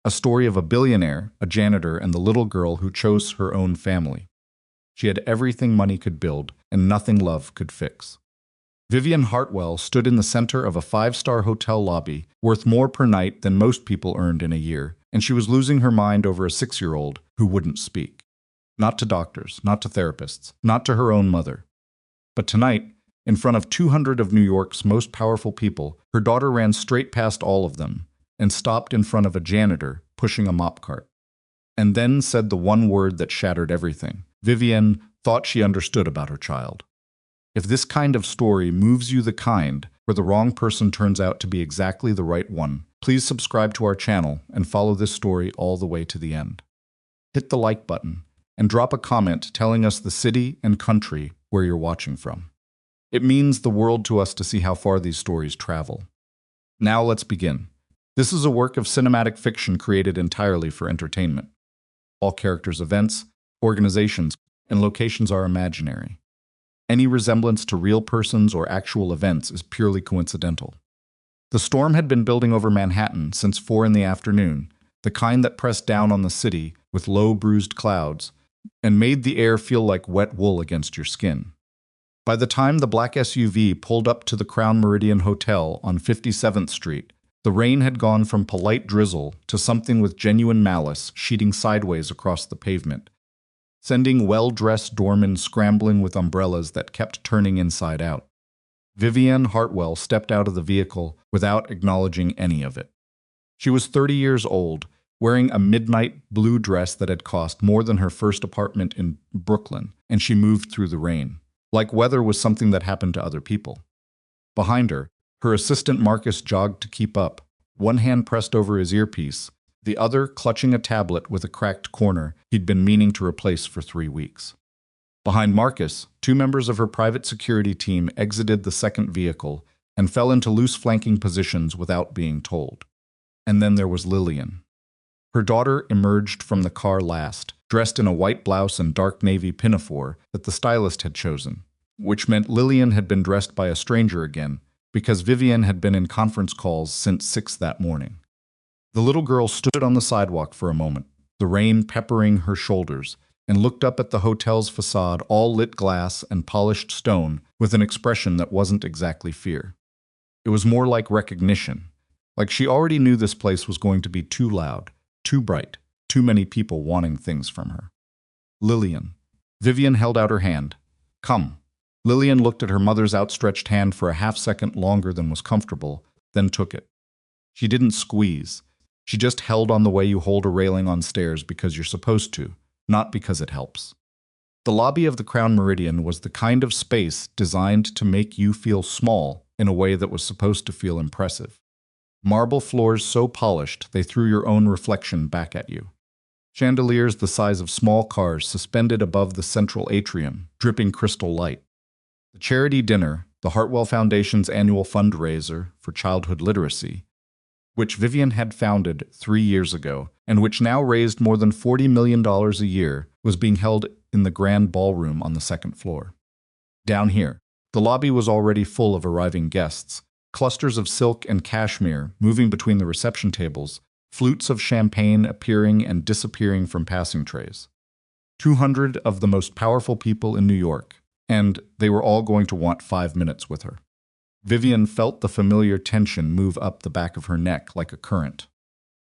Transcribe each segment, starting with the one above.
A story of a billionaire, a janitor, and the little girl who chose her own family. She had everything money could build, and nothing love could fix. Vivienne Hartwell stood in the center of a five-star hotel lobby, worth more per night than most people earned in a year, and she was losing her mind over a 6-year-old who wouldn't speak. Not to doctors, not to therapists, not to her own mother. But tonight, in front of 200 of New York's most powerful people, her daughter ran straight past all of them and stopped in front of a janitor pushing a mop cart. And then said the one word that shattered everything. Vivienne thought she understood about her child. If this kind of story moves you the kind where the wrong person turns out to be exactly the right one, please subscribe to our channel and follow this story all the way to the end. Hit the like button and drop a comment telling us the city and country where you're watching from. It means the world to us to see how far these stories travel. Now let's begin. This is a work of cinematic fiction created entirely for entertainment. All characters' events, organizations, and locations are imaginary. Any resemblance to real persons or actual events is purely coincidental. The storm had been building over Manhattan since 4 in the afternoon, the kind that pressed down on the city with low bruised clouds and made the air feel like wet wool against your skin. By the time the black SUV pulled up to the Crown Meridian Hotel on 57th Street, the rain had gone from polite drizzle to something with genuine malice sheeting sideways across the pavement, sending well-dressed doormen scrambling with umbrellas that kept turning inside out. Vivienne Hartwell stepped out of the vehicle without acknowledging any of it. She was 30 years old, wearing a midnight blue dress that had cost more than her first apartment in Brooklyn, and she moved through the rain, like weather was something that happened to other people. Behind her, her assistant Marcus jogged to keep up, one hand pressed over his earpiece, the other clutching a tablet with a cracked corner he'd been meaning to replace for 3 weeks. Behind Marcus, 2 members of her private security team exited the second vehicle and fell into loose flanking positions without being told. And then there was Lillian. Her daughter emerged from the car last, dressed in a white blouse and dark navy pinafore that the stylist had chosen, which meant Lillian had been dressed by a stranger again, because Vivienne had been in conference calls since 6 that morning. The little girl stood on the sidewalk for a moment, the rain peppering her shoulders, and looked up at the hotel's facade, all lit glass and polished stone, with an expression that wasn't exactly fear. It was more like recognition, like she already knew this place was going to be too loud, too bright, too many people wanting things from her. Lillian. Vivienne held out her hand. Come. Lillian looked at her mother's outstretched hand for a half-second longer than was comfortable, then took it. She didn't squeeze. She just held on the way you hold a railing on stairs because you're supposed to, not because it helps. The lobby of the Crown Meridian was the kind of space designed to make you feel small in a way that was supposed to feel impressive. Marble floors so polished they threw your own reflection back at you. Chandeliers the size of small cars suspended above the central atrium, dripping crystal light. The charity dinner, the Hartwell Foundation's annual fundraiser for childhood literacy, which Vivienne had founded 3 years ago, and which now raised more than $40 million a year, was being held in the grand ballroom on the second floor. Down here, the lobby was already full of arriving guests, clusters of silk and cashmere moving between the reception tables, flutes of champagne appearing and disappearing from passing trays. 200 of the most powerful people in New York, and they were all going to want 5 minutes with her. Vivienne felt the familiar tension move up the back of her neck like a current.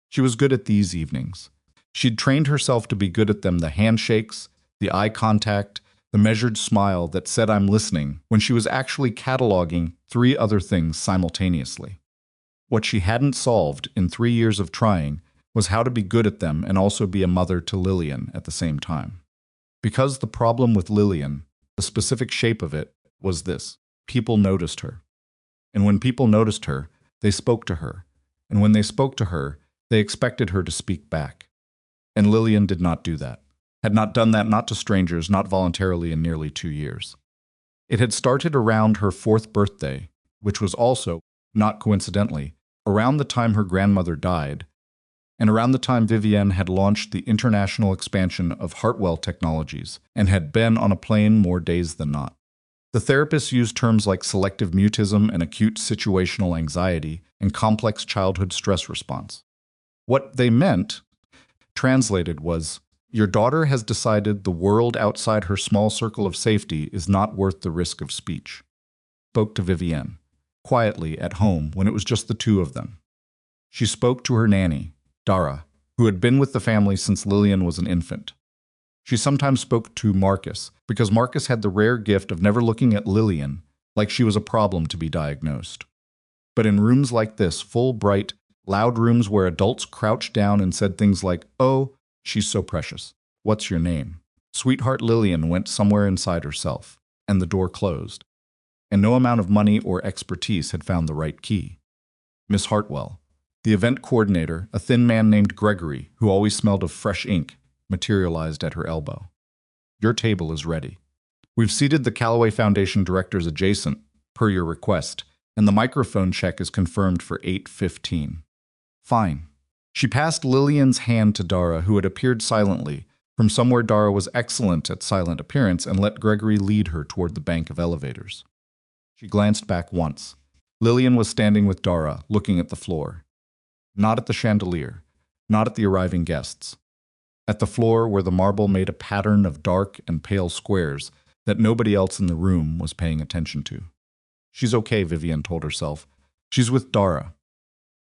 She was good at these evenings. She'd trained herself to be good at them, the handshakes, the eye contact, the measured smile that said I'm listening, when she was actually cataloging 3 other things simultaneously. What she hadn't solved in 3 years of trying was how to be good at them and also be a mother to Lillian at the same time. Because the problem with Lillian, the specific shape of it, was this: people noticed her. And when people noticed her, they spoke to her. And when they spoke to her, they expected her to speak back. And Lillian did not do that. Had not done that, not to strangers, not voluntarily, in nearly 2 years. It had started around her 4th birthday, which was also, not coincidentally, around the time her grandmother died, and around the time Vivienne had launched the international expansion of Hartwell Technologies and had been on a plane more days than not. The therapists used terms like selective mutism and acute situational anxiety and complex childhood stress response. What they meant, translated, was, "Your daughter has decided the world outside her small circle of safety is not worth the risk of speech." Spoke to Vivienne, quietly at home when it was just the two of them. She spoke to her nanny, Dara, who had been with the family since Lillian was an infant. She sometimes spoke to Marcus, because Marcus had the rare gift of never looking at Lillian like she was a problem to be diagnosed. But in rooms like this, full, bright, loud rooms where adults crouched down and said things like, "Oh, she's so precious. What's your name?" Sweetheart Lillian went somewhere inside herself, and the door closed. And no amount of money or expertise had found the right key. Miss Hartwell, the event coordinator, a thin man named Gregory, who always smelled of fresh ink, materialized at her elbow. "Your table is ready. We've seated the Callaway Foundation directors adjacent, per your request, and the microphone check is confirmed for 8:15. Fine." She passed Lillian's hand to Dara, who had appeared silently. From somewhere, Dara was excellent at silent appearance, and let Gregory lead her toward the bank of elevators. She glanced back once. Lillian was standing with Dara, looking at the floor. Not at the chandelier, not at the arriving guests. At the floor where the marble made a pattern of dark and pale squares that nobody else in the room was paying attention to. She's okay, Vivienne told herself. She's with Dara.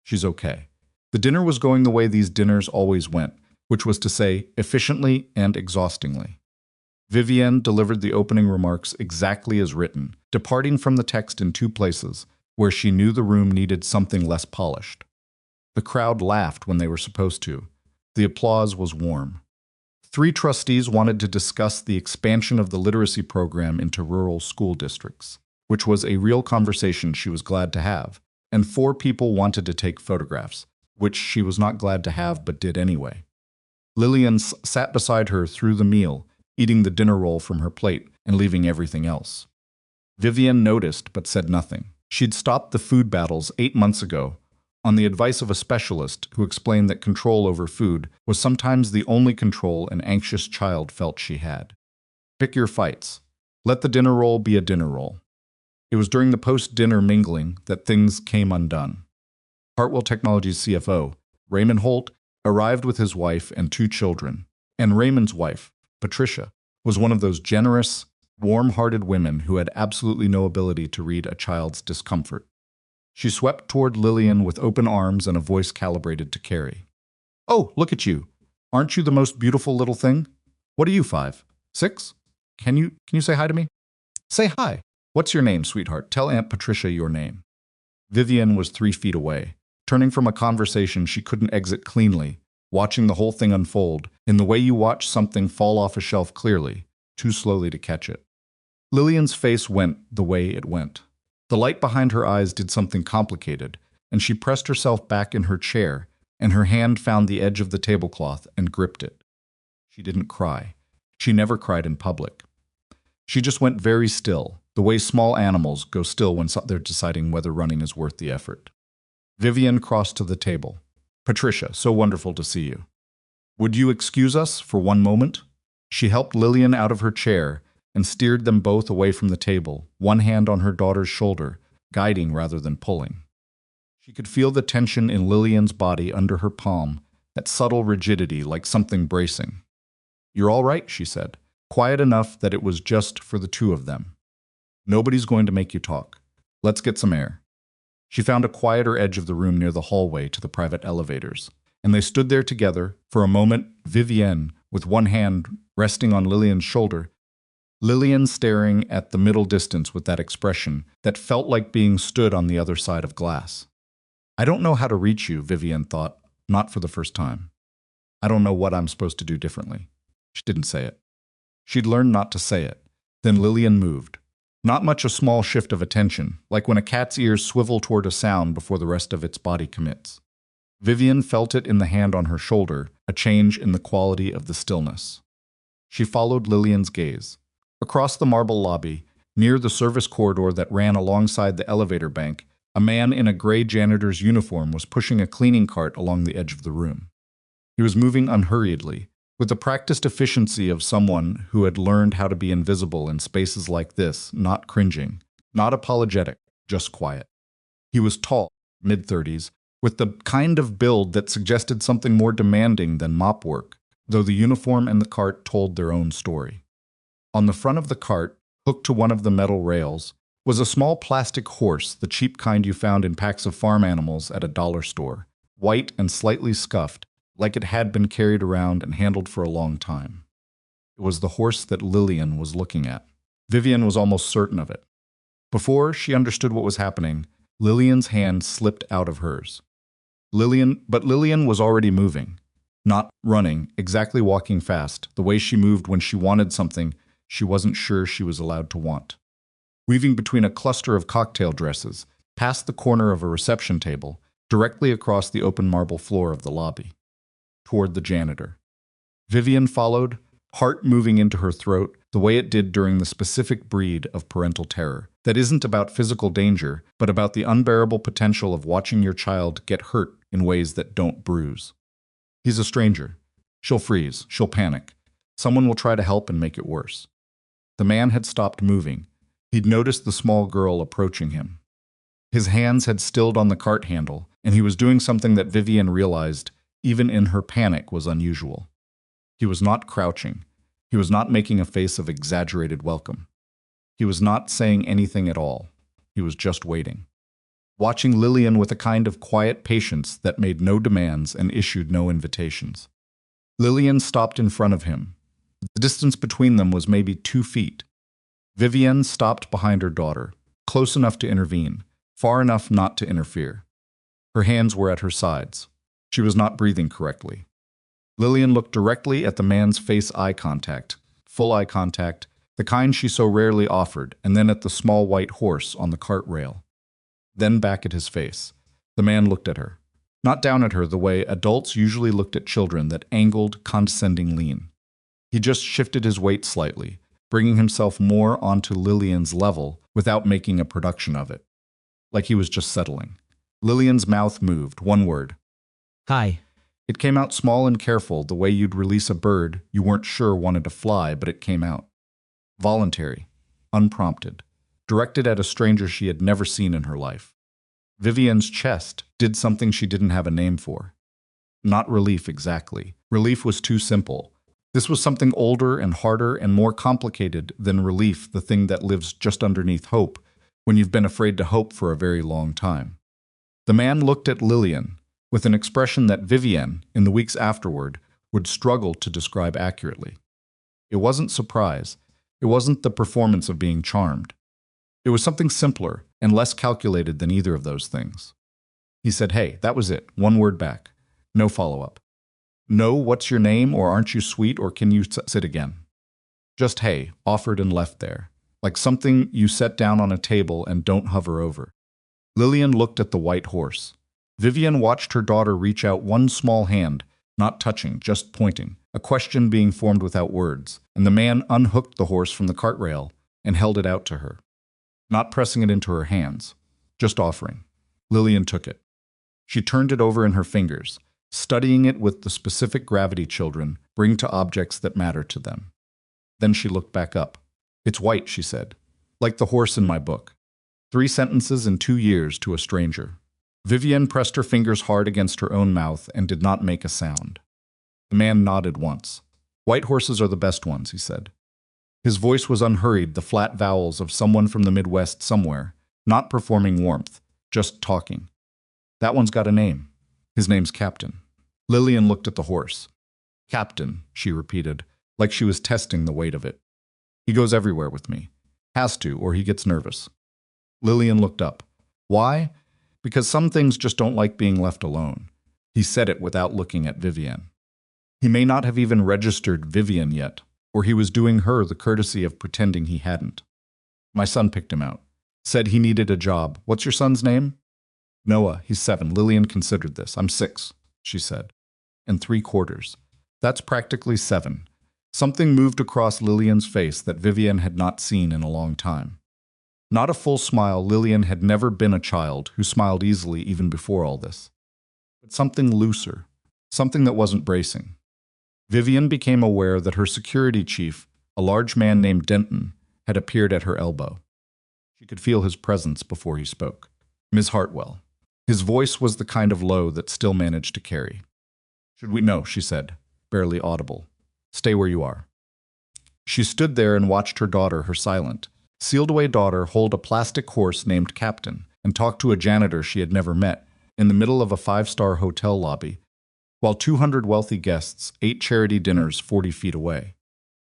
She's okay. The dinner was going the way these dinners always went, which was to say, efficiently and exhaustingly. Vivienne delivered the opening remarks exactly as written, departing from the text in two places, where she knew the room needed something less polished. The crowd laughed when they were supposed to. The applause was warm. 3 trustees wanted to discuss the expansion of the literacy program into rural school districts, which was a real conversation she was glad to have, and 4 people wanted to take photographs, which she was not glad to have but did anyway. Lillian sat beside her through the meal, eating the dinner roll from her plate and leaving everything else. Vivienne noticed but said nothing. She'd stopped the food battles 8 months ago, on the advice of a specialist who explained that control over food was sometimes the only control an anxious child felt she had. Pick your fights. Let the dinner roll be a dinner roll. It was during the post-dinner mingling that things came undone. Hartwell Technologies CFO, Raymond Holt, arrived with his wife and 2 children, and Raymond's wife, Patricia, was one of those generous, warm-hearted women who had absolutely no ability to read a child's discomfort. She swept toward Lillian with open arms and a voice calibrated to carry. "Oh, look at you. Aren't you the most beautiful little thing? What are you, 5? 6? Can you say hi to me? Say hi. What's your name, sweetheart? Tell Aunt Patricia your name." Vivienne was 3 feet away, turning from a conversation she couldn't exit cleanly, watching the whole thing unfold in the way you watch something fall off a shelf clearly, too slowly to catch it. Lillian's face went the way it went. The light behind her eyes did something complicated, and she pressed herself back in her chair, and her hand found the edge of the tablecloth and gripped it. She didn't cry. She never cried in public. She just went very still, the way small animals go still when they're deciding whether running is worth the effort. Vivienne crossed to the table. "Patricia, so wonderful to see you. Would you excuse us for one moment?" She helped Lillian out of her chair and steered them both away from the table, one hand on her daughter's shoulder, guiding rather than pulling. She could feel the tension in Lillian's body under her palm, that subtle rigidity like something bracing. "You're all right," she said, quiet enough that it was just for the 2 of them. "Nobody's going to make you talk. Let's get some air." She found a quieter edge of the room near the hallway to the private elevators, and they stood there together. For a moment, Vivienne, with one hand resting on Lillian's shoulder, Lillian staring at the middle distance with that expression that felt like being stood on the other side of glass. "I don't know how to reach you," Vivienne thought, not for the first time. "I don't know what I'm supposed to do differently." She didn't say it. She'd learned not to say it. Then Lillian moved. Not much a small shift of attention, like when a cat's ears swivel toward a sound before the rest of its body commits. Vivienne felt it in the hand on her shoulder, a change in the quality of the stillness. She followed Lillian's gaze. Across the marble lobby, near the service corridor that ran alongside the elevator bank, a man in a gray janitor's uniform was pushing a cleaning cart along the edge of the room. He was moving unhurriedly, with the practiced efficiency of someone who had learned how to be invisible in spaces like this, not cringing, not apologetic, just quiet. He was tall, mid-30s, with the kind of build that suggested something more demanding than mop work, though the uniform and the cart told their own story. On the front of the cart, hooked to one of the metal rails, was a small plastic horse, the cheap kind you found in packs of farm animals at a dollar store, white and slightly scuffed, like it had been carried around and handled for a long time. It was the horse that Lillian was looking at. Vivienne was almost certain of it. Before she understood what was happening, Lillian's hand slipped out of hers. Lillian was already moving, not running, exactly walking fast, the way she moved when she wanted something she wasn't sure she was allowed to want. Weaving between a cluster of cocktail dresses, past the corner of a reception table, directly across the open marble floor of the lobby, toward the janitor. Vivienne followed, heart moving into her throat the way it did during the specific breed of parental terror that isn't about physical danger, but about the unbearable potential of watching your child get hurt in ways that don't bruise. He's a stranger. She'll freeze. She'll panic. Someone will try to help and make it worse. The man had stopped moving. He'd noticed the small girl approaching him. His hands had stilled on the cart handle, and he was doing something that Vivienne realized, even in her panic, was unusual. He was not crouching. He was not making a face of exaggerated welcome. He was not saying anything at all. He was just waiting. Watching Lillian with a kind of quiet patience that made no demands and issued no invitations. Lillian stopped in front of him. The distance between them was maybe 2 feet. Vivienne stopped behind her daughter, close enough to intervene, far enough not to interfere. Her hands were at her sides. She was not breathing correctly. Lillian looked directly at the man's face, eye contact, full eye contact, the kind she so rarely offered, and then at the small white horse on the cart rail. Then back at his face. The man looked at her. Not down at her the way adults usually looked at children, that angled, condescending lean. He just shifted his weight slightly, bringing himself more onto Lillian's level without making a production of it. Like he was just settling. Lillian's mouth moved, one word. Hi. It came out small and careful, the way you'd release a bird you weren't sure wanted to fly, but it came out. Voluntary, unprompted, directed at a stranger she had never seen in her life. Vivienne's chest did something she didn't have a name for. Not relief exactly. Relief was too simple. This was something older and harder and more complicated than relief, the thing that lives just underneath hope, when you've been afraid to hope for a very long time. The man looked at Lillian with an expression that Vivienne, in the weeks afterward, would struggle to describe accurately. It wasn't surprise. It wasn't the performance of being charmed. It was something simpler and less calculated than either of those things. He said, "Hey, that was it. One word back. No follow-up. No, what's your name, or aren't you sweet, or can you sit again? Just hey, offered and left there, like something you set down on a table and don't hover over." Lillian looked at the white horse. Vivienne watched her daughter reach out one small hand, not touching, just pointing, a question being formed without words, and the man unhooked the horse from the cart rail and held it out to her. Not pressing it into her hands, just offering. Lillian took it. She turned it over in her fingers, studying it with the specific gravity children bring to objects that matter to them. Then she looked back up. "It's white," she said, "like the horse in my book. 3 sentences in 2 years to a stranger." Vivienne pressed her fingers hard against her own mouth and did not make a sound. The man nodded once. "White horses are the best ones," he said. His voice was unhurried, the flat vowels of someone from the Midwest somewhere, not performing warmth, just talking. "That one's got a name. His name's Captain." Lillian looked at the horse. "Captain," she repeated, like she was testing the weight of it. "He goes everywhere with me. Has to, or he gets nervous." Lillian looked up. "Why? Because some things just don't like being left alone." He said it without looking at Vivienne. He may not have even registered Vivienne yet, or he was doing her the courtesy of pretending he hadn't. "My son picked him out. Said he needed a job. What's your son's name?" "Noah. He's 7. Lillian considered this. "I'm 6, she said. "And 3/4. That's practically 7. Something moved across Lillian's face that Vivienne had not seen in a long time. Not a full smile. Lillian had never been a child who smiled easily even before all this. But something looser. Something that wasn't bracing. Vivienne became aware that her security chief, a large man named Denton, had appeared at her elbow. She could feel his presence before he spoke. "Ms. Hartwell." His voice was the kind of low that still managed to carry. "Should we?" "No," she said, barely audible. "Stay where you are." She stood there and watched her daughter, her silent, sealed-away daughter, hold a plastic horse named Captain and talk to a janitor she had never met in the middle of a five-star hotel lobby, while 200 wealthy guests ate charity dinners 40 feet away.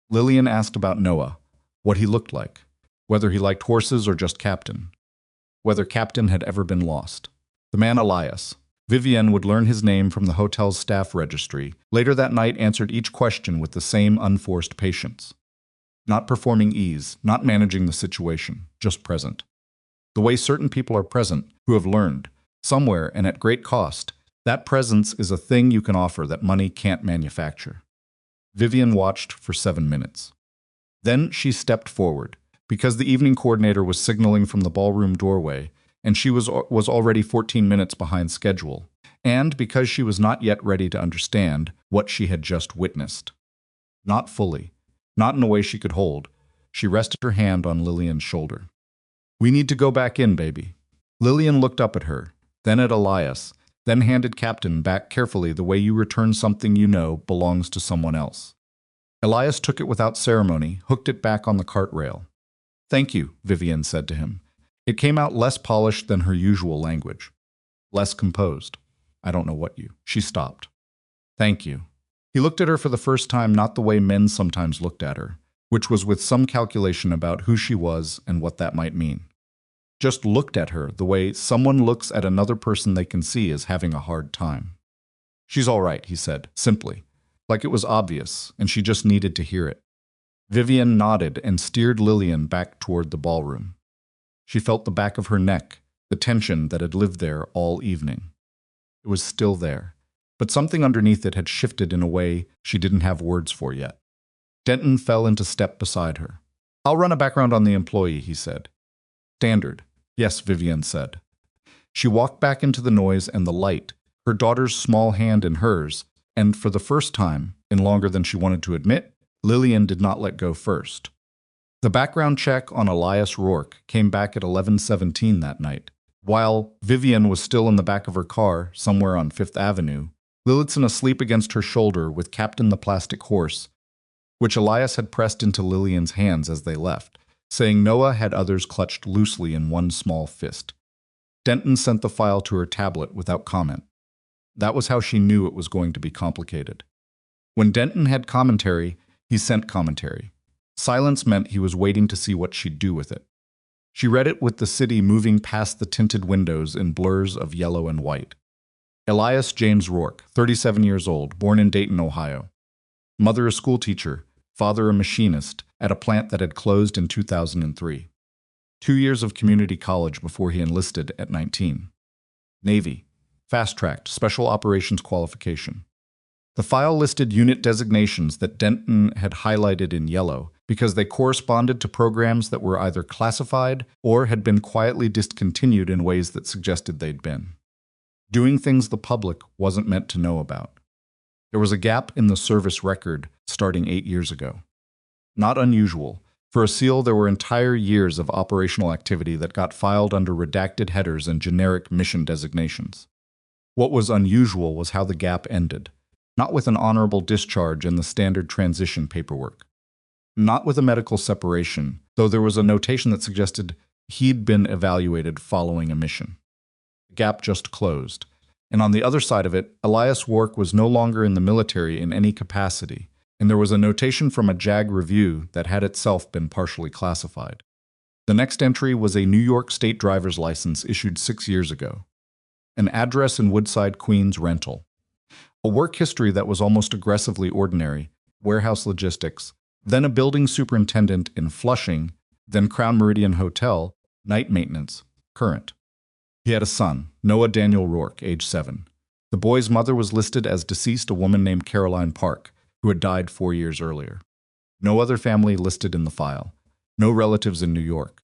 Lillian asked about Noah, what he looked like, whether he liked horses or just Captain, whether Captain had ever been lost. The man Elias. Vivienne would learn his name from the hotel's staff registry. Later that night answered each question with the same unforced patience. Not performing ease, not managing the situation, just present. The way certain people are present, who have learned, somewhere and at great cost, that presence is a thing you can offer that money can't manufacture. Vivienne watched for 7 minutes. Then she stepped forward, because the evening coordinator was signaling from the ballroom doorway, and she was already 14 minutes behind schedule, and because she was not yet ready to understand what she had just witnessed. Not fully, not in a way she could hold, she rested her hand on Lillian's shoulder. "We need to go back in, baby." Lillian looked up at her, then at Elias, then handed Captain back carefully the way you return something you know belongs to someone else. Elias took it without ceremony, hooked it back on the cart rail. "Thank you," Vivienne said to him. It came out less polished than her usual language. Less composed. "I don't know what you..." She stopped. "Thank you." He looked at her for the first time, not the way men sometimes looked at her, which was with some calculation about who she was and what that might mean. Just looked at her the way someone looks at another person they can see as having a hard time. "She's all right," he said, simply, like it was obvious, and she just needed to hear it. Vivienne nodded and steered Lillian back toward the ballroom. She felt the back of her neck, the tension that had lived there all evening. It was still there, but something underneath it had shifted in a way she didn't have words for yet. Denton fell into step beside her. "I'll run a background on the employee," he said. "Standard." "Yes," Vivienne said. She walked back into the noise and the light, her daughter's small hand in hers, and for the first time, in longer than she wanted to admit, Lillian did not let go first. The background check on Elias Rourke came back at 11:17 that night. While Vivienne was still in the back of her car, somewhere on Fifth Avenue, Lillian asleep against her shoulder with Captain the plastic horse, which Elias had pressed into Lillian's hands as they left, saying Noah had others clutched loosely in one small fist. Denton sent the file to her tablet without comment. That was how she knew it was going to be complicated. When Denton had commentary, he sent commentary. Silence meant he was waiting to see what she'd do with it. She read it with the city moving past the tinted windows in blurs of yellow and white. Elias James Rourke, 37 years old, born in Dayton, Ohio. Mother a schoolteacher, father a machinist at a plant that had closed in 2003. 2 years of community college before he enlisted at 19. Navy, fast-tracked, special operations qualification. The file listed unit designations that Denton had highlighted in yellow because they corresponded to programs that were either classified or had been quietly discontinued in ways that suggested they'd been. Doing things the public wasn't meant to know about. There was a gap in the service record starting 8 years ago. Not unusual. For a SEAL, there were entire years of operational activity that got filed under redacted headers and generic mission designations. What was unusual was how the gap ended. Not with an honorable discharge and the standard transition paperwork. Not with a medical separation, though there was a notation that suggested he'd been evaluated following a mission. The gap just closed. And on the other side of it, Elias Rourke was no longer in the military in any capacity, and there was a notation from a JAG review that had itself been partially classified. The next entry was a New York State driver's license issued 6 years ago. An address in Woodside, Queens rental. A work history that was almost aggressively ordinary, warehouse logistics, then a building superintendent in Flushing, then Crown Meridian Hotel, night maintenance, current. He had a son, Noah Daniel Rourke, age 7. The boy's mother was listed as deceased, a woman named Caroline Park, who had died 4 years earlier. No other family listed in the file. No relatives in New York.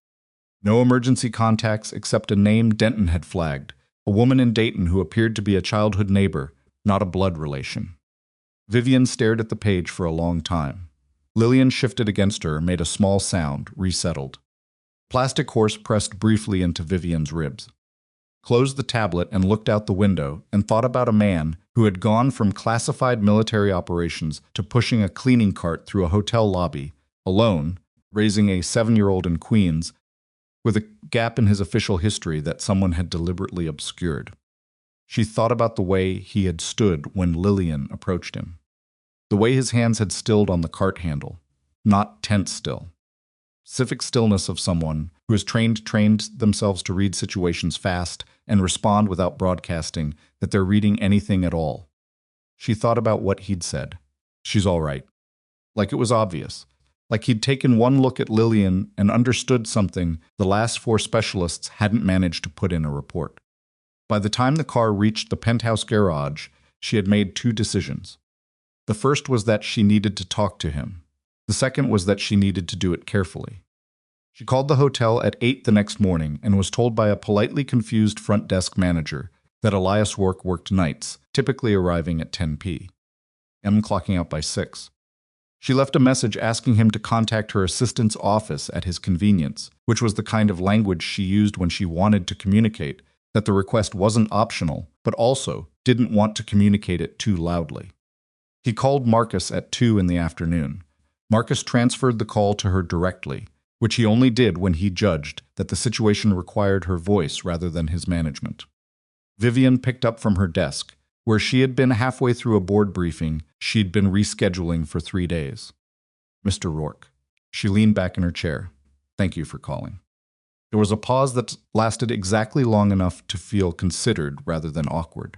No emergency contacts except a name Denton had flagged, a woman in Dayton who appeared to be a childhood neighbor, not a blood relation. Vivienne stared at the page for a long time. Lillian shifted against her, made a small sound, resettled. Plastic horse pressed briefly into Vivienne's ribs. closed the tablet and looked out the window and thought about a man who had gone from classified military operations to pushing a cleaning cart through a hotel lobby, alone, raising a 7-year-old in Queens, with a gap in his official history that someone had deliberately obscured. She thought about the way he had stood when Lillian approached him. The way his hands had stilled on the cart handle, not tense still. Specific stillness of someone who has trained themselves to read situations fast and respond without broadcasting that they're reading anything at all. She thought about what he'd said. She's all right. Like it was obvious. Like he'd taken one look at Lillian and understood something the last 4 specialists hadn't managed to put in a report. By the time the car reached the penthouse garage, she had made 2 decisions. The first was that she needed to talk to him. The second was that she needed to do it carefully. She called the hotel at 8 the next morning and was told by a politely confused front desk manager that Elias Rourke worked nights, typically arriving at 10 p.m., clocking out by 6. She left a message asking him to contact her assistant's office at his convenience, which was the kind of language she used when she wanted to communicate that the request wasn't optional, but also didn't want to communicate it too loudly. He called Marcus at 2 in the afternoon. Marcus transferred the call to her directly, which he only did when he judged that the situation required her voice rather than his management. Vivienne picked up from her desk, where she had been halfway through a board briefing she'd been rescheduling for 3 days. Mr. Rourke. She leaned back in her chair. Thank you for calling. There was a pause that lasted exactly long enough to feel considered rather than awkward.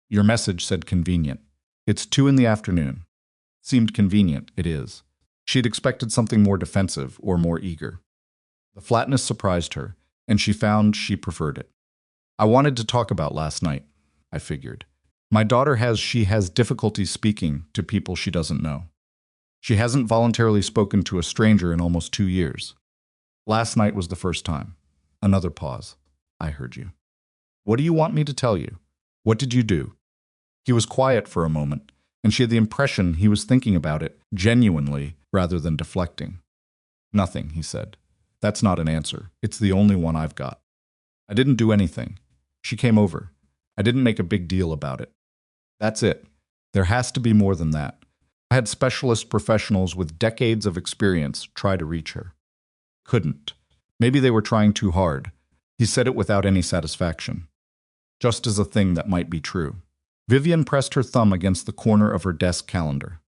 Your message said convenient. It's 2 in the afternoon. Seemed convenient, it is. She'd expected something more defensive or more eager. The flatness surprised her, and she found she preferred it. I wanted to talk about last night, I figured. My daughter has difficulty speaking to people she doesn't know. She hasn't voluntarily spoken to a stranger in almost 2 years. Last night was the first time. Another pause. I heard you. What do you want me to tell you? What did you do? He was quiet for a moment, and she had the impression he was thinking about it genuinely rather than deflecting. Nothing, he said. That's not an answer. It's the only one I've got. I didn't do anything. She came over. I didn't make a big deal about it. That's it. There has to be more than that. I had specialist professionals with decades of experience try to reach her. Couldn't. Maybe they were trying too hard. He said it without any satisfaction. Just as a thing that might be true. Vivienne pressed her thumb against the corner of her desk calendar.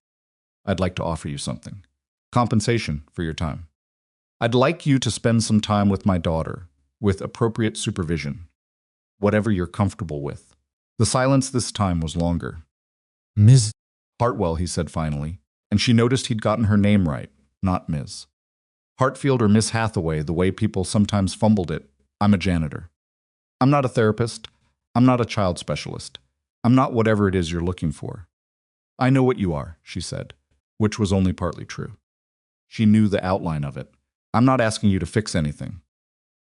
I'd like to offer you something. Compensation for your time. I'd like you to spend some time with my daughter, with appropriate supervision. Whatever you're comfortable with. The silence this time was longer. Ms. Hartwell, he said finally, and she noticed he'd gotten her name right, not Ms. Hartfield or Miss Hathaway, the way people sometimes fumbled it. I'm a janitor. I'm not a therapist. I'm not a child specialist. I'm not whatever it is you're looking for. I know what you are, she said, which was only partly true. She knew the outline of it. I'm not asking you to fix anything.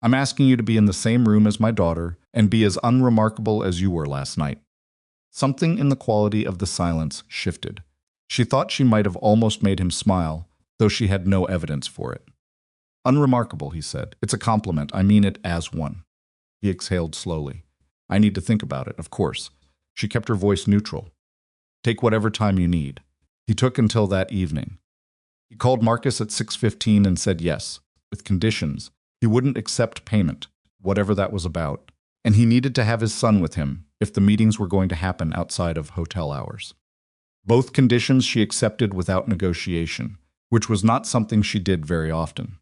I'm asking you to be in the same room as my daughter and be as unremarkable as you were last night. Something in the quality of the silence shifted. She thought she might have almost made him smile, though she had no evidence for it. Unremarkable, he said. It's a compliment. I mean it as one. He exhaled slowly. I need to think about it, of course. She kept her voice neutral. Take whatever time you need. He took until that evening. He called Marcus at 6:15 and said yes, with conditions. He wouldn't accept payment, whatever that was about, and he needed to have his son with him if the meetings were going to happen outside of hotel hours. Both conditions she accepted without negotiation, which was not something she did very often.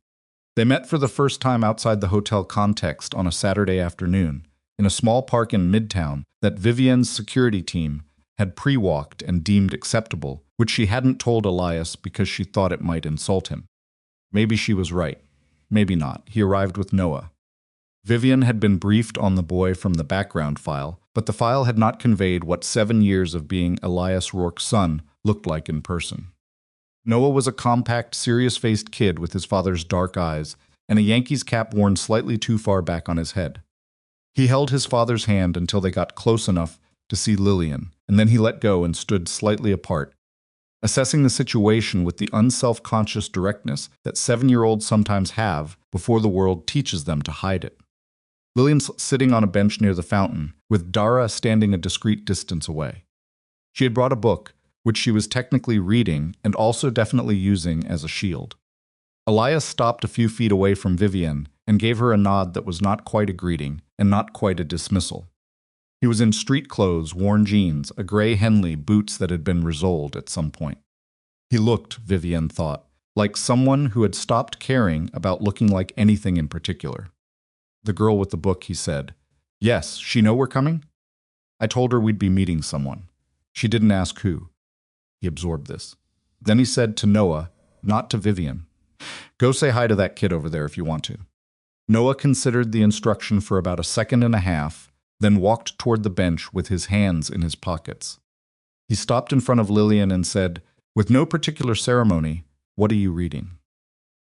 They met for the first time outside the hotel context on a Saturday afternoon, in a small park in Midtown that Vivienne's security team had pre-walked and deemed acceptable, which she hadn't told Elias because she thought it might insult him. Maybe she was right. Maybe not. He arrived with Noah. Vivienne had been briefed on the boy from the background file, but the file had not conveyed what 7 years of being Elias Rourke's son looked like in person. Noah was a compact, serious-faced kid with his father's dark eyes and a Yankees cap worn slightly too far back on his head. He held his father's hand until they got close enough to see Lillian, and then he let go and stood slightly apart, assessing the situation with the unself-conscious directness that 7-year-olds sometimes have before the world teaches them to hide it. Lillian's sitting on a bench near the fountain, with Dara standing a discreet distance away. She had brought a book, which she was technically reading and also definitely using as a shield. Elias stopped a few feet away from Vivienne and gave her a nod that was not quite a greeting and not quite a dismissal. He was in street clothes, worn jeans, a gray Henley, boots that had been resoled at some point. He looked, Vivienne thought, like someone who had stopped caring about looking like anything in particular. The girl with the book, he said. Yes, she know we're coming? I told her we'd be meeting someone. She didn't ask who. He absorbed this. Then he said to Noah, not to Vivienne, go say hi to that kid over there if you want to. Noah considered the instruction for about a second and a half, then walked toward the bench with his hands in his pockets. He stopped in front of Lillian and said, with no particular ceremony, what are you reading?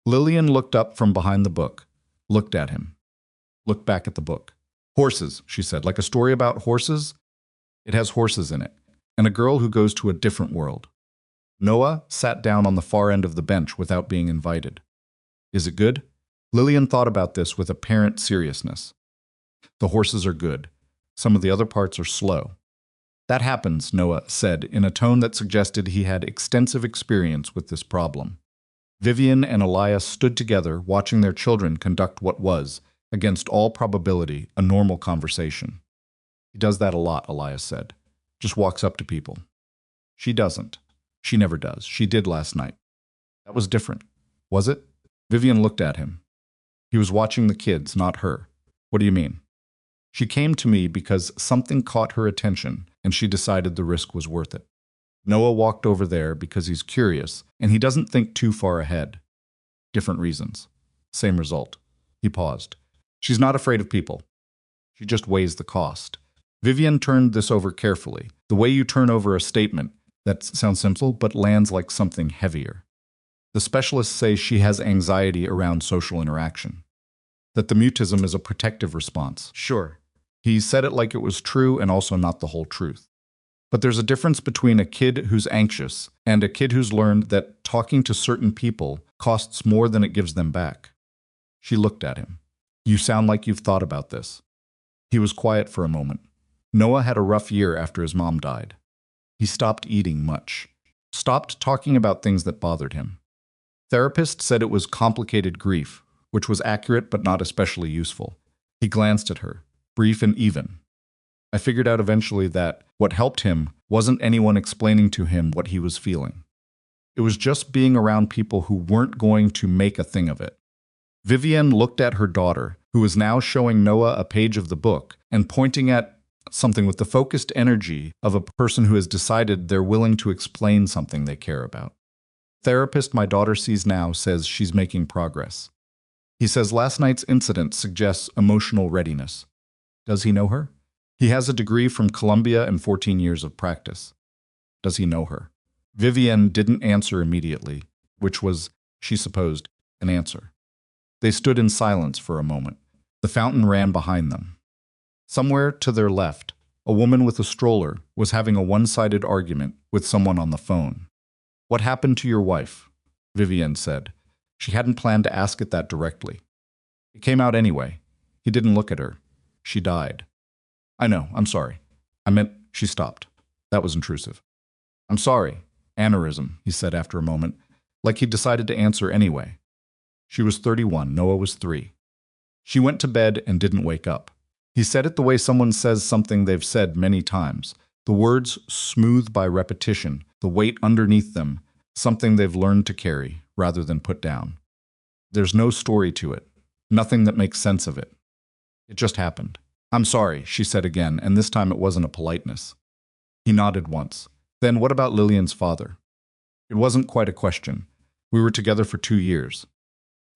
Lillian looked up from behind the book, looked at him, looked back at the book. Horses, she said, like a story about horses? It has horses in it, and a girl who goes to a different world. Noah sat down on the far end of the bench without being invited. Is it good? Lillian thought about this with apparent seriousness. The horses are good. Some of the other parts are slow. That happens, Noah said, in a tone that suggested he had extensive experience with this problem. Vivienne and Elias stood together, watching their children conduct what was, against all probability, a normal conversation. He does that a lot, Elias said. Just walks up to people. She doesn't. She never does. She did last night. That was different. Was it? Vivienne looked at him. He was watching the kids, not her. What do you mean? She came to me because something caught her attention, and she decided the risk was worth it. Noah walked over there because he's curious, and he doesn't think too far ahead. Different reasons. Same result. He paused. She's not afraid of people. She just weighs the cost. Vivienne turned this over carefully, the way you turn over a statement that sounds simple but lands like something heavier. The specialists say she has anxiety around social interaction, that the mutism is a protective response. Sure. He said it like it was true and also not the whole truth. But there's a difference between a kid who's anxious and a kid who's learned that talking to certain people costs more than it gives them back. She looked at him. You sound like you've thought about this. He was quiet for a moment. Noah had a rough year after his mom died. He stopped eating much, stopped talking about things that bothered him. Therapists said it was complicated grief, which was accurate but not especially useful. He glanced at her, brief and even. I figured out eventually that what helped him wasn't anyone explaining to him what he was feeling. It was just being around people who weren't going to make a thing of it. Vivienne looked at her daughter, who was now showing Noah a page of the book and pointing at something with the focused energy of a person who has decided they're willing to explain something they care about. Therapist my daughter sees now says she's making progress. He says last night's incident suggests emotional readiness. Does he know her? He has a degree from Columbia and 14 years of practice. Does he know her? Vivienne didn't answer immediately, which was, she supposed, an answer. They stood in silence for a moment. The fountain ran behind them. Somewhere to their left, a woman with a stroller was having a one-sided argument with someone on the phone. What happened to your wife? Vivienne said. She hadn't planned to ask it that directly. It came out anyway. He didn't look at her. She died. I know, I'm sorry. I meant she stopped. That was intrusive. I'm sorry. Aneurysm, he said after a moment, like he'd decided to answer anyway. She was 31, Noah was 3. She went to bed and didn't wake up. He said it the way someone says something they've said many times, the words smooth by repetition, the weight underneath them, something they've learned to carry rather than put down. There's no story to it, nothing that makes sense of it. It just happened. I'm sorry, she said again, and this time it wasn't a politeness. He nodded once. Then what about Lillian's father? It wasn't quite a question. We were together for 2 years.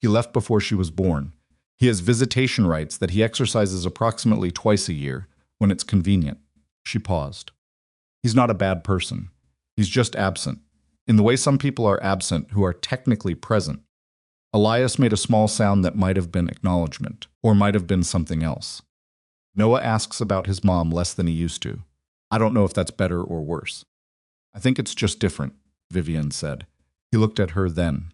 He left before she was born. He has visitation rights that he exercises approximately twice a year, when it's convenient. She paused. He's not a bad person. He's just absent, in the way some people are absent who are technically present. Elias made a small sound that might have been acknowledgement, or might have been something else. Noah asks about his mom less than he used to. I don't know if that's better or worse. I think it's just different, Vivienne said. He looked at her then.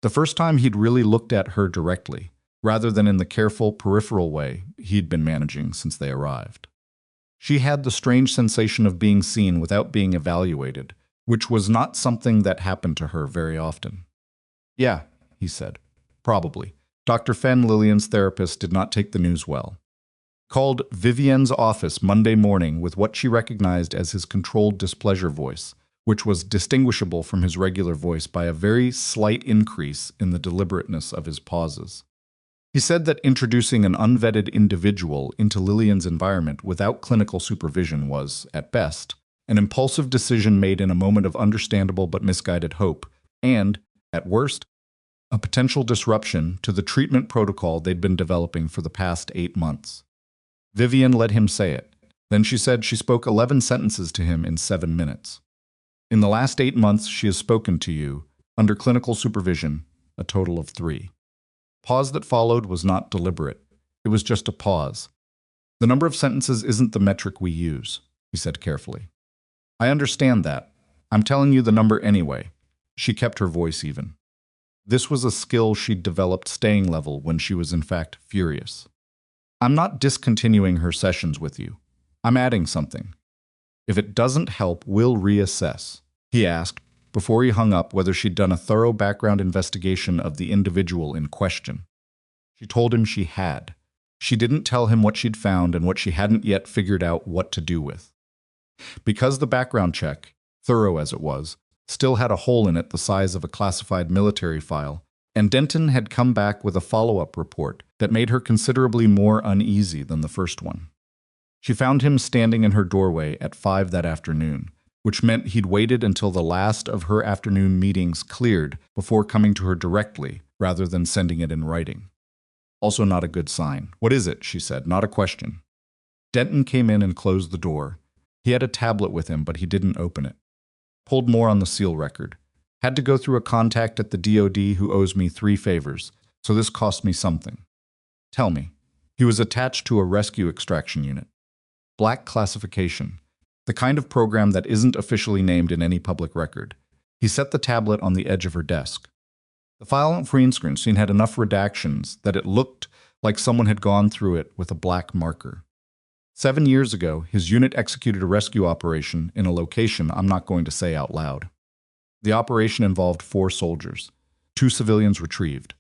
The first time he'd really looked at her directly, rather than in the careful, peripheral way he'd been managing since they arrived. She had the strange sensation of being seen without being evaluated, which was not something that happened to her very often. "Yeah," he said. "Probably." Dr. Fenn, Lillian's therapist, did not take the news well. Called Vivienne's office Monday morning with what she recognized as his controlled displeasure voice, which was distinguishable from his regular voice by a very slight increase in the deliberateness of his pauses. He said that introducing an unvetted individual into Lillian's environment without clinical supervision was, at best, an impulsive decision made in a moment of understandable but misguided hope, and, at worst, a potential disruption to the treatment protocol they'd been developing for the past 8 months. Vivienne let him say it. Then she said she spoke 11 sentences to him in 7 minutes. "In the last 8 months, she has spoken to you, under clinical supervision, a total of 3. Pause that followed was not deliberate. It was just a pause. "The number of sentences isn't the metric we use," he said carefully. "I understand that. I'm telling you the number anyway." She kept her voice even. This was a skill she'd developed staying level when she was in fact furious. "I'm not discontinuing her sessions with you. I'm adding something. If it doesn't help, we'll reassess." He asked, before he hung up, whether she'd done a thorough background investigation of the individual in question. She told him she had. She didn't tell him what she'd found and what she hadn't yet figured out what to do with. Because the background check, thorough as it was, still had a hole in it the size of a classified military file, and Denton had come back with a follow-up report that made her considerably more uneasy than the first one. She found him standing in her doorway at 5 that afternoon, which meant he'd waited until the last of her afternoon meetings cleared before coming to her directly, rather than sending it in writing. Also not a good sign. "What is it?" she said, not a question. Denton came in and closed the door. He had a tablet with him, but he didn't open it. "Pulled more on the seal record. Had to go through a contact at the DOD who owes me 3 favors, so this cost me something." "Tell me." He was attached to a rescue extraction unit. Black classification. The kind of program that isn't officially named in any public record. He set the tablet on the edge of her desk. The file on green screen had enough redactions that it looked like someone had gone through it with a black marker. 7 years ago, his unit executed a rescue operation in a location I'm not going to say out loud. The operation involved 4 soldiers, 2 civilians retrieved,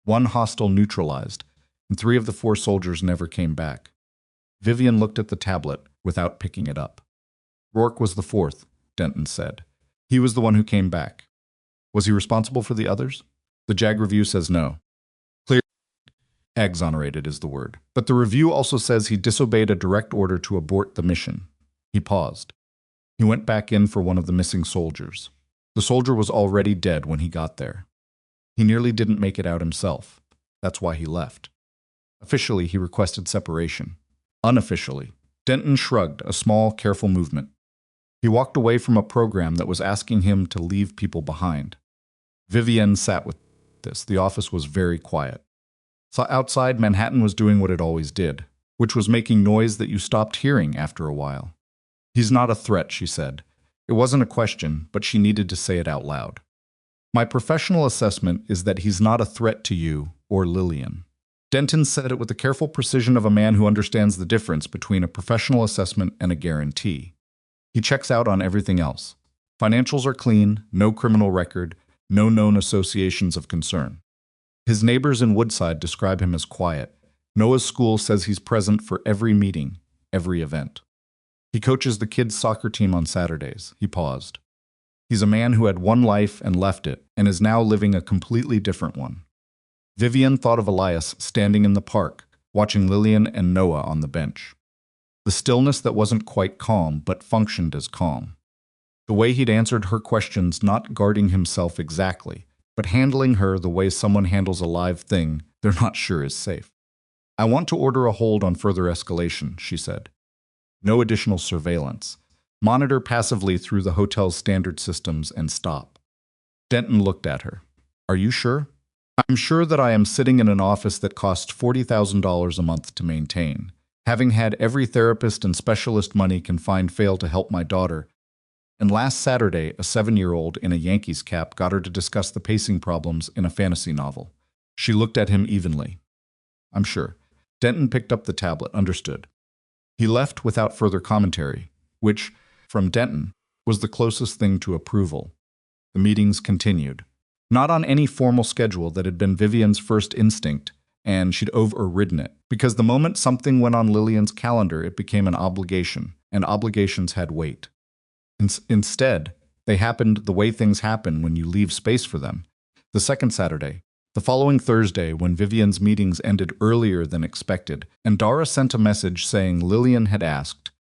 1 hostile neutralized, and 3 of the 4 soldiers never came back. Vivienne looked at the tablet without picking it up. "Rourke was the 4th, Denton said. "He was the one who came back. Was he responsible for the others?" "The JAG review says no." "Clear." "Exonerated is the word. But the review also says he disobeyed a direct order to abort the mission." He paused. He went back in for one of the missing soldiers. The soldier was already dead when he got there. He nearly didn't make it out himself. That's why he left. Officially, he requested separation. Unofficially, Denton shrugged, a small, careful movement. He walked away from a program that was asking him to leave people behind. Vivienne sat with this. The office was very quiet. So outside, Manhattan was doing what it always did, which was making noise that you stopped hearing after a while. "He's not a threat," she said. It wasn't a question, but she needed to say it out loud. "My professional assessment is that he's not a threat to you or Lillian." Denton said it with the careful precision of a man who understands the difference between a professional assessment and a guarantee. He checks out on everything else. Financials are clean, no criminal record, no known associations of concern. His neighbors in Woodside describe him as quiet. Noah's school says he's present for every meeting, every event. He coaches the kids' soccer team on Saturdays. He paused. He's a man who had one life and left it, and is now living a completely different one. Vivienne thought of Elias standing in the park, watching Lillian and Noah on the bench. The stillness that wasn't quite calm, but functioned as calm. The way he'd answered her questions, not guarding himself exactly, but handling her the way someone handles a live thing they're not sure is safe. "I want to order a hold on further escalation," she said. "No additional surveillance. Monitor passively through the hotel's standard systems and stop." Denton looked at her. "Are you sure?" "I'm sure that I am sitting in an office that costs $40,000 a month to maintain, having had every therapist and specialist money can find fail to help my daughter, and last Saturday a 7-year-old in a Yankees cap got her to discuss the pacing problems in a fantasy novel." She looked at him evenly. I'm sure. Denton picked up the tablet, understood. He left without further commentary, which, from Denton, was the closest thing to approval. The meetings continued. Not on any formal schedule that had been Vivienne's first instinct, and she'd overridden it, because the moment something went on Lillian's calendar, it became an obligation, and obligations had weight. Instead, they happened the way things happen when you leave space for them. The second Saturday, the following Thursday, when Vivienne's meetings ended earlier than expected, and Dara sent a message saying Lillian had asked,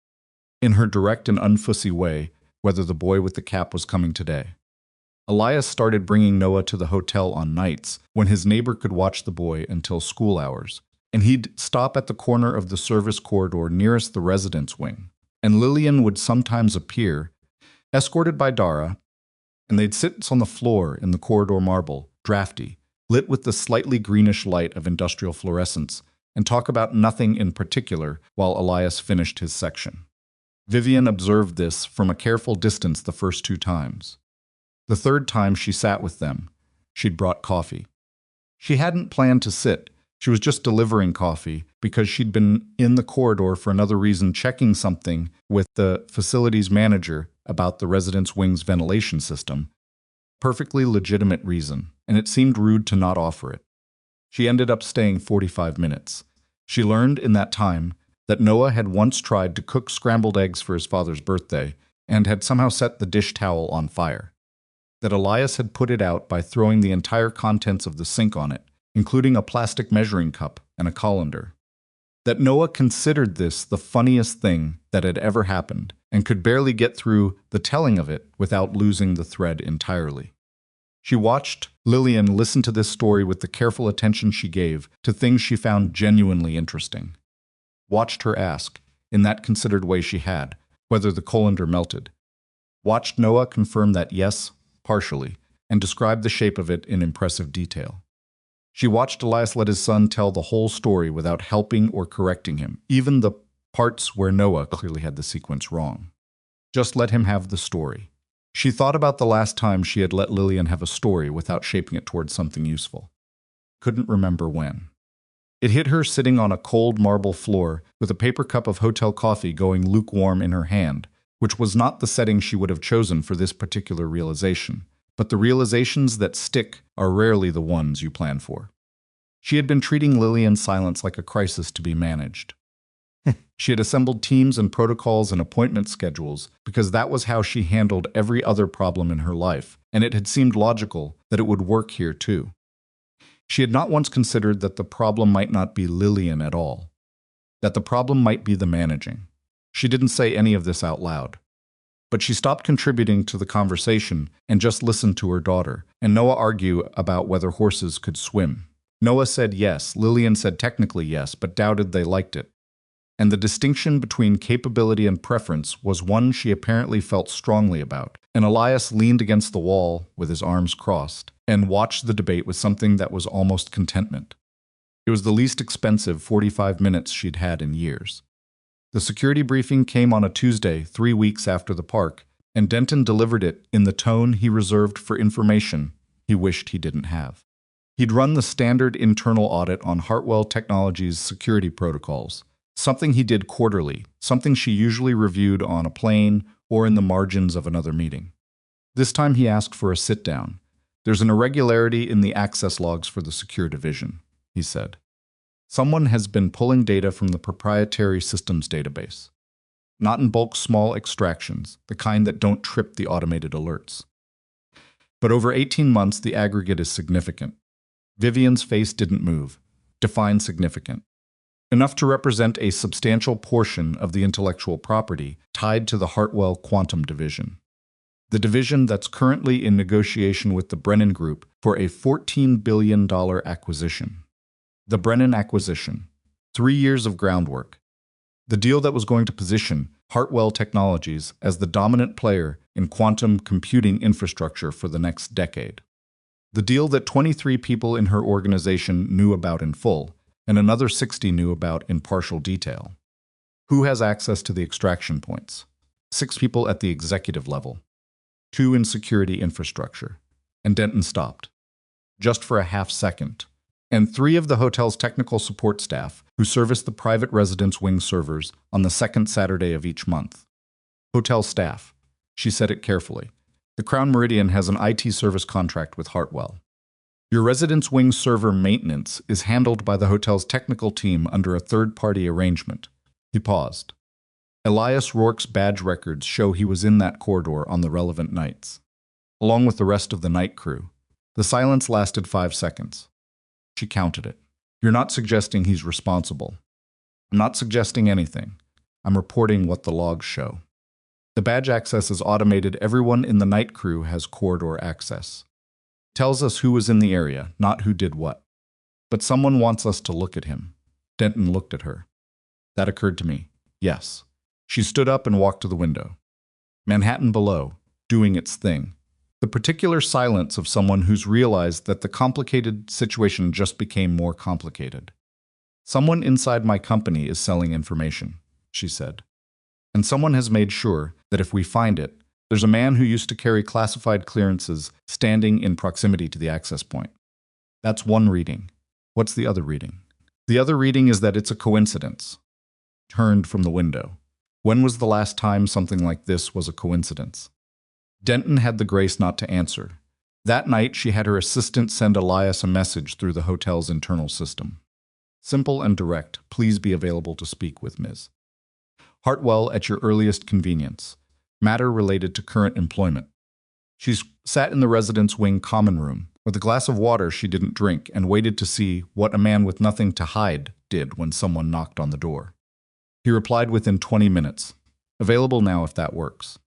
in her direct and unfussy way, whether the boy with the cap was coming today. Elias started bringing Noah to the hotel on nights when his neighbor could watch the boy until school hours, and he'd stop at the corner of the service corridor nearest the residence wing, and Lillian would sometimes appear, escorted by Dara, and they'd sit on the floor in the corridor marble, drafty, lit with the slightly greenish light of industrial fluorescence, and talk about nothing in particular while Elias finished his section. Vivienne observed this from a careful distance the first 2 times. The third time she sat with them, she'd brought coffee. She hadn't planned to sit, she was just delivering coffee because she'd been in the corridor for another reason, checking something with the facilities manager about the residence wing's ventilation system. Perfectly legitimate reason, and it seemed rude to not offer it. She ended up staying 45 minutes. She learned in that time that Noah had once tried to cook scrambled eggs for his father's birthday and had somehow set the dish towel on fire. That Elias had put it out by throwing the entire contents of the sink on it, including a plastic measuring cup and a colander. That Noah considered this the funniest thing that had ever happened and could barely get through the telling of it without losing the thread entirely. She watched Lillian listen to this story with the careful attention she gave to things she found genuinely interesting. Watched her ask, in that considered way she had, whether the colander melted. Watched Noah confirm that yes, partially, and describe the shape of it in impressive detail. She watched Elias let his son tell the whole story without helping or correcting him, even the parts where Noah clearly had the sequence wrong. Just let him have the story. She thought about the last time she had let Lillian have a story without shaping it towards something useful. Couldn't remember when. It hit her sitting on a cold marble floor with a paper cup of hotel coffee going lukewarm in her hand, which was not the setting she would have chosen for this particular realization. But the realizations that stick are rarely the ones you plan for. She had been treating Lillian's silence like a crisis to be managed. She had assembled teams and protocols and appointment schedules because that was how she handled every other problem in her life, and it had seemed logical that it would work here too. She had not once considered that the problem might not be Lillian at all, that the problem might be the managing. She didn't say any of this out loud. But she stopped contributing to the conversation and just listened to her daughter, and Noah argue about whether horses could swim. Noah said yes, Lillian said technically yes, but doubted they liked it. And the distinction between capability and preference was one she apparently felt strongly about, and Elias leaned against the wall with his arms crossed and watched the debate with something that was almost contentment. It was the least expensive 45 minutes she'd had in years. The security briefing came on a Tuesday, 3 weeks after the park, and Denton delivered it in the tone he reserved for information he wished he didn't have. He'd run the standard internal audit on Hartwell Technologies' security protocols, something he did quarterly, something she usually reviewed on a plane or in the margins of another meeting. This time he asked for a sit-down. There's an irregularity in the access logs for the secure division, he said. Someone has been pulling data from the proprietary systems database. Not in bulk small extractions, the kind that don't trip the automated alerts. But over 18 months, the aggregate is significant. Vivienne's face didn't move. Define significant. Enough to represent a substantial portion of the intellectual property tied to the Hartwell Quantum Division. The division that's currently in negotiation with the Brennan Group for a $14 billion acquisition. The Brennan acquisition. 3 years of groundwork. The deal that was going to position Hartwell Technologies as the dominant player in quantum computing infrastructure for the next decade. The deal that 23 people in her organization knew about in full, and another 60 knew about in partial detail. Who has access to the extraction points? 6 people at the executive level. 2 in security infrastructure. And Denton stopped. Just for a half second. and 3 of the hotel's technical support staff who service the private residence wing servers on the second Saturday of each month. Hotel staff. She said it carefully. The Crown Meridian has an IT service contract with Hartwell. Your residence wing server maintenance is handled by the hotel's technical team under a third-party arrangement. He paused. Elias Rourke's badge records show he was in that corridor on the relevant nights, along with the rest of the night crew. The silence lasted 5 seconds. She counted it. You're not suggesting he's responsible. I'm not suggesting anything. I'm reporting what the logs show. The badge access is automated. Everyone in the night crew has corridor access. It tells us who was in the area, not who did what. But someone wants us to look at him. Denton looked at her. That occurred to me. Yes. She stood up and walked to the window. Manhattan below, doing its thing. The particular silence of someone who's realized that the complicated situation just became more complicated. Someone inside my company is selling information, she said. And someone has made sure that if we find it, there's a man who used to carry classified clearances standing in proximity to the access point. That's one reading. What's the other reading? The other reading is that it's a coincidence. Turned from the window. When was the last time something like this was a coincidence? Denton had the grace not to answer. That night, she had her assistant send Elias a message through the hotel's internal system. Simple and direct. Please be available to speak with Ms. Hartwell at your earliest convenience. Matter related to current employment. She sat in the residence wing common room with a glass of water she didn't drink and waited to see what a man with nothing to hide did when someone knocked on the door. He replied within 20 minutes. Available now if that works.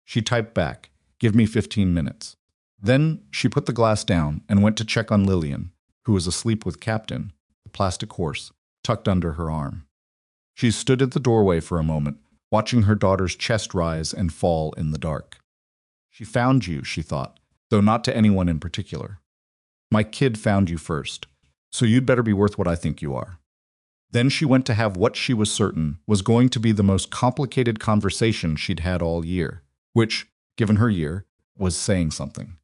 She typed back, give me 15 minutes. Then she put the glass down and went to check on Lillian, who was asleep with Captain, the plastic horse, tucked under her arm. She stood at the doorway for a moment, watching her daughter's chest rise and fall in the dark. She found you, she thought, though not to anyone in particular. My kid found you first, so you'd better be worth what I think you are. Then she went to have what she was certain was going to be the most complicated conversation she'd had all year, which, given her year, was saying something.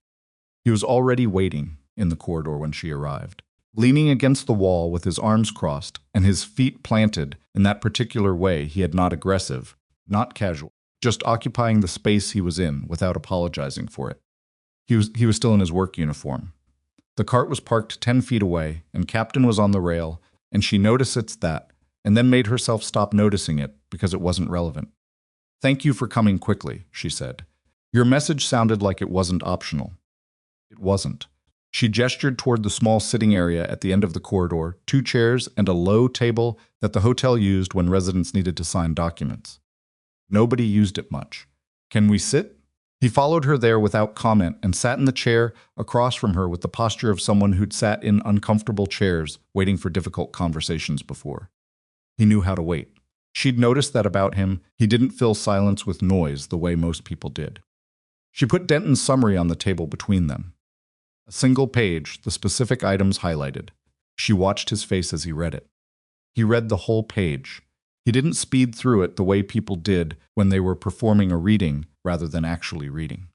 He was already waiting in the corridor when she arrived, leaning against the wall with his arms crossed and his feet planted in that particular way. He had not aggressive, not casual, just occupying the space he was in without apologizing for it. He was still in his work uniform. The cart was parked 10 feet away, and Captain was on the rail, and she noticed that, and then made herself stop noticing it because it wasn't relevant. Thank you for coming quickly, she said. Your message sounded like it wasn't optional. It wasn't. She gestured toward the small sitting area at the end of the corridor, 2 chairs and a low table that the hotel used when residents needed to sign documents. Nobody used it much. Can we sit? He followed her there without comment and sat in the chair across from her with the posture of someone who'd sat in uncomfortable chairs waiting for difficult conversations before. He knew how to wait. She'd noticed that about him. He didn't fill silence with noise the way most people did. She put Denton's summary on the table between them. A single page, the specific items highlighted. She watched his face as he read it. He read the whole page. He didn't speed through it the way people did when they were performing a reading rather than actually reading.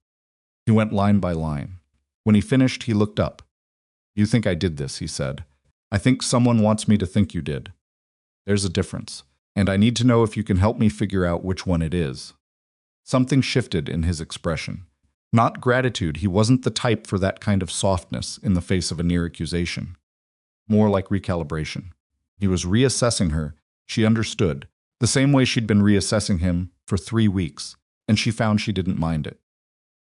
He went line by line. When he finished, he looked up. You think I did this, he said. I think someone wants me to think you did. There's a difference, and I need to know if you can help me figure out which one it is. Something shifted in his expression. Not gratitude. He wasn't the type for that kind of softness in the face of a near accusation. More like recalibration. He was reassessing her. She understood, the same way she'd been reassessing him for 3 weeks, and she found she didn't mind it.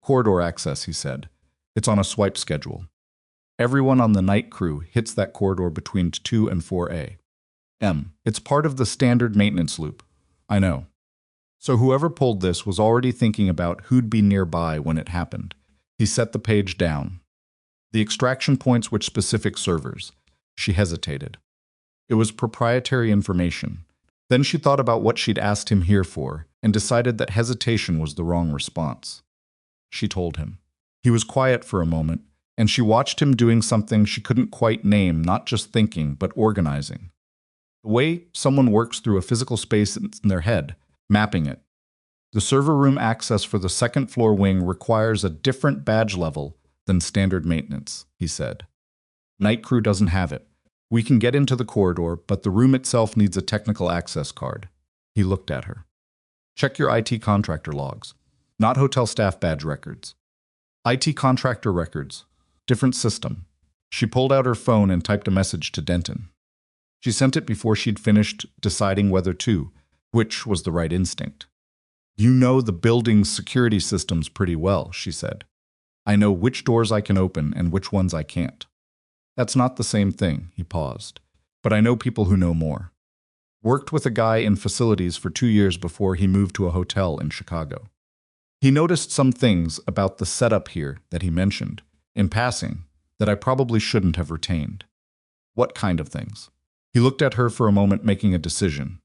Corridor access, he said. It's on a swipe schedule. Everyone on the night crew hits that corridor between 2 and 4A. It's part of the standard maintenance loop. I know. So whoever pulled this was already thinking about who'd be nearby when it happened. He set the page down. The extraction points which specific servers. She hesitated. It was proprietary information. Then she thought about what she'd asked him here for and decided that hesitation was the wrong response. She told him. He was quiet for a moment, and she watched him doing something she couldn't quite name, not just thinking, but organizing. The way someone works through a physical space in their head, mapping it. The server room access for the second floor wing requires a different badge level than standard maintenance, he said. Night crew doesn't have it. We can get into the corridor, but the room itself needs a technical access card. He looked at her. Check your IT contractor logs, not hotel staff badge records. IT contractor records. Different system. She pulled out her phone and typed a message to Denton. She sent it before she'd finished deciding whether to, which was the right instinct. You know the building's security systems pretty well, she said. I know which doors I can open and which ones I can't. That's not the same thing, he paused. But I know people who know more. Worked with a guy in facilities for 2 years before he moved to a hotel in Chicago. He noticed some things about the setup here that he mentioned, in passing, that I probably shouldn't have retained. What kind of things? He looked at her for a moment, making a decision.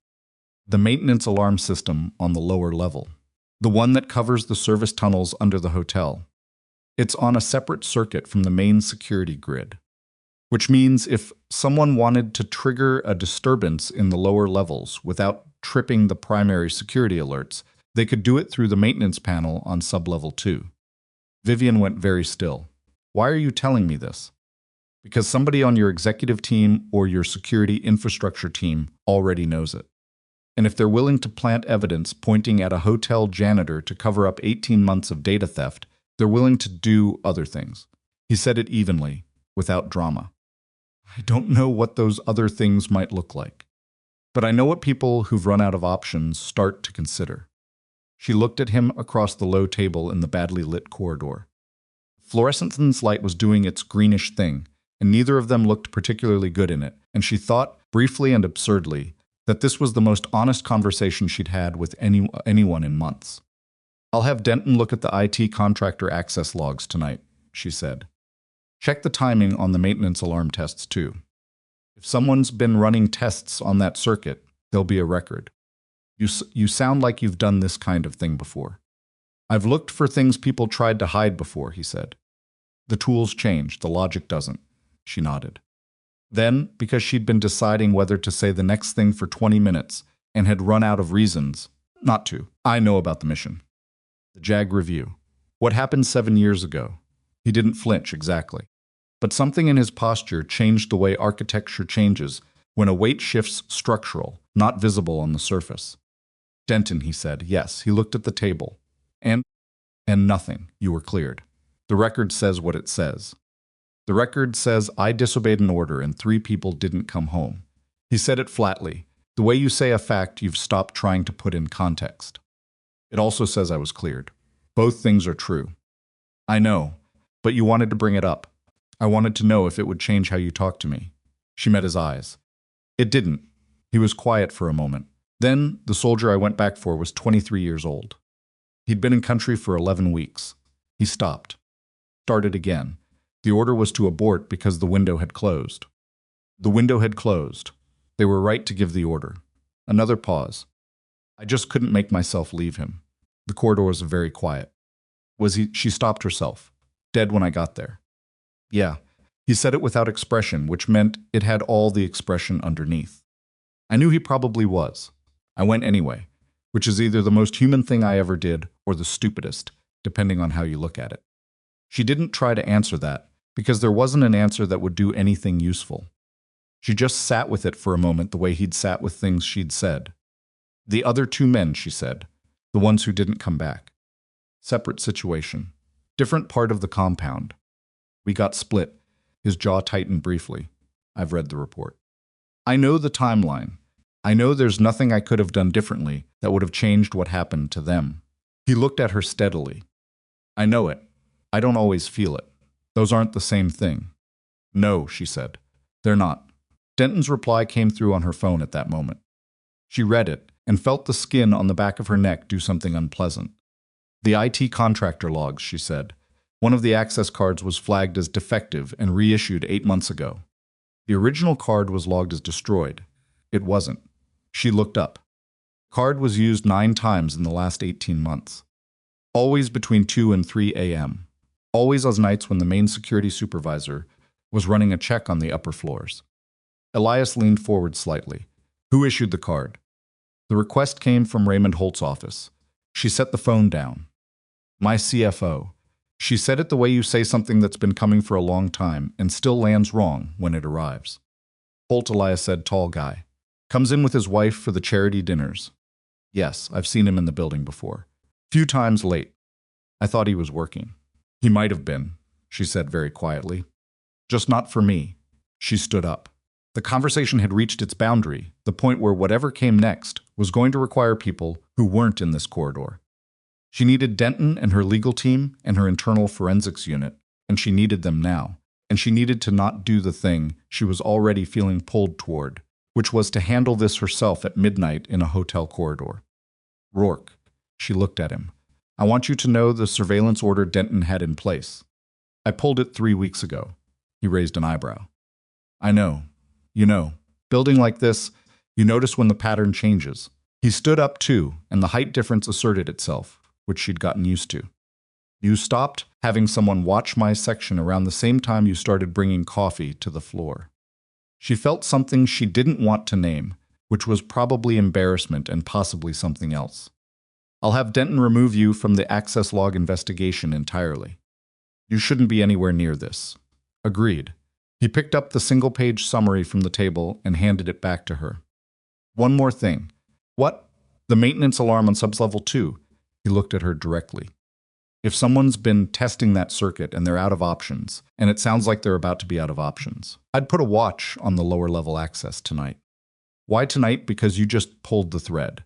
The maintenance alarm system on the lower level. The one that covers the service tunnels under the hotel. It's on a separate circuit from the main security grid. Which means if someone wanted to trigger a disturbance in the lower levels without tripping the primary security alerts, they could do it through the maintenance panel on sublevel 2. Vivienne went very still. Why are you telling me this? Because somebody on your executive team or your security infrastructure team already knows it. And if they're willing to plant evidence pointing at a hotel janitor to cover up 18 months of data theft, they're willing to do other things. He said it evenly, without drama. I don't know what those other things might look like. But I know what people who've run out of options start to consider. She looked at him across the low table in the badly lit corridor. Fluorescence light was doing its greenish thing, and neither of them looked particularly good in it, and she thought, briefly and absurdly, that this was the most honest conversation she'd had with anyone in months. I'll have Denton look at the IT contractor access logs tonight, she said. Check the timing on the maintenance alarm tests, too. If someone's been running tests on that circuit, there'll be a record. You sound like you've done this kind of thing before. I've looked for things people tried to hide before, he said. The tools change, the logic doesn't. She nodded. Then, because she'd been deciding whether to say the next thing for 20 minutes and had run out of reasons not to, I know about the mission. The JAG review. What happened 7 years ago? He didn't flinch exactly. But something in his posture changed the way architecture changes when a weight shifts structural, not visible on the surface. Denton, he said. Yes, he looked at the table. And nothing. You were cleared. The record says what it says. The record says I disobeyed an order and 3 people didn't come home. He said it flatly, the way you say a fact you've stopped trying to put in context. It also says I was cleared. Both things are true. I know, but you wanted to bring it up. I wanted to know if it would change how you talk to me. She met his eyes. It didn't. He was quiet for a moment. Then, the soldier I went back for was 23 years old. He'd been in country for 11 weeks. He stopped. Started again. The order was to abort because the window had closed. The window had closed. They were right to give the order. Another pause. I just couldn't make myself leave him. The corridor was very quiet. She stopped herself. Dead when I got there. Yeah. He said it without expression, which meant it had all the expression underneath. I knew he probably was. I went anyway, which is either the most human thing I ever did or the stupidest, depending on how you look at it. She didn't try to answer that, because there wasn't an answer that would do anything useful. She just sat with it for a moment the way he'd sat with things she'd said. The other 2 men, she said, the ones who didn't come back. Separate situation. Different part of the compound. We got split. His jaw tightened briefly. I've read the report. I know the timeline. I know there's nothing I could have done differently that would have changed what happened to them. He looked at her steadily. I know it. I don't always feel it. Those aren't the same thing. No, she said. They're not. Denton's reply came through on her phone at that moment. She read it and felt the skin on the back of her neck do something unpleasant. The IT contractor logs, she said. One of the access cards was flagged as defective and reissued 8 months ago. The original card was logged as destroyed. It wasn't. She looked up. Card was used 9 times in the last 18 months. Always between 2 and 3 a.m. Always on nights when the main security supervisor was running a check on the upper floors. Elias leaned forward slightly. Who issued the card? The request came from Raymond Holt's office. She set the phone down. My CFO. She said it the way you say something that's been coming for a long time and still lands wrong when it arrives. Holt, Elias said, tall guy. Comes in with his wife for the charity dinners. Yes, I've seen him in the building before. Few times late. I thought he was working. He might have been, she said very quietly. Just not for me. She stood up. The conversation had reached its boundary, the point where whatever came next was going to require people who weren't in this corridor. She needed Denton and her legal team and her internal forensics unit, and she needed them now. And she needed to not do the thing she was already feeling pulled toward, which was to handle this herself at midnight in a hotel corridor. Rourke, she looked at him. I want you to know the surveillance order Denton had in place. I pulled it 3 weeks ago. He raised an eyebrow. I know. You know, building like this, you notice when the pattern changes. He stood up too, and the height difference asserted itself, which she'd gotten used to. You stopped having someone watch my section around the same time you started bringing coffee to the floor. She felt something she didn't want to name, which was probably embarrassment and possibly something else. I'll have Denton remove you from the access log investigation entirely. You shouldn't be anywhere near this. Agreed. He picked up the single-page summary from the table and handed it back to her. One more thing. What? The maintenance alarm on sublevel 2. He looked at her directly. If someone's been testing that circuit and they're out of options, and it sounds like they're about to be out of options, I'd put a watch on the lower level access tonight. Why tonight? Because you just pulled the thread.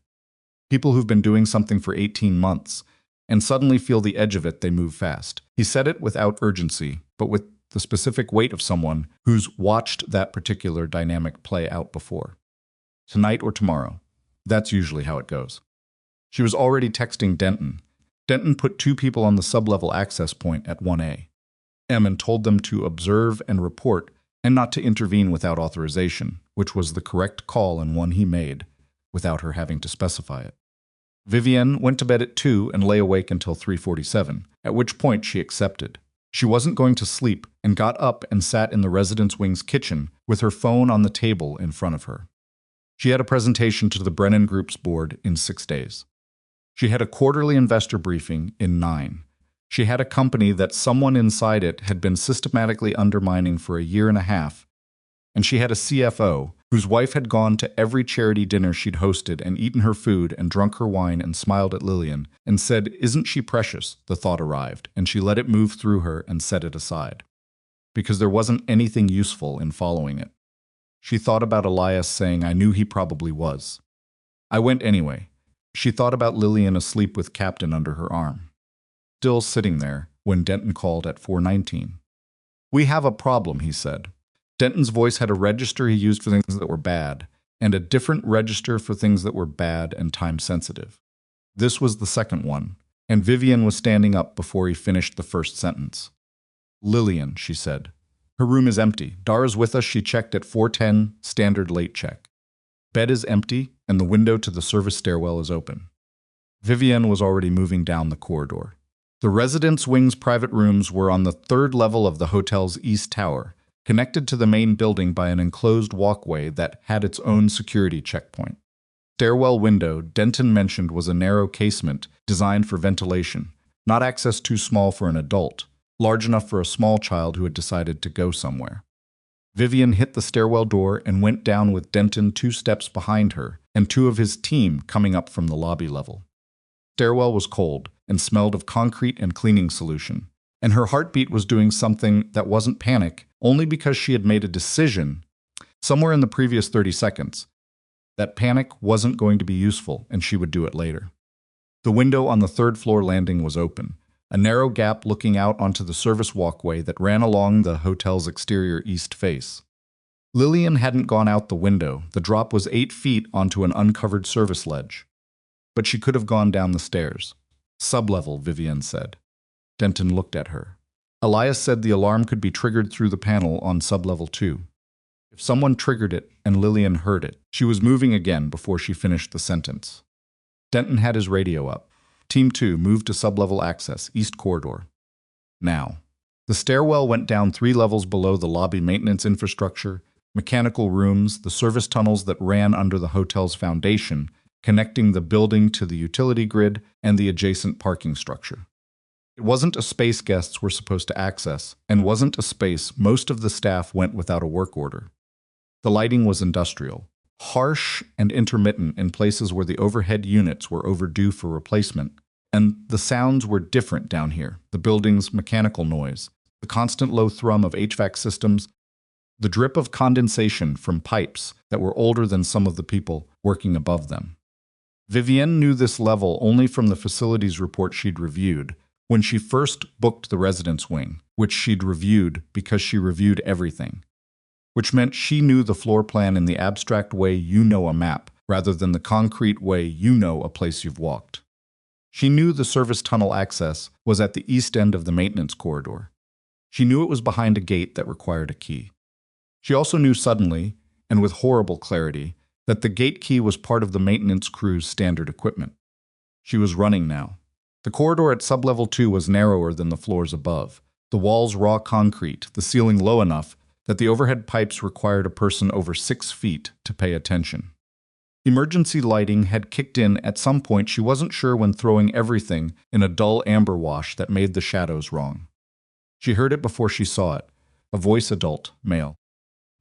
People who've been doing something for 18 months and suddenly feel the edge of it, they move fast. He said it without urgency, but with the specific weight of someone who's watched that particular dynamic play out before. Tonight or tomorrow. That's usually how it goes. She was already texting Denton. Denton put 2 people on the sublevel access point at 1A. And told them to observe and report and not to intervene without authorization, which was the correct call and one he made, without her having to specify it. Vivienne went to bed at 2 and lay awake until 3:47, at which point she accepted. She wasn't going to sleep and got up and sat in the residence wing's kitchen with her phone on the table in front of her. She had a presentation to the Brennan Group's board in 6 days. She had a quarterly investor briefing in 9. She had a company that someone inside it had been systematically undermining for a year and a half, and she had a CFO whose wife had gone to every charity dinner she'd hosted and eaten her food and drunk her wine and smiled at Lillian and said, "Isn't she precious?" The thought arrived, and she let it move through her and set it aside, because there wasn't anything useful in following it. She thought about Elias saying, "I knew he probably was." I went anyway. She thought about Lillian asleep with Captain under her arm. Still sitting there when Denton called at 4:19. "We have a problem," he said. Denton's voice had a register he used for things that were bad, and a different register for things that were bad and time-sensitive. This was the second one, and Vivienne was standing up before he finished the first sentence. "Lillian," she said. "Her room is empty. Dara's with us. She checked at 4:10, standard late check. Bed is empty, and the window to the service stairwell is open." Vivienne was already moving down the corridor. The residence wing's private rooms were on the 3rd level of the hotel's east tower, connected to the main building by an enclosed walkway that had its own security checkpoint. Stairwell window, Denton mentioned, was a narrow casement designed for ventilation, not access too small for an adult, large enough for a small child who had decided to go somewhere. Vivienne hit the stairwell door and went down with Denton 2 steps behind her and 2 of his team coming up from the lobby level. Stairwell was cold and smelled of concrete and cleaning solution, and her heartbeat was doing something that wasn't panic, only because she had made a decision somewhere in the previous 30 seconds that panic wasn't going to be useful and she would do it later. The window on the 3rd floor landing was open, a narrow gap looking out onto the service walkway that ran along the hotel's exterior east face. Lillian hadn't gone out the window. The drop was 8 feet onto an uncovered service ledge. But she could have gone down the stairs. "Sublevel," Vivienne said. Denton looked at her. Elias said the alarm could be triggered through the panel on sublevel 2. If someone triggered it and Lillian heard it, she was moving again before she finished the sentence. Denton had his radio up. Team 2 moved to sublevel access, east corridor. Now. The stairwell went down 3 levels below the lobby maintenance infrastructure, mechanical rooms, the service tunnels that ran under the hotel's foundation, connecting the building to the utility grid and the adjacent parking structure. It wasn't a space guests were supposed to access, and wasn't a space most of the staff went without a work order. The lighting was industrial, harsh and intermittent in places where the overhead units were overdue for replacement, and the sounds were different down here. The building's mechanical noise, the constant low thrum of HVAC systems, the drip of condensation from pipes that were older than some of the people working above them. Vivienne knew this level only from the facilities report she'd reviewed when she first booked the residence wing, which she'd reviewed because she reviewed everything, which meant she knew the floor plan in the abstract way you know a map, rather than the concrete way you know a place you've walked. She knew the service tunnel access was at the east end of the maintenance corridor. She knew it was behind a gate that required a key. She also knew suddenly, and with horrible clarity, that the gate key was part of the maintenance crew's standard equipment. She was running now. The corridor at sublevel 2 was narrower than the floors above, the walls raw concrete, the ceiling low enough that the overhead pipes required a person over 6 feet to pay attention. Emergency lighting had kicked in at some point she wasn't sure when throwing everything in a dull amber wash that made the shadows wrong. She heard it before she saw it, a voice adult, male.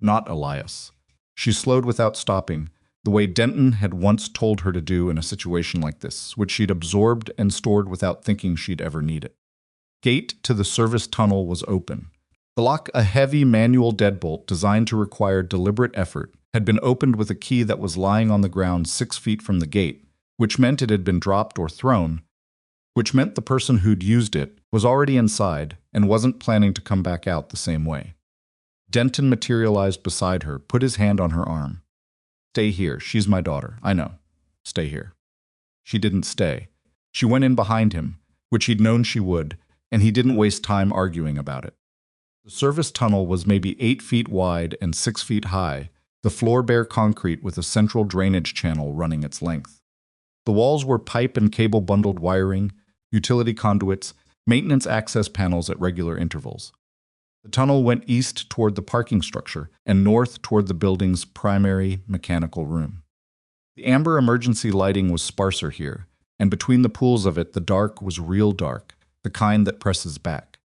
Not Elias. She slowed without stopping, the way Denton had once told her to do in a situation like this, which she'd absorbed and stored without thinking she'd ever need it. Gate to the service tunnel was open. The lock, a heavy manual deadbolt designed to require deliberate effort, had been opened with a key that was lying on the ground 6 feet from the gate, which meant it had been dropped or thrown, which meant the person who'd used it was already inside and wasn't planning to come back out the same way. Denton materialized beside her, put his hand on her arm. Stay here. She's my daughter. I know. Stay here. She didn't stay. She went in behind him, which he'd known she would, and he didn't waste time arguing about it. The service tunnel was maybe 8 feet wide and 6 feet high, the floor bare concrete with a central drainage channel running its length. The walls were pipe and cable bundled wiring, utility conduits, maintenance access panels at regular intervals. The tunnel went east toward the parking structure and north toward the building's primary mechanical room. The amber emergency lighting was sparser here, and between the pools of it the dark was real dark, the kind that presses back.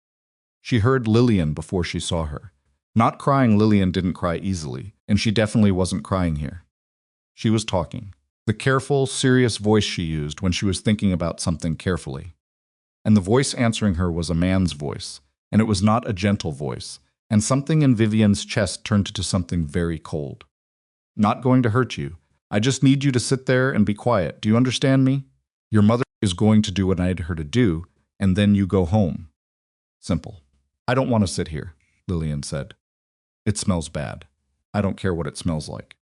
She heard Lillian before she saw her. Not crying, Lillian didn't cry easily, and she definitely wasn't crying here. She was talking, the careful, serious voice she used when she was thinking about something carefully. And the voice answering her was a man's voice, and it was not a gentle voice, and something in Vivienne's chest turned to something very cold. Not going to hurt you. I just need you to sit there and be quiet. Do you understand me? Your mother is going to do what I need her to do, and then you go home. Simple. I don't want to sit here, Lillian said. It smells bad. I don't care what it smells like.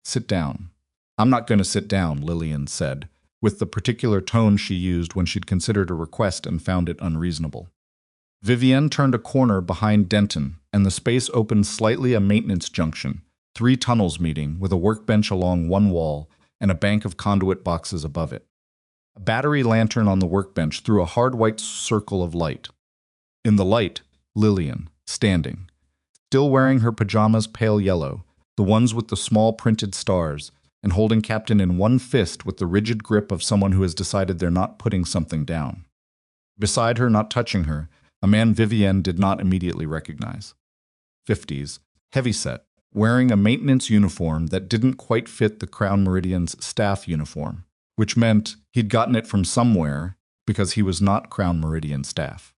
Sit down. I'm not going to sit down, Lillian said, with the particular tone she used when she'd considered a request and found it unreasonable. Vivienne turned a corner behind Denton, and the space opened slightly a maintenance junction, 3 tunnels meeting, with a workbench along one wall and a bank of conduit boxes above it. A battery lantern on the workbench threw a hard white circle of light. In the light, Lillian, standing, still wearing her pajamas pale yellow, the ones with the small printed stars, and holding Captain in one fist with the rigid grip of someone who has decided they're not putting something down. Beside her, not touching her, a man Vivienne did not immediately recognize. 50s, heavyset, wearing a maintenance uniform that didn't quite fit the Crown Meridian's staff uniform, which meant he'd gotten it from somewhere because he was not Crown Meridian staff.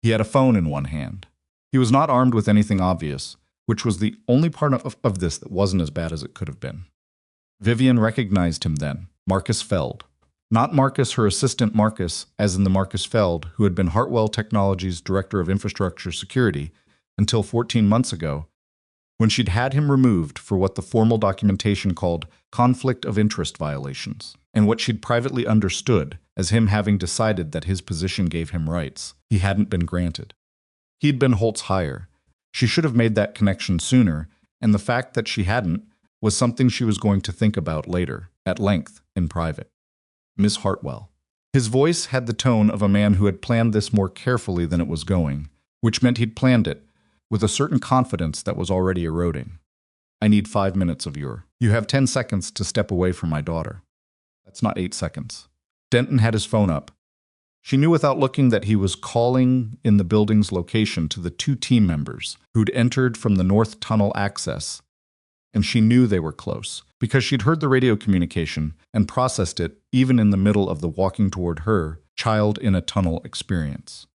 He had a phone in one hand. He was not armed with anything obvious, which was the only part of this that wasn't as bad as it could have been. Vivienne recognized him then, Marcus Feld. Not Marcus, her assistant Marcus, as in the Marcus Feld, who had been Hartwell Technologies' Director of Infrastructure Security until 14 months ago, when she'd had him removed for what the formal documentation called conflict of interest violations, and what she'd privately understood as him having decided that his position gave him rights he hadn't been granted. He'd been Holt's hire. She should have made that connection sooner, and the fact that she hadn't was something she was going to think about later, at length, in private. Miss Hartwell. His voice had the tone of a man who had planned this more carefully than it was going, which meant he'd planned it with a certain confidence that was already eroding. I need 5 minutes of You have 10 seconds to step away from my daughter. That's not 8 seconds. Denton had his phone up. She knew without looking that he was calling in the building's location to the 2 team members who'd entered from the north tunnel access and she knew they were close, because she'd heard the radio communication and processed it even in the middle of the walking toward her, child in a tunnel experience.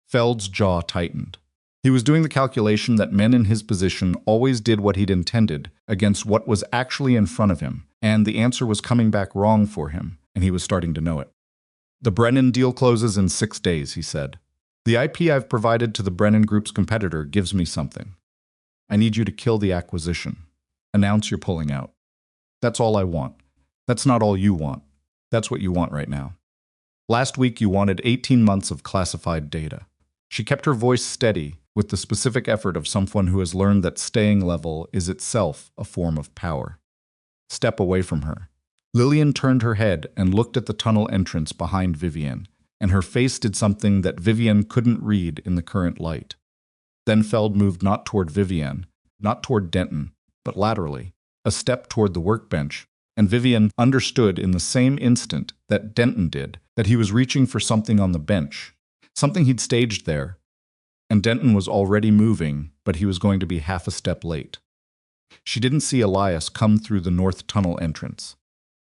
Feld's jaw tightened. He was doing the calculation that men in his position always did what he'd intended against what was actually in front of him, and the answer was coming back wrong for him, and he was starting to know it. "The Brennan deal closes in 6 days," he said. "The IP I've provided to the Brennan Group's competitor gives me something. I need you to kill the acquisition. Announce you're pulling out. That's all I want. That's not all you want. That's what you want right now. Last week you wanted 18 months of classified data." She kept her voice steady with the specific effort of someone who has learned that staying level is itself a form of power. "Step away from her." Lillian turned her head and looked at the tunnel entrance behind Vivienne, and her face did something that Vivienne couldn't read in the current light. Then Feld moved not toward Vivienne, not toward Denton, but laterally, a step toward the workbench, and Vivienne understood in the same instant that Denton did that he was reaching for something on the bench, something he'd staged there, and Denton was already moving, but he was going to be half a step late. She didn't see Elias come through the north tunnel entrance.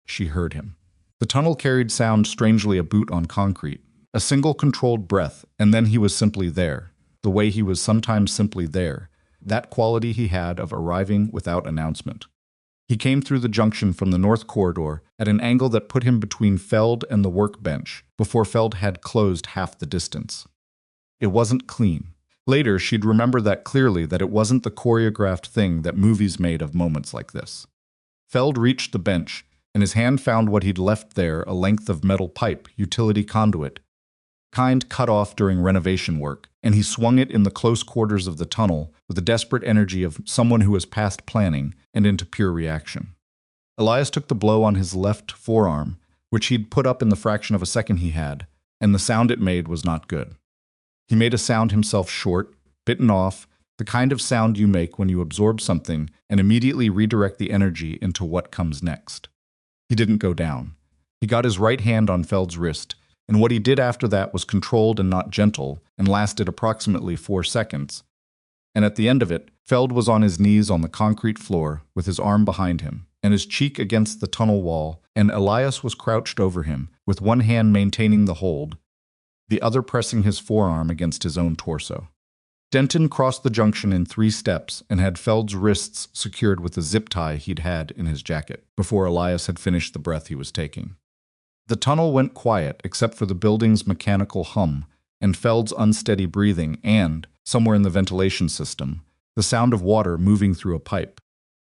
She heard him. The tunnel carried sound strangely a boot on concrete, a single controlled breath, and then he was simply there, the way he was sometimes simply there, that quality he had of arriving without announcement. He came through the junction from the north corridor at an angle that put him between Feld and the workbench before Feld had closed half the distance. It wasn't clean. Later, she'd remember that clearly, that it wasn't the choreographed thing that movies made of moments like this. Feld reached the bench, and his hand found what he'd left there, a length of metal pipe, utility conduit, kind cut off during renovation work, and he swung it in the close quarters of the tunnel with the desperate energy of someone who has past planning and into pure reaction. Elias took the blow on his left forearm, which he'd put up in the fraction of a second he had, and the sound it made was not good. He made a sound himself short, bitten off, the kind of sound you make when you absorb something and immediately redirect the energy into what comes next. He didn't go down. He got his right hand on Feld's wrist, and what he did after that was controlled and not gentle, and lasted approximately 4 seconds. And at the end of it, Feld was on his knees on the concrete floor, with his arm behind him, and his cheek against the tunnel wall, and Elias was crouched over him, with one hand maintaining the hold, the other pressing his forearm against his own torso. Denton crossed the junction in 3 steps and had Feld's wrists secured with a zip tie he'd had in his jacket, before Elias had finished the breath he was taking. The tunnel went quiet except for the building's mechanical hum and Feld's unsteady breathing and, somewhere in the ventilation system, the sound of water moving through a pipe.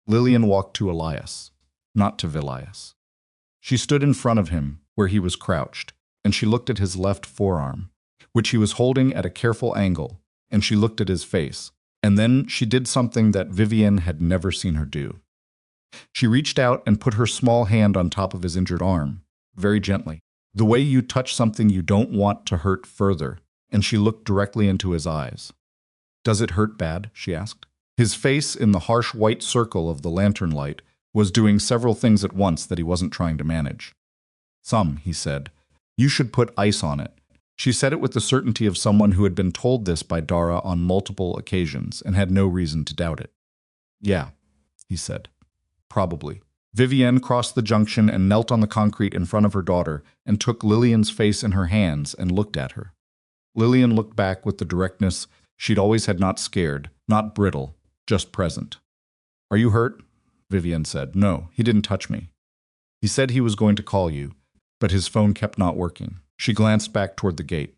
Lillian walked to Elias, not to Elias. She stood in front of him, where he was crouched, and she looked at his left forearm, which he was holding at a careful angle, and she looked at his face, and then she did something that Vivienne had never seen her do. She reached out and put her small hand on top of his injured arm, very gently, the way you touch something you don't want to hurt further, and she looked directly into his eyes. "Does it hurt bad?" she asked. His face, in the harsh white circle of the lantern light, was doing several things at once that he wasn't trying to manage. "Some," he said. "You should put ice on it." She said it with the certainty of someone who had been told this by Dara on multiple occasions and had no reason to doubt it. "Yeah," he said. "Probably." Vivienne crossed the junction and knelt on the concrete in front of her daughter and took Lillian's face in her hands and looked at her. Lillian looked back with the directness she'd always had, not scared, not brittle, just present. "Are you hurt?" Vivienne said. "No, he didn't touch me. He said he was going to call you, but his phone kept not working." She glanced back toward the gate.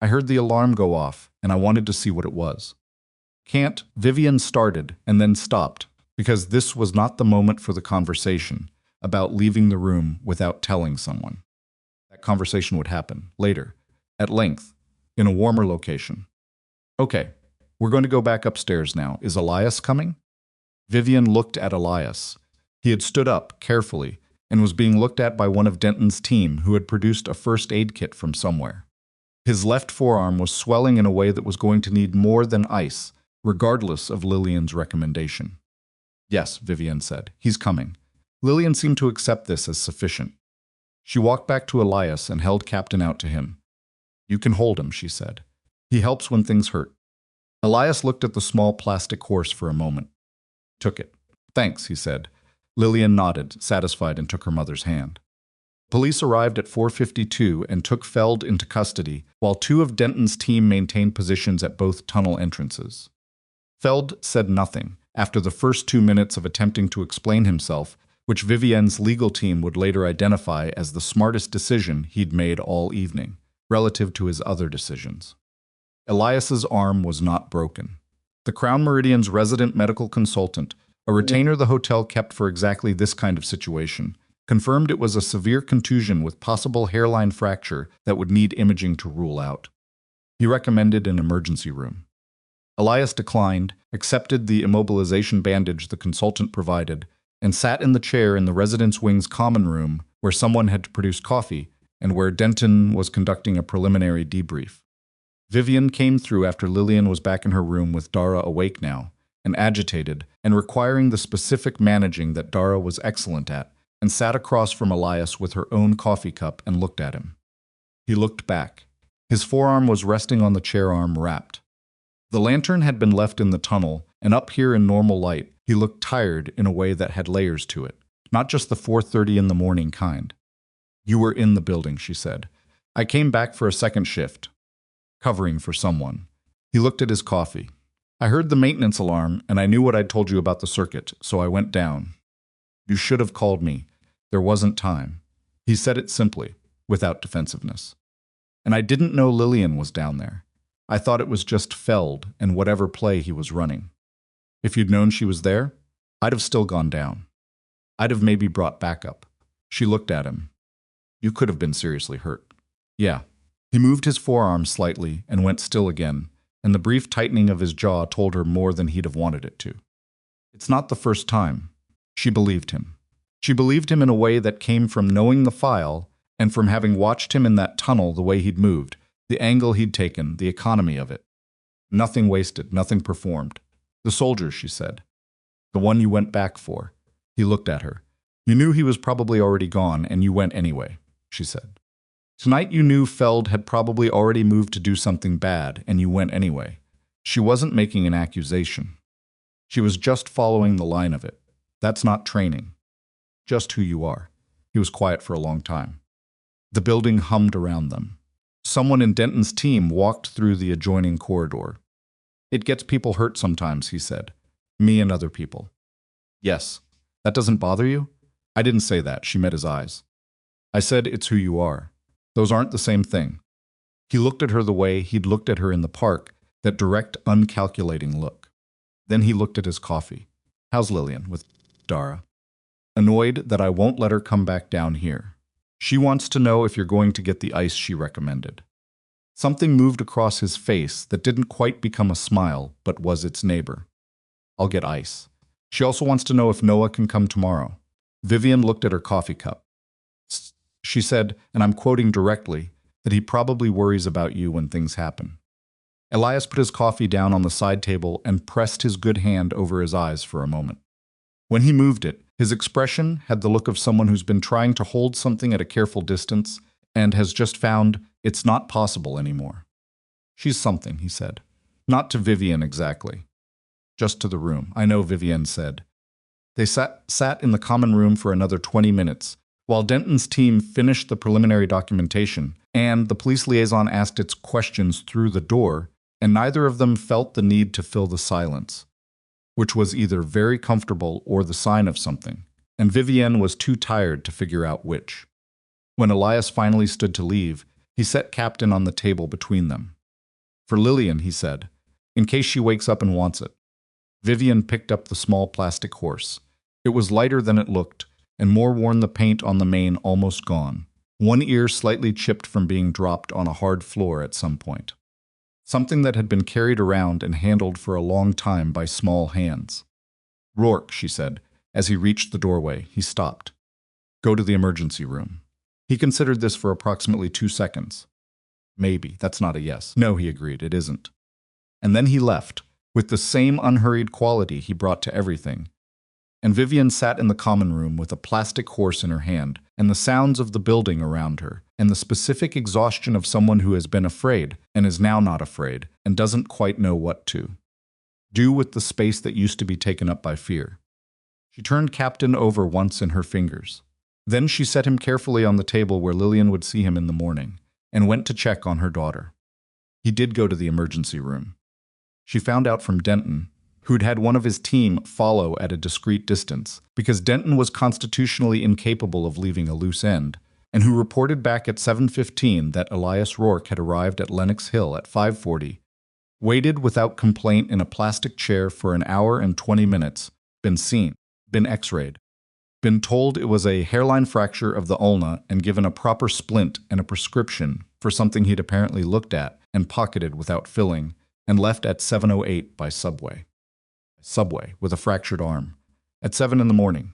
"I heard the alarm go off, and I wanted to see what it was." "Can't," Vivienne started and then stopped, because this was not the moment for the conversation about leaving the room without telling someone. That conversation would happen later, at length, in a warmer location. "Okay, we're going to go back upstairs now. Is Elias coming?" Vivienne looked at Elias. He had stood up, carefully, and was being looked at by one of Denton's team who had produced a first aid kit from somewhere. His left forearm was swelling in a way that was going to need more than ice, regardless of Lillian's recommendation. "Yes," Vivienne said. "He's coming." Lillian seemed to accept this as sufficient. She walked back to Elias and held Captain out to him. "You can hold him," she said. "He helps when things hurt." Elias looked at the small plastic horse for a moment. Took it. Thanks, he said. Lillian nodded, satisfied, and took her mother's hand. Police arrived at 4:52 and took Feld into custody, while two of Denton's team maintained positions at both tunnel entrances. Feld said nothing after the first 2 minutes of attempting to explain himself, which Vivienne's legal team would later identify as the smartest decision he'd made all evening, relative to his other decisions. Elias's arm was not broken. The Crown Meridian's resident medical consultant, a retainer the hotel kept for exactly this kind of situation, confirmed it was a severe contusion with possible hairline fracture that would need imaging to rule out. He recommended an emergency room. Elias declined, accepted the immobilization bandage the consultant provided, and sat in the chair in the residence wing's common room where someone had produced coffee and where Denton was conducting a preliminary debrief. Vivienne came through after Lillian was back in her room with Dara awake now, and agitated, and requiring the specific managing that Dara was excellent at, and sat across from Elias with her own coffee cup and looked at him. He looked back. His forearm was resting on the chair arm, wrapped. The lantern had been left in the tunnel, and up here in normal light, he looked tired in a way that had layers to it, not just the 4:30 in the morning kind. You were in the building, she said. I came back for a second shift, covering for someone. He looked at his coffee. I heard the maintenance alarm, and I knew what I'd told you about the circuit, so I went down. You should have called me. There wasn't time. He said it simply, without defensiveness. And I didn't know Lillian was down there. I thought it was just Feld and whatever play he was running. If you'd known she was there, I'd have still gone down. I'd have maybe brought backup. She looked at him. You could have been seriously hurt. Yeah. He moved his forearm slightly and went still again, and the brief tightening of his jaw told her more than he'd have wanted it to. It's not the first time. She believed him. She believed him in a way that came from knowing the file and from having watched him in that tunnel the way he'd moved, the angle he'd taken, the economy of it. Nothing wasted, nothing performed. The soldier, she said. The one you went back for. He looked at her. You knew he was probably already gone, and you went anyway, she said. Tonight you knew Feld had probably already moved to do something bad, and you went anyway. She wasn't making an accusation. She was just following the line of it. That's not training. Just who you are. He was quiet for a long time. The building hummed around them. Someone in Denton's team walked through the adjoining corridor. It gets people hurt sometimes, he said. Me and other people. Yes. That doesn't bother you? I didn't say that. She met his eyes. I said it's who you are. Those aren't the same thing. He looked at her the way he'd looked at her in the park, that direct, uncalculating look. Then he looked at his coffee. How's Lillian with Dara? Annoyed that I won't let her come back down here. She wants to know if you're going to get the ice she recommended. Something moved across his face that didn't quite become a smile, but was its neighbor. I'll get ice. She also wants to know if Noah can come tomorrow. Vivienne looked at her coffee cup. She said, and I'm quoting directly, that he probably worries about you when things happen. Elias put his coffee down on the side table and pressed his good hand over his eyes for a moment. When he moved it, his expression had the look of someone who's been trying to hold something at a careful distance and has just found it's not possible anymore. She's something, he said. Not to Vivienne exactly. Just to the room, I know, Vivienne said. They sat in the common room for another 20 minutes, while Denton's team finished the preliminary documentation, and the police liaison asked its questions through the door, and neither of them felt the need to fill the silence, which was either very comfortable or the sign of something, and Vivienne was too tired to figure out which. When Elias finally stood to leave, he set Captain on the table between them. For Lillian, he said, in case she wakes up and wants it. Vivienne picked up the small plastic horse. It was lighter than it looked, and more worn, the paint on the mane almost gone, one ear slightly chipped from being dropped on a hard floor at some point. Something that had been carried around and handled for a long time by small hands. Rourke, she said. As he reached the doorway, he stopped. Go to the emergency room. He considered this for approximately 2 seconds. Maybe, that's not a yes. No, he agreed, it isn't. And then he left, with the same unhurried quality he brought to everything. And Vivienne sat in the common room with a plastic horse in her hand, and the sounds of the building around her, and the specific exhaustion of someone who has been afraid, and is now not afraid, and doesn't quite know what to do with the space that used to be taken up by fear. She turned Captain over once in her fingers. Then she set him carefully on the table where Lillian would see him in the morning, and went to check on her daughter. He did go to the emergency room. She found out from Denton, who'd had one of his team follow at a discreet distance, because Denton was constitutionally incapable of leaving a loose end, and who reported back at 7:15 that Elias Rourke had arrived at Lenox Hill at 5:40, waited without complaint in a plastic chair for an hour and 20 minutes, been seen, been x-rayed, been told it was a hairline fracture of the ulna and given a proper splint and a prescription for something he'd apparently looked at and pocketed without filling, and left at 7:08 by subway. Subway with a fractured arm. At 7 in the morning.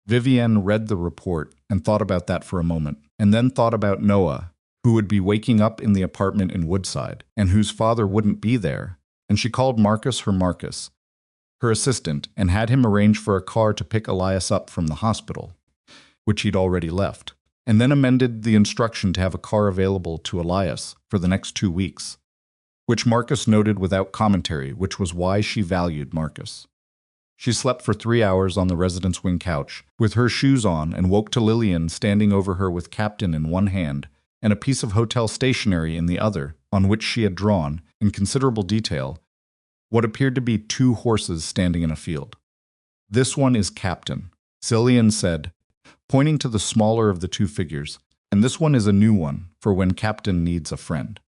Vivienne read the report and thought about that for a moment, and then thought about Noah, who would be waking up in the apartment in Woodside, and whose father wouldn't be there, and she called Marcus, her assistant, and had him arrange for a car to pick Elias up from the hospital, which he'd already left, and then amended the instruction to have a car available to Elias for the next 2 weeks, which Marcus noted without commentary, which was why she valued Marcus. She slept for 3 hours on the residence wing couch, with her shoes on, and woke to Lillian standing over her with Captain in one hand and a piece of hotel stationery in the other, on which she had drawn, in considerable detail, what appeared to be 2 horses standing in a field. "This one is Captain," Lillian said, pointing to the smaller of the 2 figures, "and this one is a new one for when Captain needs a friend."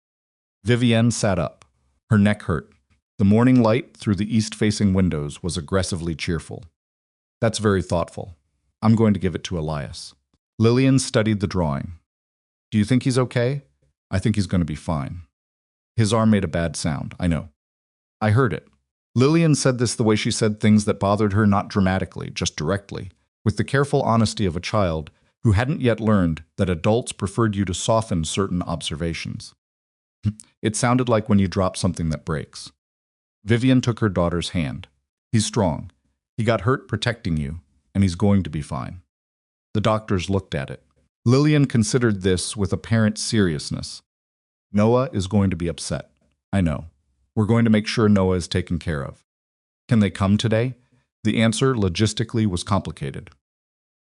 Vivienne sat up. Her neck hurt. The morning light through the east-facing windows was aggressively cheerful. "That's very thoughtful. I'm going to give it to Elias." Lillian studied the drawing. "Do you think he's okay?" "I think he's going to be fine." "His arm made a bad sound, I know. I heard it." Lillian said this the way she said things that bothered her, not dramatically, just directly, with the careful honesty of a child who hadn't yet learned that adults preferred you to soften certain observations. "It sounded like when you drop something that breaks." Vivienne took her daughter's hand. "He's strong. He got hurt protecting you, and he's going to be fine." The doctors looked at it. Lillian considered this with apparent seriousness. "Noah is going to be upset. I know. We're going to make sure Noah is taken care of." "Can they come today?" The answer, logistically, was complicated.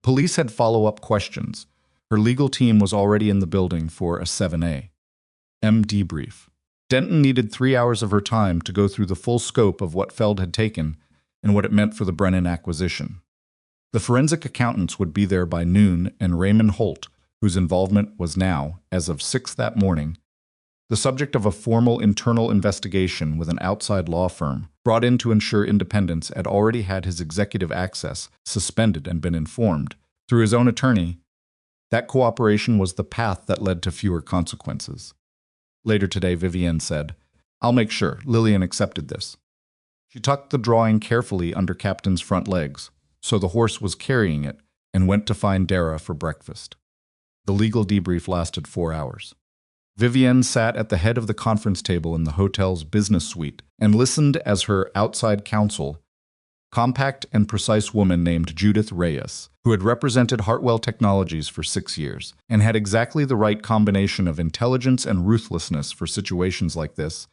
Police had follow-up questions. Her legal team was already in the building for a 7A. debrief. Denton needed 3 hours of her time to go through the full scope of what Feld had taken and what it meant for the Brennan acquisition. The forensic accountants would be there by noon, and Raymond Holt, whose involvement was now, as of 6 that morning, the subject of a formal internal investigation with an outside law firm, brought in to ensure independence, had already had his executive access suspended and been informed, through his own attorney, that cooperation was the path that led to fewer consequences. Later today, Vivienne said, "I'll make sure Lillian accepted this." She tucked the drawing carefully under Captain's front legs, so the horse was carrying it, and went to find Dara for breakfast. The legal debrief lasted 4 hours. Vivienne sat at the head of the conference table in the hotel's business suite and listened as her outside counsel, compact and precise woman named Judith Reyes, who had represented Hartwell Technologies for 6 years and had exactly the right combination of intelligence and ruthlessness for situations like this,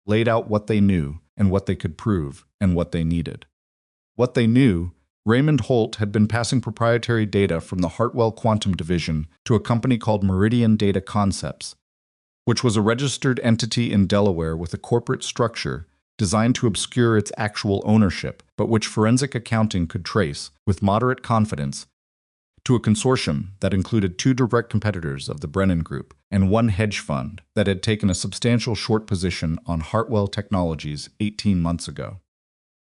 laid out what they knew and what they could prove and what they needed. What they knew, Raymond Holt had been passing proprietary data from the Hartwell Quantum Division to a company called Meridian Data Concepts, which was a registered entity in Delaware with a corporate structure designed to obscure its actual ownership, but which forensic accounting could trace, with moderate confidence, to a consortium that included 2 direct competitors of the Brennan Group and 1 hedge fund that had taken a substantial short position on Hartwell Technologies 18 months ago.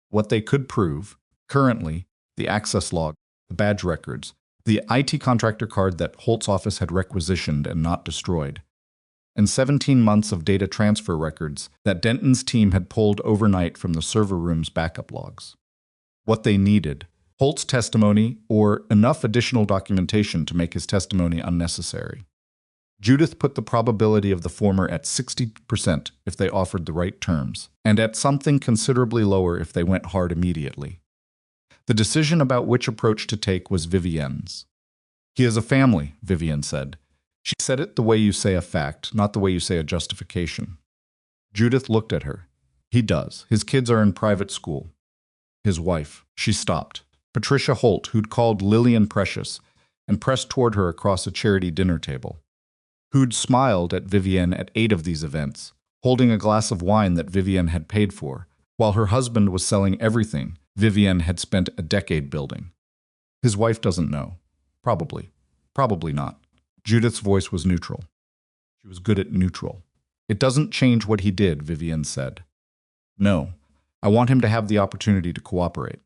What they could prove, currently, the access log, the badge records, the IT contractor card that Holt's office had requisitioned and not destroyed, and 17 months of data transfer records that Denton's team had pulled overnight from the server room's backup logs. What they needed, Holt's testimony or enough additional documentation to make his testimony unnecessary. Judith put the probability of the former at 60% if they offered the right terms, and at something considerably lower if they went hard immediately. The decision about which approach to take was Vivienne's. "He has a family," Vivienne said. She said it the way you say a fact, not the way you say a justification. Judith looked at her. "He does. His kids are in private school." "His wife." She stopped. Patricia Holt, who'd called Lillian precious, and pressed toward her across a charity dinner table. Who'd smiled at Vivienne at 8 of these events, holding a glass of wine that Vivienne had paid for, while her husband was selling everything Vivienne had spent a decade building. His wife doesn't know. Probably. Probably not. Judith's voice was neutral. She was good at neutral. It doesn't change what he did, Vivienne said. No, I want him to have the opportunity to cooperate.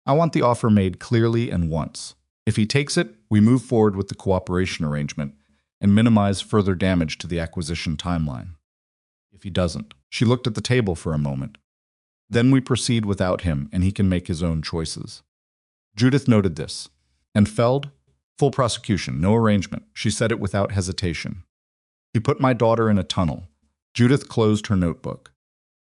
I want the offer made clearly and once. If he takes it, we move forward with the cooperation arrangement and minimize further damage to the acquisition timeline. If he doesn't, she looked at the table for a moment. Then we proceed without him and he can make his own choices. Judith noted this. And Feld? Full prosecution, no arrangement. She said it without hesitation. He put my daughter in a tunnel. Judith closed her notebook.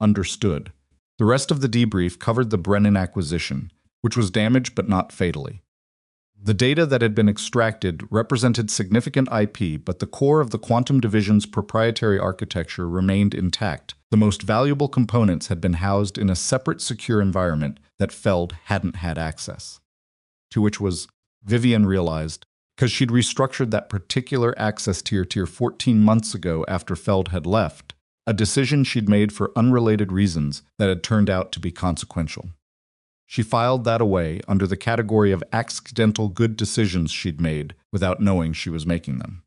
Understood. The rest of the debrief covered the Brennan acquisition, which was damaged but not fatally. The data that had been extracted represented significant IP, but the core of the quantum division's proprietary architecture remained intact. The most valuable components had been housed in a separate secure environment that Feld hadn't had access. To which was, Vivienne realized, because she'd restructured that particular access tier 14 months ago after Feld had left, a decision she'd made for unrelated reasons that had turned out to be consequential. She filed that away under the category of accidental good decisions she'd made without knowing she was making them.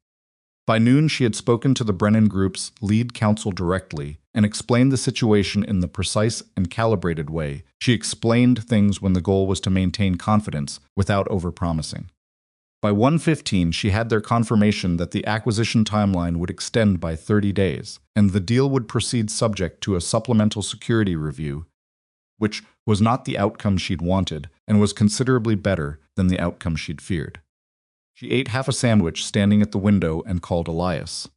By noon, she had spoken to the Brennan Group's lead counsel directly and explained the situation in the precise and calibrated way. She explained things when the goal was to maintain confidence without overpromising. By 1:15, she had their confirmation that the acquisition timeline would extend by 30 days, and the deal would proceed subject to a supplemental security review, which was not the outcome she'd wanted and was considerably better than the outcome she'd feared. She ate half a sandwich standing at the window and called Elias.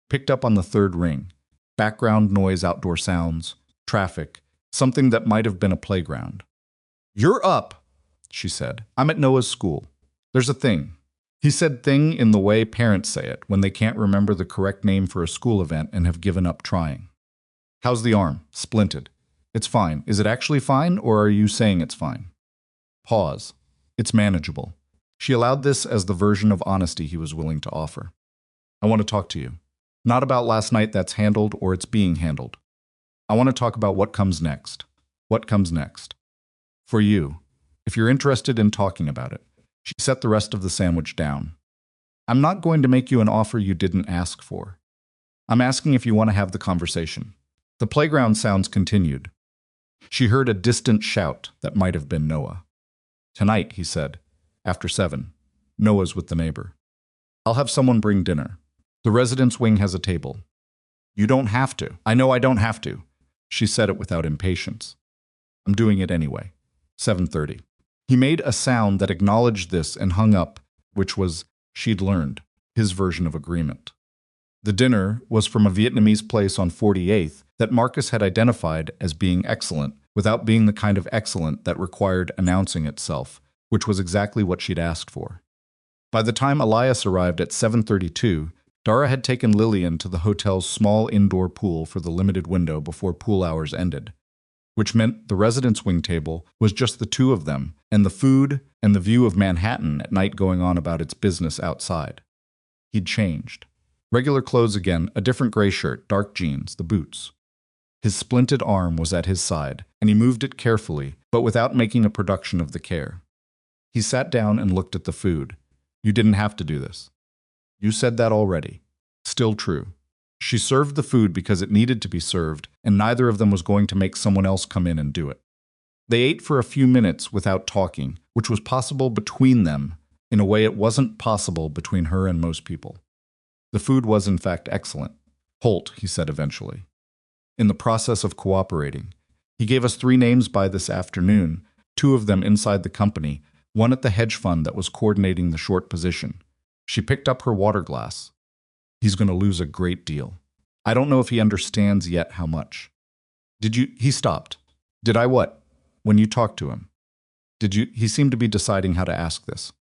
Picked up on the third ring. Background noise, outdoor sounds, traffic, something that might have been a playground. "You're up," she said. "I'm at Noah's school. There's a thing." He said thing in the way parents say it when they can't remember the correct name for a school event and have given up trying. "How's the arm?" "Splinted." "It's fine. Is it actually fine, or are you saying it's fine?" Pause. "It's manageable." She allowed this as the version of honesty he was willing to offer. "I want to talk to you. Not about last night that's handled or it's being handled. I want to talk about what comes next. What comes next? For you, if you're interested in talking about it." She set the rest of the sandwich down. "I'm not going to make you an offer you didn't ask for. I'm asking if you want to have the conversation." The playground sounds continued. She heard a distant shout that might have been Noah. "Tonight," he said, "after 7. Noah's with the neighbor. I'll have someone bring dinner. The residence wing has a table." "You don't have to." "I know I don't have to." She said it without impatience. "I'm doing it anyway. 7:30. He made a sound that acknowledged this and hung up, which was, she'd learned, his version of agreement. The dinner was from a Vietnamese place on 48th that Marcus had identified as being excellent, without being the kind of excellent that required announcing itself, which was exactly what she'd asked for. By the time Elias arrived at 7:32, Dara had taken Lillian to the hotel's small indoor pool for the limited window before pool hours ended, which meant the residence wing table was just the two of them, and the food and the view of Manhattan at night going on about its business outside. He'd changed. Regular clothes again, a different gray shirt, dark jeans, the boots. His splinted arm was at his side, and he moved it carefully, but without making a production of the care. He sat down and looked at the food. "You didn't have to do this." "You said that already." Still true. She served the food because it needed to be served, and neither of them was going to make someone else come in and do it. They ate for a few minutes without talking, which was possible between them in a way it wasn't possible between her and most people. The food was, in fact, excellent. "Holt," he said eventually. "In the process of cooperating. He gave us 3 names by this afternoon, 2 of them inside the company, one at the hedge fund that was coordinating the short position." She picked up her water glass. "He's going to lose a great deal. I don't know if he understands yet how much." "Did you—" He stopped. "Did I what?" "When you talked to him. Did you—" He seemed to be deciding how to ask this.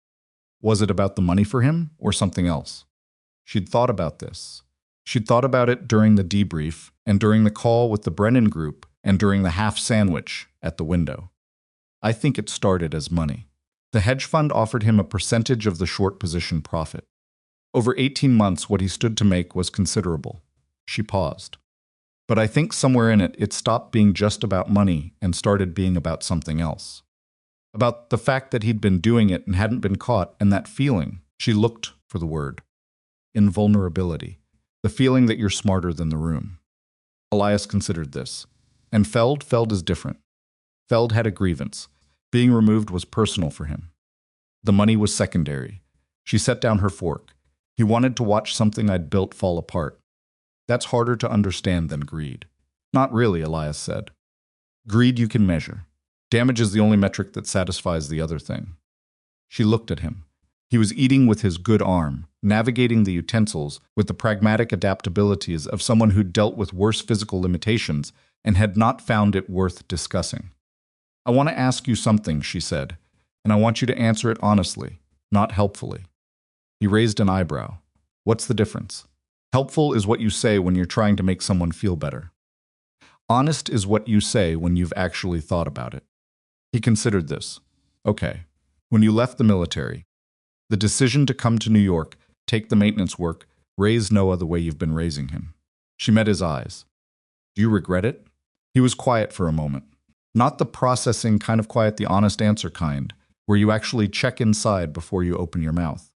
Was it about the money for him, or something else? She'd thought about this. She'd thought about it during the debrief, and during the call with the Brennan Group, and during the half sandwich at the window. I think it started as money. The hedge fund offered him a percentage of the short position profit. Over 18 months, what he stood to make was considerable. She paused. But I think somewhere in it, it stopped being just about money and started being about something else. About the fact that he'd been doing it and hadn't been caught, and that feeling, she looked for the word. Invulnerability. The feeling that you're smarter than the room. Elias considered this. And Feld is different. Feld had a grievance. Being removed was personal for him. The money was secondary. She set down her fork. He wanted to watch something I'd built fall apart. That's harder to understand than greed. Not really, Elias said. Greed you can measure. Damage is the only metric that satisfies the other thing. She looked at him. He was eating with his good arm, navigating the utensils with the pragmatic adaptabilities of someone who'd dealt with worse physical limitations and had not found it worth discussing. I want to ask you something, she said, and I want you to answer it honestly, not helpfully. He raised an eyebrow. What's the difference? Helpful is what you say when you're trying to make someone feel better. Honest is what you say when you've actually thought about it. He considered this. Okay, when you left the military, the decision to come to New York, take the maintenance work, raise Noah the way you've been raising him. She met his eyes. Do you regret it? He was quiet for a moment. Not the processing kind of quiet, the honest answer kind, where you actually check inside before you open your mouth.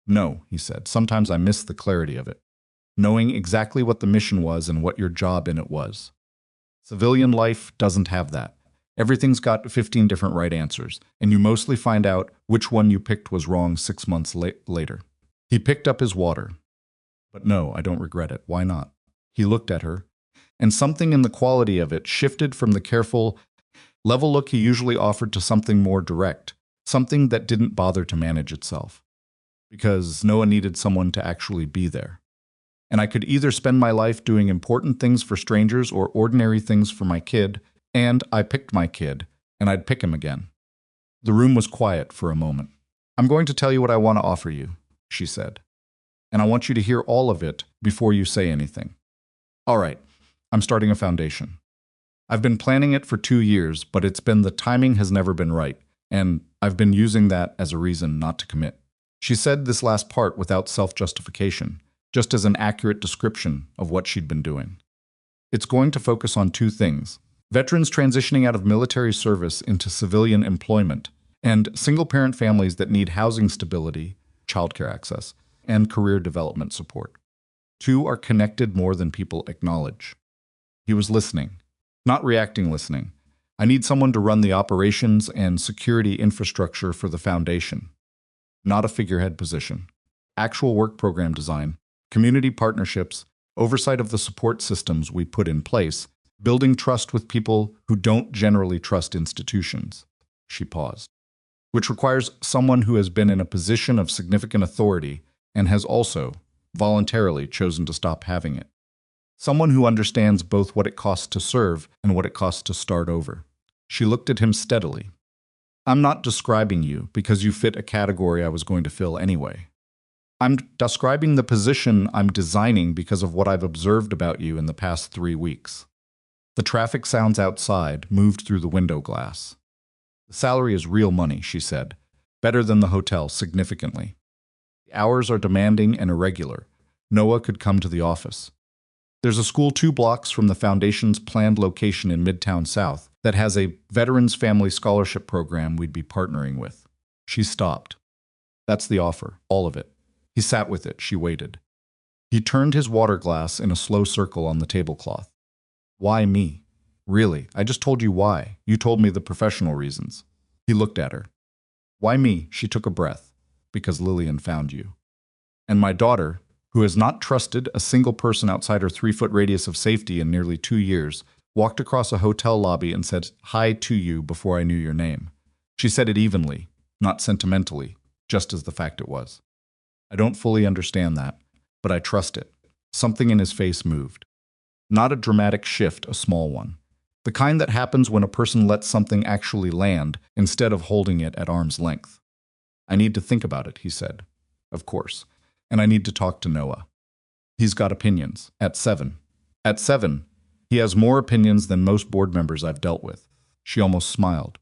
No, he said. Sometimes I miss the clarity of it. Knowing exactly what the mission was and what your job in it was. Civilian life doesn't have that. Everything's got 15 different right answers, and you mostly find out which one you picked was wrong 6 months later. He picked up his water. But no, I don't regret it. Why not? He looked at her, and something in the quality of it shifted from the careful, level look he usually offered to something more direct, something that didn't bother to manage itself. Because Noah needed someone to actually be there. And I could either spend my life doing important things for strangers or ordinary things for my kid, and I picked my kid, and I'd pick him again. The room was quiet for a moment. I'm going to tell you what I want to offer you, she said. And I want you to hear all of it before you say anything. All right, I'm starting a foundation. I've been planning it for 2 years, but the timing has never been right, and I've been using that as a reason not to commit. She said this last part without self-justification, just as an accurate description of what she'd been doing. It's going to focus on 2 things: veterans transitioning out of military service into civilian employment, and single-parent families that need housing stability, childcare access, and career development support. 2 are connected more than people acknowledge. He was listening, not reacting listening. I need someone to run the operations and security infrastructure for the foundation. Not a figurehead position. Actual work program design, community partnerships, oversight of the support systems we put in place, building trust with people who don't generally trust institutions. She paused. Which requires someone who has been in a position of significant authority and has also, voluntarily, chosen to stop having it. Someone who understands both what it costs to serve and what it costs to start over. She looked at him steadily. I'm not describing you because you fit a category I was going to fill anyway. I'm describing the position I'm designing because of what I've observed about you in the past 3 weeks. The traffic sounds outside moved through the window glass. The salary is real money, she said. Better than the hotel, significantly. The hours are demanding and irregular. Noah could come to the office. There's a school 2 blocks from the foundation's planned location in Midtown South that has a Veterans Family Scholarship program we'd be partnering with. She stopped. That's the offer, all of it. He sat with it, she waited. He turned his water glass in a slow circle on the tablecloth. Why me? Really, I just told you why. You told me the professional reasons. He looked at her. Why me? She took a breath. Because Lillian found you. And my daughter, who has not trusted a single person outside her 3-foot radius of safety in nearly 2 years, walked across a hotel lobby and said hi to you before I knew your name. She said it evenly, not sentimentally, just as the fact it was. I don't fully understand that, but I trust it. Something in his face moved. Not a dramatic shift, a small one. The kind that happens when a person lets something actually land instead of holding it at arm's length. I need to think about it, he said. Of course. And I need to talk to Noah. He's got opinions. At 7. At 7, he has more opinions than most board members I've dealt with. She almost smiled.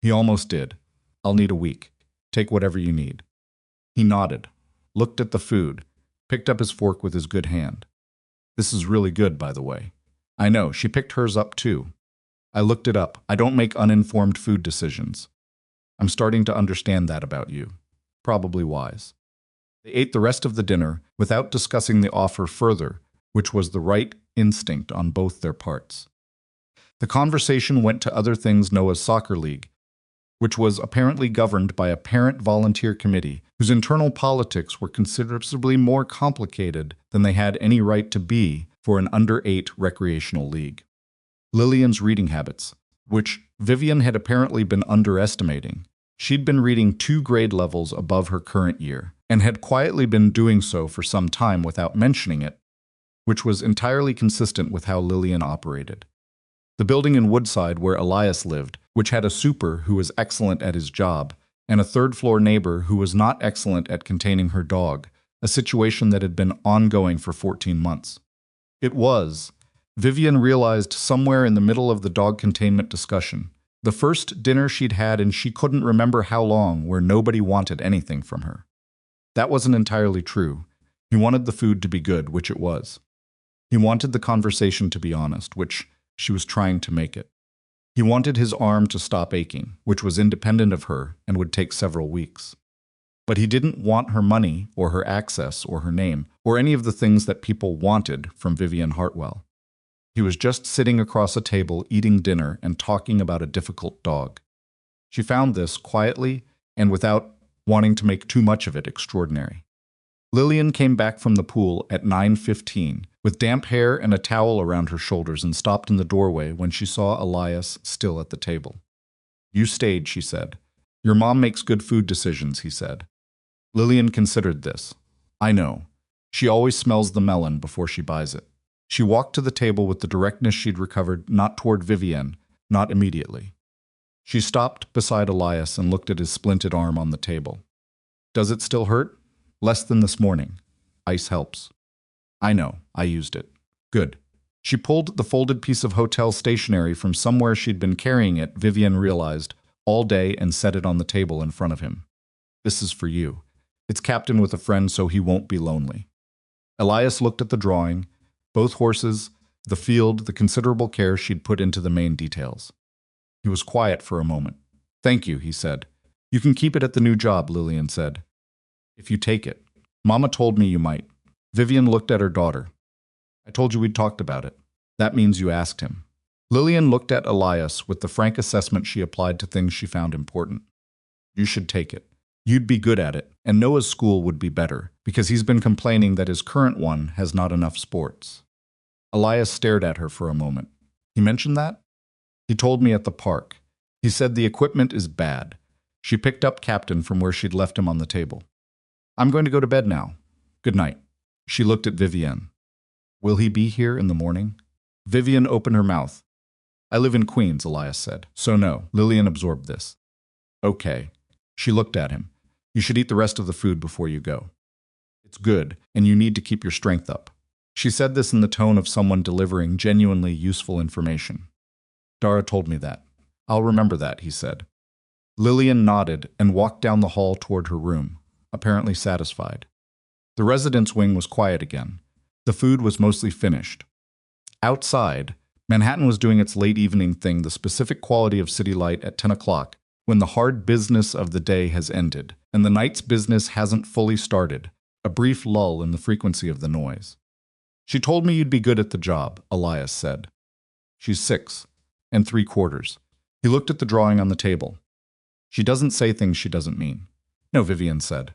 He almost did. I'll need a week. Take whatever you need. He nodded, looked at the food, picked up his fork with his good hand. This is really good, by the way. I know, she picked hers up too. I looked it up. I don't make uninformed food decisions. I'm starting to understand that about you. Probably wise. They ate the rest of the dinner without discussing the offer further, which was the right instinct on both their parts. The conversation went to other things: Noah's soccer league, which was apparently governed by a parent volunteer committee whose internal politics were considerably more complicated than they had any right to be for an under-8 recreational league. Lillian's reading habits, which Vivienne had apparently been underestimating. She'd been reading 2 grade levels above her current year, and had quietly been doing so for some time without mentioning it, which was entirely consistent with how Lillian operated. The building in Woodside where Elias lived, which had a super who was excellent at his job, and a third-floor neighbor who was not excellent at containing her dog, a situation that had been ongoing for 14 months. It was, Vivienne realized somewhere in the middle of the dog containment discussion, the first dinner she'd had and she couldn't remember how long, where nobody wanted anything from her. That wasn't entirely true. He wanted the food to be good, which it was. He wanted the conversation to be honest, which she was trying to make it. He wanted his arm to stop aching, which was independent of her and would take several weeks. But he didn't want her money or her access or her name or any of the things that people wanted from Vivienne Hartwell. He was just sitting across a table eating dinner and talking about a difficult dog. She found this quietly and without wanting to make too much of it extraordinary. Lillian came back from the pool at 9:15 with damp hair and a towel around her shoulders and stopped in the doorway when she saw Elias still at the table. "You stayed," she said. "Your mom makes good food decisions," he said. Lillian considered this. "I know. She always smells the melon before she buys it." She walked to the table with the directness she'd recovered, not toward Vivienne, not immediately. She stopped beside Elias and looked at his splinted arm on the table. "Does it still hurt?" "Less than this morning. Ice helps." "I know. I used it." "Good." She pulled the folded piece of hotel stationery from somewhere she'd been carrying it, Vivienne realized, all day and set it on the table in front of him. "This is for you. It's captained with a friend so he won't be lonely." Elias looked at the drawing, both horses, the field, the considerable care she'd put into the main details. He was quiet for a moment. "Thank you," he said. "You can keep it at the new job," Lillian said. "If you take it. Mama told me you might." Vivienne looked at her daughter. "I told you we'd talked about it. That means you asked him." Lillian looked at Elias with the frank assessment she applied to things she found important. "You should take it. You'd be good at it, and Noah's school would be better, because he's been complaining that his current one has not enough sports." Elias stared at her for a moment. "He mentioned that?" "He told me at the park. He said the equipment is bad." She picked up Captain from where she'd left him on the table. "I'm going to go to bed now. Good night." She looked at Vivienne. "Will he be here in the morning?" Vivienne opened her mouth. "I live in Queens," Elias said. "So no." Lillian absorbed this. "Okay." She looked at him. "You should eat the rest of the food before you go. It's good, and you need to keep your strength up." She said this in the tone of someone delivering genuinely useful information. "Dara told me that. I'll remember that," he said. Lillian nodded and walked down the hall toward her room, apparently satisfied. The residence wing was quiet again. The food was mostly finished. Outside, Manhattan was doing its late evening thing, the specific quality of city light at 10 o'clock, when the hard business of the day has ended, and the night's business hasn't fully started, a brief lull in the frequency of the noise. "She told me you'd be good at the job," Elias said. "She's 6 3/4. He looked at the drawing on the table. "She doesn't say things she doesn't mean." "No," Vivienne said.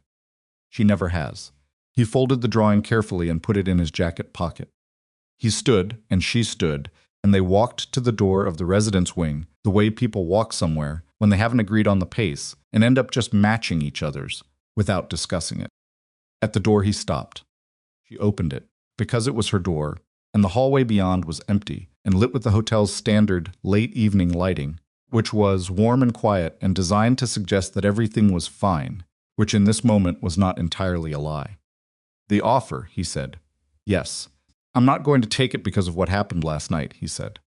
"She never has." He folded the drawing carefully and put it in his jacket pocket. He stood, and she stood, and they walked to the door of the residence wing the way people walk somewhere when they haven't agreed on the pace and end up just matching each other's without discussing it. At the door he stopped. She opened it, because it was her door, and the hallway beyond was empty and lit with the hotel's standard late evening lighting, which was warm and quiet and designed to suggest that everything was fine, which in this moment was not entirely a lie. "The offer," he said. "Yes. I'm not going to take it because of what happened last night," he said.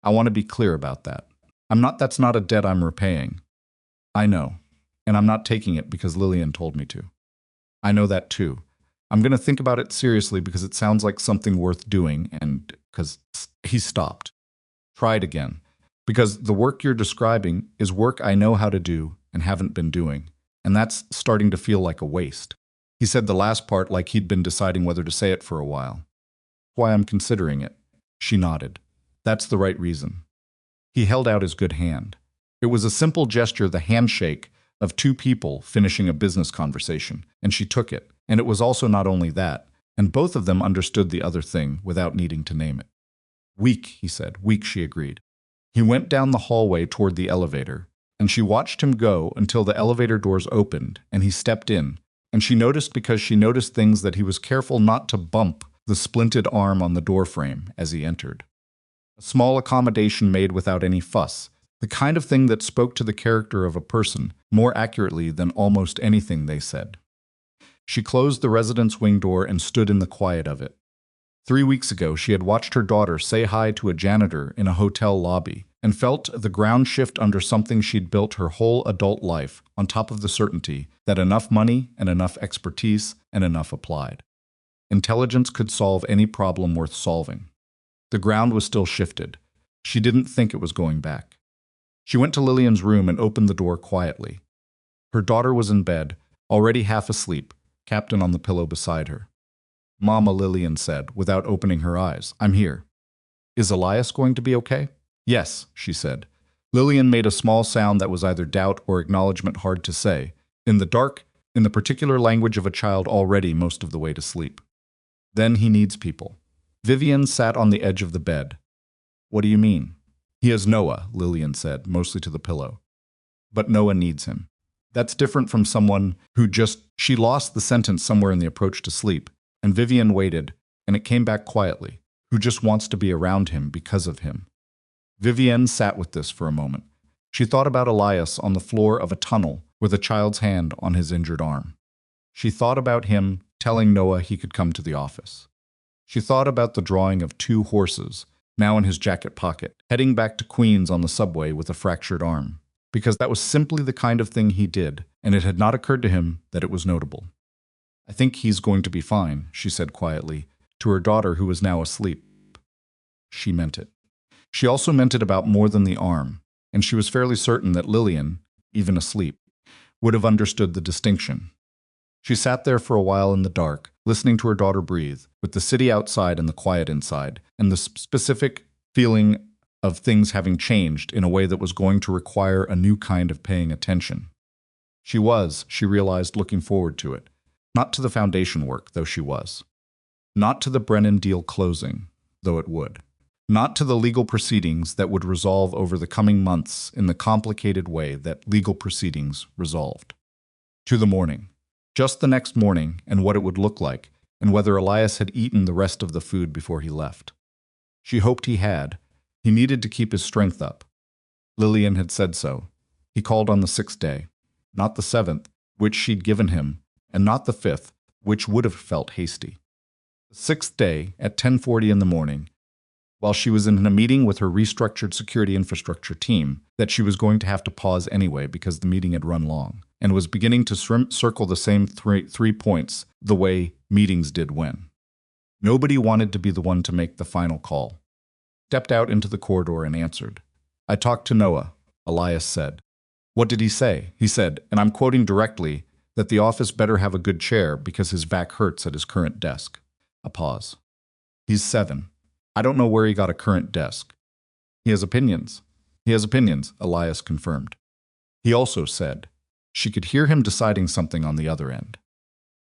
"I want to be clear about that. That's not a debt I'm repaying. I know. And I'm not taking it because Lillian told me to. I know that too. I'm going to think about it seriously because it sounds like something worth doing and because he stopped. Try it again. Because the work you're describing is work I know how to do and haven't been doing. And that's starting to feel like a waste. He said the last part like he'd been deciding whether to say it for a while. Why I'm considering it. She nodded. That's the right reason. He held out his good hand. It was a simple gesture, the handshake of two people finishing a business conversation, and she took it. And it was also not only that, and both of them understood the other thing without needing to name it. Weak, he said. Weak, she agreed. He went down the hallway toward the elevator, and she watched him go until the elevator doors opened, and he stepped in, and she noticed because she noticed things that he was careful not to bump the splinted arm on the doorframe as he entered. A small accommodation made without any fuss, the kind of thing that spoke to the character of a person more accurately than almost anything they said. She closed the residence wing door and stood in the quiet of it. 3 weeks ago, she had watched her daughter say hi to a janitor in a hotel lobby and felt the ground shift under something she'd built her whole adult life on top of the certainty that enough money and enough expertise and enough applied. Intelligence could solve any problem worth solving. The ground was still shifted. She didn't think it was going back. She went to Lillian's room and opened the door quietly. Her daughter was in bed, already half asleep, Captain on the pillow beside her. Mama, Lillian said, without opening her eyes, I'm here. Is Elias going to be okay? Yes, she said. Lillian made a small sound that was either doubt or acknowledgement, hard to say, in the dark, in the particular language of a child already most of the way to sleep. Then he needs people. Vivienne sat on the edge of the bed. What do you mean? He has Noah, Lillian said, mostly to the pillow. But Noah needs him. That's different from someone who just... She lost the sentence somewhere in the approach to sleep, and Vivienne waited, and it came back quietly, who just wants to be around him because of him. Vivienne sat with this for a moment. She thought about Elias on the floor of a tunnel with a child's hand on his injured arm. She thought about him telling Noah he could come to the office. She thought about the drawing of 2 horses, now in his jacket pocket, heading back to Queens on the subway with a fractured arm, because that was simply the kind of thing he did, and it had not occurred to him that it was notable. I think he's going to be fine, she said quietly, to her daughter who was now asleep. She meant it. She also meant it about more than the arm, and she was fairly certain that Lillian, even asleep, would have understood the distinction. She sat there for a while in the dark, listening to her daughter breathe, with the city outside and the quiet inside, and the specific feeling of things having changed in a way that was going to require a new kind of paying attention. She realized, looking forward to it. Not to the foundation work, though she was. Not to the Brennan deal closing, though it would. Not to the legal proceedings that would resolve over the coming months in the complicated way that legal proceedings resolved. To the morning. Just the next morning, and what it would look like, and whether Elias had eaten the rest of the food before he left. She hoped he had. He needed to keep his strength up. Lillian had said so. He called on the 6th day. Not the 7th, which she'd given him, and not the 5th, which would have felt hasty. The 6th day, at 10:40 in the morning, while she was in a meeting with her restructured security infrastructure team, that she was going to have to pause anyway because the meeting had run long, and was beginning to circle the same three points the way meetings did when. Nobody wanted to be the one to make the final call. Stepped out into the corridor and answered. I talked to Noah, Elias said. What did he say? He said, and I'm quoting directly, that the office better have a good chair because his back hurts at his current desk. A pause. He's 7. I don't know where he got a current desk. He has opinions. He has opinions, Elias confirmed. He also said, she could hear him deciding something on the other end.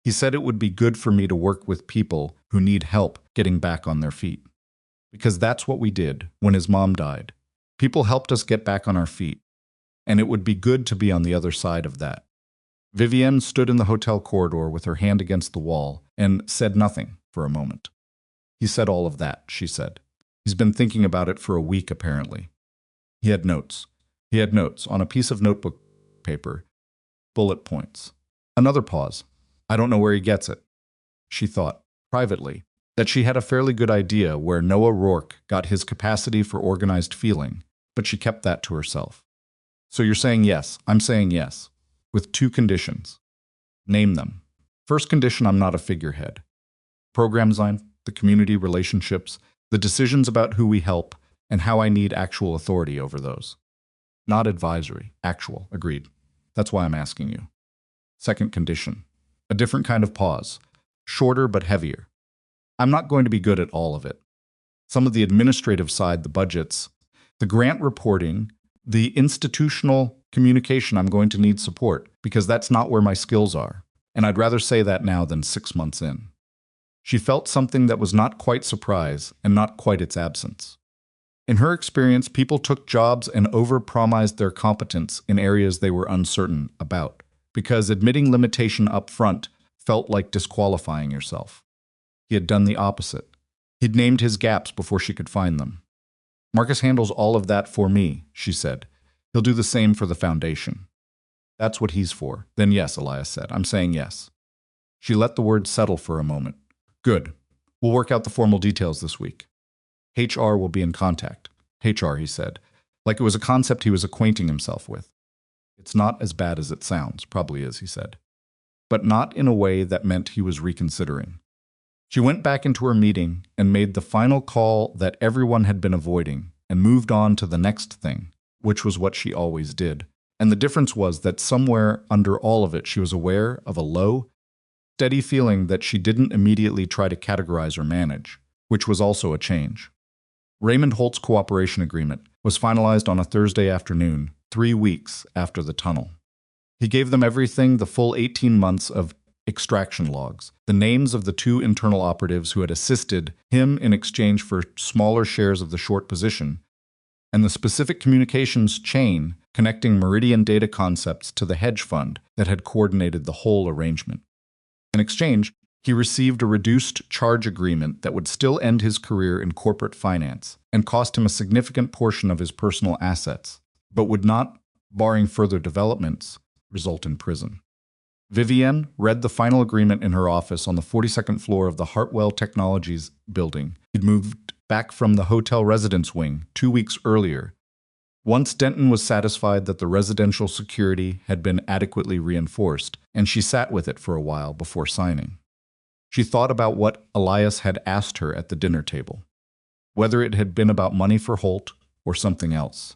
He said it would be good for me to work with people who need help getting back on their feet. Because that's what we did when his mom died. People helped us get back on our feet. And it would be good to be on the other side of that. Vivienne stood in the hotel corridor with her hand against the wall and said nothing for a moment. He said all of that, she said. He's been thinking about it for a week, apparently. He had notes. He had notes on a piece of notebook paper. Bullet points. Another pause. I don't know where he gets it. She thought, privately, that she had a fairly good idea where Noah Rourke got his capacity for organized feeling, but she kept that to herself. So you're saying yes. I'm saying yes. With two conditions. Name them. First condition, I'm not a figurehead. Program design, the community relationships, the decisions about who we help, and how I need actual authority over those. Not advisory, actual, agreed. That's why I'm asking you. Second condition, a different kind of pause, shorter but heavier. I'm not going to be good at all of it. Some of the administrative side, the budgets, the grant reporting, the institutional communication, I'm going to need support because that's not where my skills are. And I'd rather say that now than 6 months in. She felt something that was not quite surprise and not quite its absence. In her experience, people took jobs and overpromised their competence in areas they were uncertain about, because admitting limitation up front felt like disqualifying yourself. He had done the opposite. He'd named his gaps before she could find them. Marcus handles all of that for me, she said. He'll do the same for the foundation. That's what he's for. Then yes, Elias said. I'm saying yes. She let the words settle for a moment. Good. We'll work out the formal details this week. HR will be in contact. HR, he said, like it was a concept he was acquainting himself with. It's not as bad as it sounds, probably is, he said, but not in a way that meant he was reconsidering. She went back into her meeting and made the final call that everyone had been avoiding and moved on to the next thing, which was what she always did. And the difference was that somewhere under all of it, she was aware of a low, steady feeling that she didn't immediately try to categorize or manage, which was also a change. Raymond Holt's cooperation agreement was finalized on a Thursday afternoon, 3 weeks after the tunnel. He gave them everything, the full 18 months of extraction logs, the names of the 2 internal operatives who had assisted him in exchange for smaller shares of the short position, and the specific communications chain connecting Meridian Data Concepts to the hedge fund that had coordinated the whole arrangement. In exchange, he received a reduced charge agreement that would still end his career in corporate finance and cost him a significant portion of his personal assets, but would not, barring further developments, result in prison. Vivienne read the final agreement in her office on the 42nd floor of the Hartwell Technologies building. He'd moved back from the hotel residence wing 2 weeks earlier. Once Denton was satisfied that the residential security had been adequately reinforced, and she sat with it for a while before signing. She thought about what Elias had asked her at the dinner table, whether it had been about money for Holt or something else.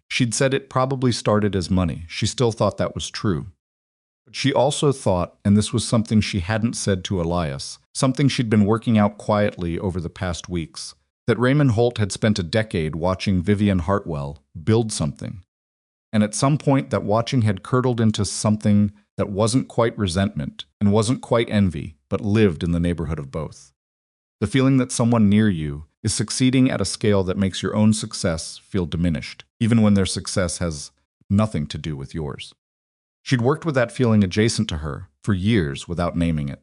She'd said it probably started as money. She still thought that was true. But she also thought, and this was something she hadn't said to Elias, something she'd been working out quietly over the past weeks, that Raymond Holt had spent a decade watching Vivienne Hartwell build something. And at some point that watching had curdled into something that wasn't quite resentment and wasn't quite envy, but lived in the neighborhood of both. The feeling that someone near you is succeeding at a scale that makes your own success feel diminished, even when their success has nothing to do with yours. She'd worked with that feeling adjacent to her for years without naming it,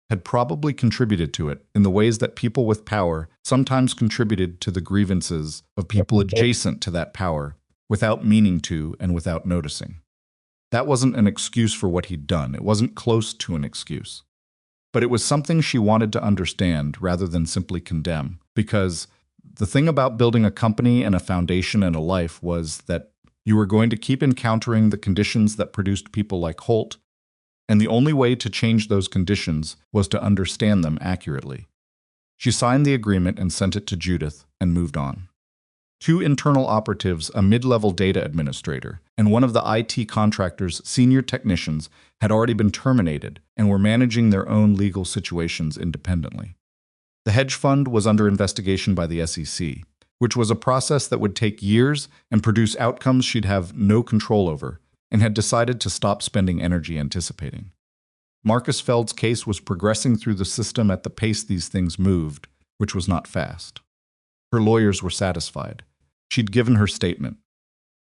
had probably contributed to it in the ways that people with power sometimes contributed to the grievances of people adjacent to that power without meaning to and without noticing. That wasn't an excuse for what he'd done. It wasn't close to an excuse. But it was something she wanted to understand rather than simply condemn, because the thing about building a company and a foundation and a life was that you were going to keep encountering the conditions that produced people like Holt, and the only way to change those conditions was to understand them accurately. She signed the agreement and sent it to Judith and moved on. 2 internal operatives, a mid-level data administrator, and one of the IT contractor's senior technicians had already been terminated and were managing their own legal situations independently. The hedge fund was under investigation by the SEC, which was a process that would take years and produce outcomes she'd have no control over, and had decided to stop spending energy anticipating. Marcus Feld's case was progressing through the system at the pace these things moved, which was not fast. Her lawyers were satisfied. She'd given her statement.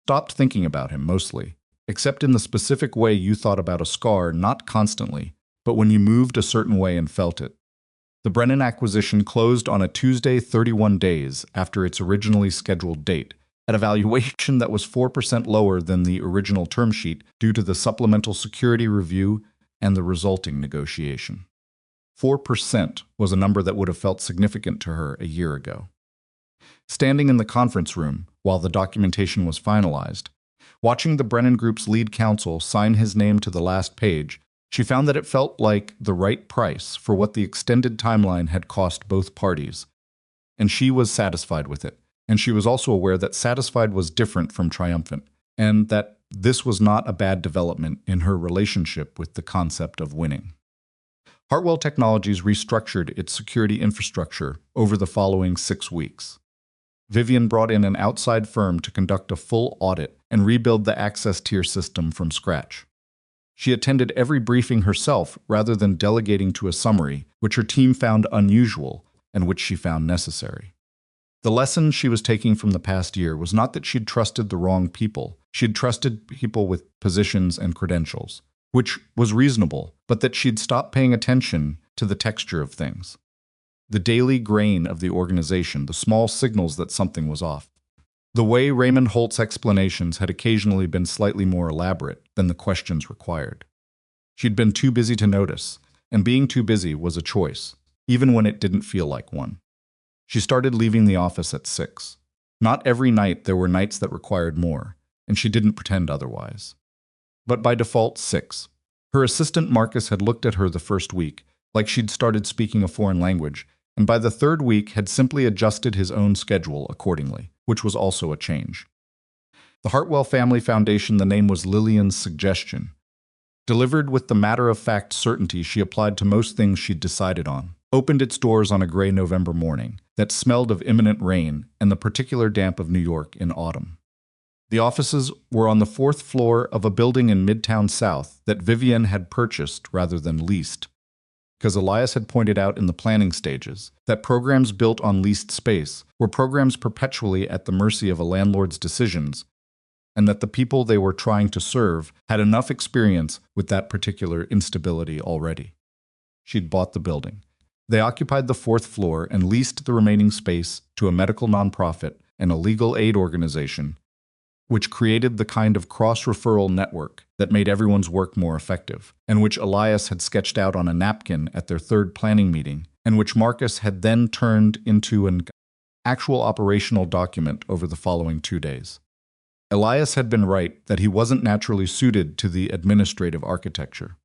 Stopped thinking about him, mostly, except in the specific way you thought about a scar, not constantly, but when you moved a certain way and felt it. The Brennan acquisition closed on a Tuesday 31 days after its originally scheduled date, at a valuation that was 4% lower than the original term sheet due to the supplemental security review and the resulting negotiation. 4% was a number that would have felt significant to her a year ago. Standing in the conference room while the documentation was finalized, Watching the Brennan Group's lead counsel sign his name to the last page, she found that it felt like the right price for what the extended timeline had cost both parties. And she was satisfied with it. And she was also aware that satisfied was different from triumphant, and that this was not a bad development in her relationship with the concept of winning. Hartwell Technologies restructured its security infrastructure over the following 6 weeks. Vivienne brought in an outside firm to conduct a full audit and rebuild the access tier system from scratch. She attended every briefing herself rather than delegating to a summary, which her team found unusual and which she found necessary. The lesson she was taking from the past year was not that she'd trusted the wrong people. She'd trusted people with positions and credentials, which was reasonable, but that she'd stopped paying attention to the texture of things. The daily grain of the organization, the small signals that something was off. The way Raymond Holt's explanations had occasionally been slightly more elaborate than the questions required. She'd been too busy to notice, and being too busy was a choice, even when it didn't feel like one. She started leaving the office at 6. Not every night there were nights that required more, and she didn't pretend otherwise. But by default, 6. Her assistant Marcus had looked at her the first week, like she'd started speaking a foreign language, and by the 3rd week had simply adjusted his own schedule accordingly, which was also a change. The Hartwell Family Foundation, the name was Lillian's suggestion. Delivered with the matter-of-fact certainty she applied to most things she'd decided on, opened its doors on a gray November morning that smelled of imminent rain and the particular damp of New York in autumn. The offices were on the 4th floor of a building in Midtown South that Vivienne had purchased rather than leased, because Elias had pointed out in the planning stages that programs built on leased space were programs perpetually at the mercy of a landlord's decisions, and that the people they were trying to serve had enough experience with that particular instability already. She'd bought the building. They occupied the 4th floor and leased the remaining space to a medical nonprofit and a legal aid organization, which created the kind of cross-referral network that made everyone's work more effective, and which Elias had sketched out on a napkin at their 3rd planning meeting, and which Marcus had then turned into an actual operational document over the following 2 days. Elias had been right that he wasn't naturally suited to the administrative architecture.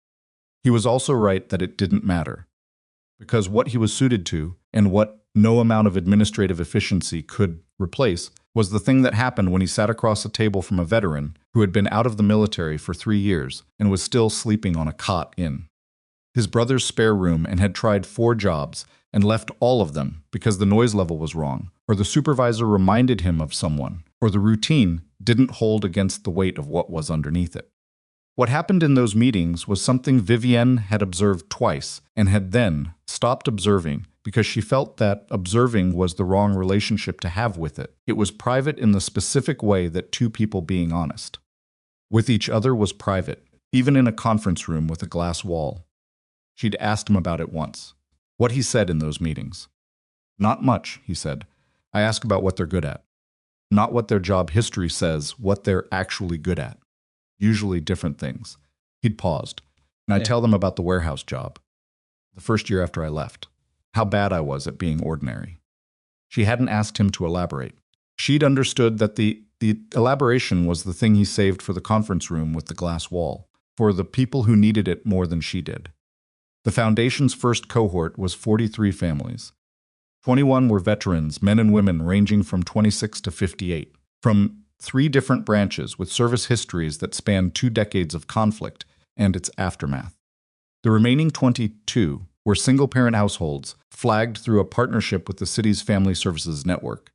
He was also right that it didn't matter, because what he was suited to, and what no amount of administrative efficiency could replace, was the thing that happened when he sat across a table from a veteran who had been out of the military for 3 years and was still sleeping on a cot in his brother's spare room and had tried 4 jobs and left all of them because the noise level was wrong, or the supervisor reminded him of someone, or the routine didn't hold against the weight of what was underneath it. What happened in those meetings was something Vivienne had observed twice and had then stopped observing because she felt that observing was the wrong relationship to have with it. It was private in the specific way that 2 people being honest with each other was private, even in a conference room with a glass wall. She'd asked him about it once. What he said in those meetings. Not much, he said. I ask about what they're good at. Not what their job history says, what they're actually good at. Usually different things. He'd paused, and I'd tell them about the warehouse job, the first year after I left, how bad I was at being ordinary. She hadn't asked him to elaborate. She'd understood that the elaboration was the thing he saved for the conference room with the glass wall, for the people who needed it more than she did. The foundation's first cohort was 43 families. 21 were veterans, men and women ranging from 26 to 58, from 3 different branches with service histories that spanned 2 decades of conflict and its aftermath. The remaining 22 were single-parent households flagged through a partnership with the city's family services network.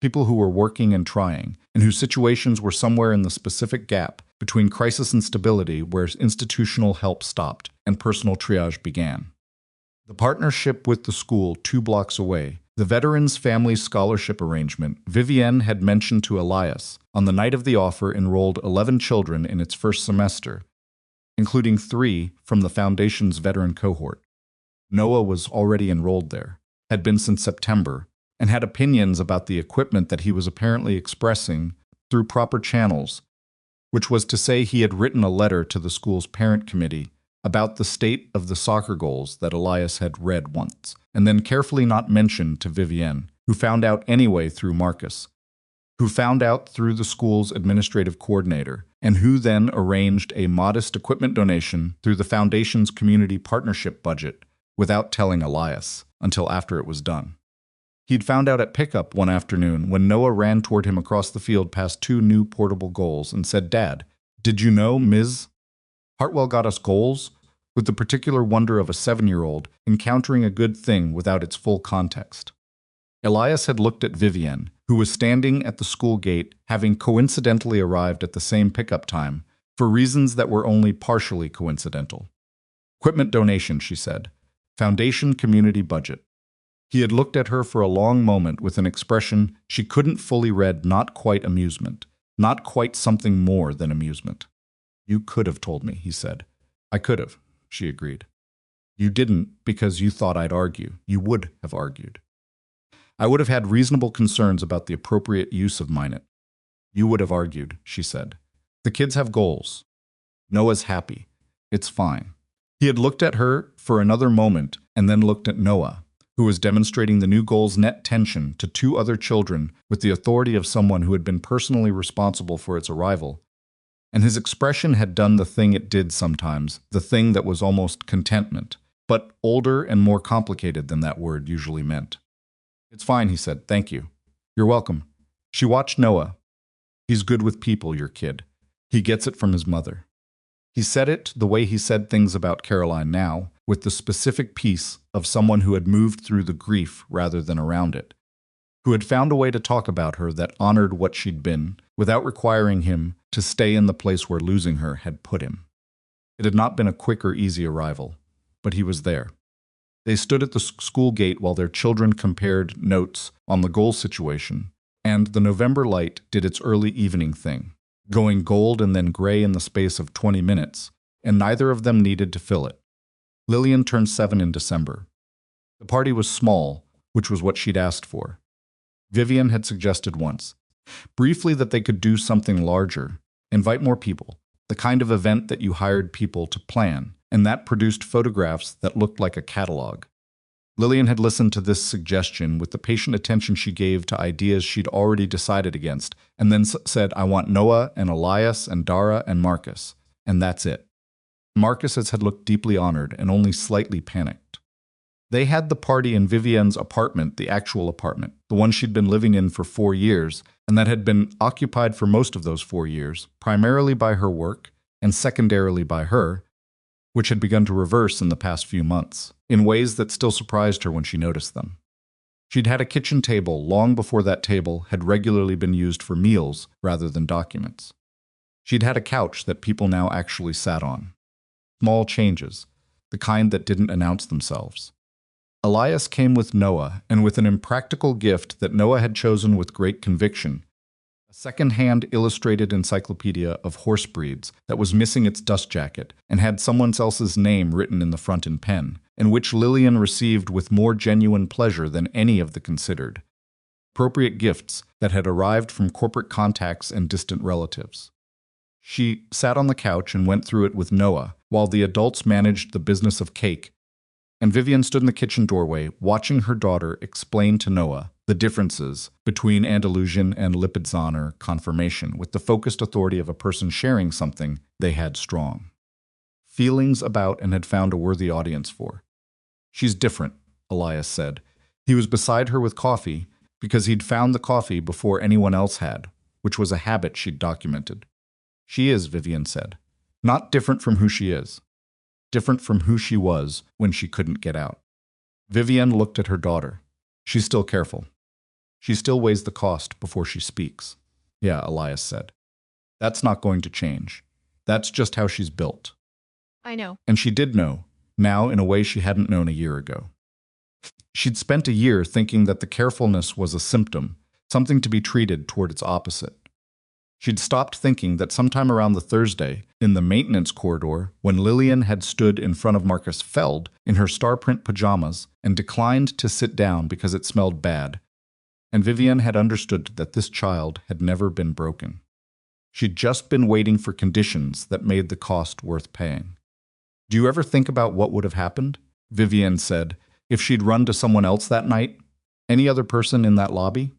People who were working and trying, and whose situations were somewhere in the specific gap between crisis and stability where institutional help stopped and personal triage began. The partnership with the school 2 blocks away, the Veterans Family Scholarship Arrangement Vivienne had mentioned to Elias on the night of the offer, enrolled 11 children in its first semester, including 3 from the Foundation's veteran cohort. Noah was already enrolled there, had been since September, and had opinions about the equipment that he was apparently expressing through proper channels, which was to say he had written a letter to the school's parent committee about the state of the soccer goals that Elias had read once, and then carefully not mentioned to Vivienne, who found out anyway through Marcus. who found out through the school's administrative coordinator, and who then arranged a modest equipment donation through the foundation's community partnership budget without telling Elias until after it was done. He'd found out at pickup one afternoon when Noah ran toward him across the field past two new portable goals and said, "Dad, did you know Ms. Hartwell got us goals?" with the particular wonder of a 7-year-old encountering a good thing without its full context. Elias had looked at Vivienne, who was standing at the school gate, having coincidentally arrived at the same pickup time, for reasons that were only partially coincidental. "Equipment donation," she said. "Foundation community budget." He had looked at her for a long moment with an expression she couldn't fully read, not quite amusement, not quite something more than amusement. "You could have told me," he said. "I could have," she agreed. "You didn't because you thought I'd argue. You would have argued. I would have had reasonable concerns about the appropriate use of mine. You would have argued," she said. "The kids have goals. Noah's happy. It's fine." He had looked at her for another moment and then looked at Noah, who was demonstrating the new goal's net tension to two other children with the authority of someone who had been personally responsible for its arrival. And his expression had done the thing it did sometimes, the thing that was almost contentment, but older and more complicated than that word usually meant. "It's fine," he said. "Thank you." "You're welcome." She watched Noah. "He's good with people, your kid. He gets it from his mother." He said it the way he said things about Caroline now, with the specific peace of someone who had moved through the grief rather than around it, who had found a way to talk about her that honored what she'd been, without requiring him to stay in the place where losing her had put him. It had not been a quick or easy arrival, but he was there. They stood at the school gate while their children compared notes on the goal situation, and the November light did its early evening thing, going gold and then gray in the space of 20 minutes, and neither of them needed to fill it. Lillian turned 7 in December. The party was small, which was what she'd asked for. Vivienne had suggested once, briefly, that they could do something larger, invite more people, the kind of event that you hired people to plan, and that produced photographs that looked like a catalog. Lillian had listened to this suggestion with the patient attention she gave to ideas she'd already decided against, and then said, "I want Noah and Elias and Dara and Marcus, and that's it." Marcus had looked deeply honored and only slightly panicked. They had the party in Vivienne's apartment, the actual apartment, the one she'd been living in for 4 years, and that had been occupied for most of those 4 years, primarily by her work and secondarily by her, which had begun to reverse in the past few months, in ways that still surprised her when she noticed them. She'd had a kitchen table long before that table had regularly been used for meals rather than documents. She'd had a couch that people now actually sat on. Small changes, the kind that didn't announce themselves. Elias came with Noah, and with an impractical gift that Noah had chosen with great conviction, a second-hand illustrated encyclopedia of horse breeds that was missing its dust jacket and had someone else's name written in the front in pen, and which Lillian received with more genuine pleasure than any of the considered. Appropriate gifts that had arrived from corporate contacts and distant relatives. She sat on the couch and went through it with Noah, while the adults managed the business of cake, and Vivienne stood in the kitchen doorway, watching her daughter explain to Noah the differences between Andalusian and Lipizzaner confirmation with the focused authority of a person sharing something they had strong feelings about and had found a worthy audience for. "She's different," Elias said. He was beside her with coffee because he'd found the coffee before anyone else had, which was a habit she'd documented. "She is," Vivienne said. "Not different from who she is. Different from who she was when she couldn't get out." Vivienne looked at her daughter. "She's still careful. She still weighs the cost before she speaks." "Yeah," Elias said. "That's not going to change. That's just how she's built." "I know." And she did know, now in a way she hadn't known a year ago. She'd spent a year thinking that the carefulness was a symptom, something to be treated toward its opposite. She'd stopped thinking that sometime around the Thursday, in the maintenance corridor, when Lillian had stood in front of Marcus Feld in her star-print pajamas and declined to sit down because it smelled bad, and Vivienne had understood that this child had never been broken. She'd just been waiting for conditions that made the cost worth paying. "Do you ever think about what would have happened?" Vivienne said, "if she'd run to someone else that night? Any other person in that lobby?"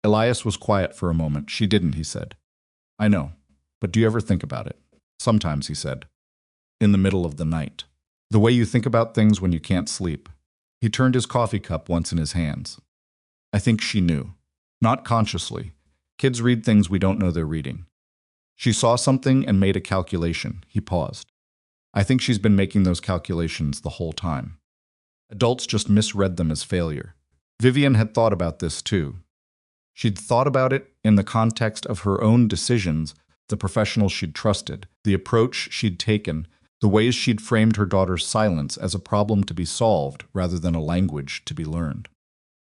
Elias was quiet for a moment. She didn't, he said. I know, but do you ever think about it? Sometimes, he said. In the middle of the night. The way you think about things when you can't sleep. He turned his coffee cup once in his hands. I think she knew. Not consciously. Kids read things we don't know they're reading. She saw something and made a calculation. He paused. I think she's been making those calculations the whole time. Adults just misread them as failure. Vivienne had thought about this too. She'd thought about it in the context of her own decisions, the professionals she'd trusted, the approach she'd taken, the ways she'd framed her daughter's silence as a problem to be solved rather than a language to be learned.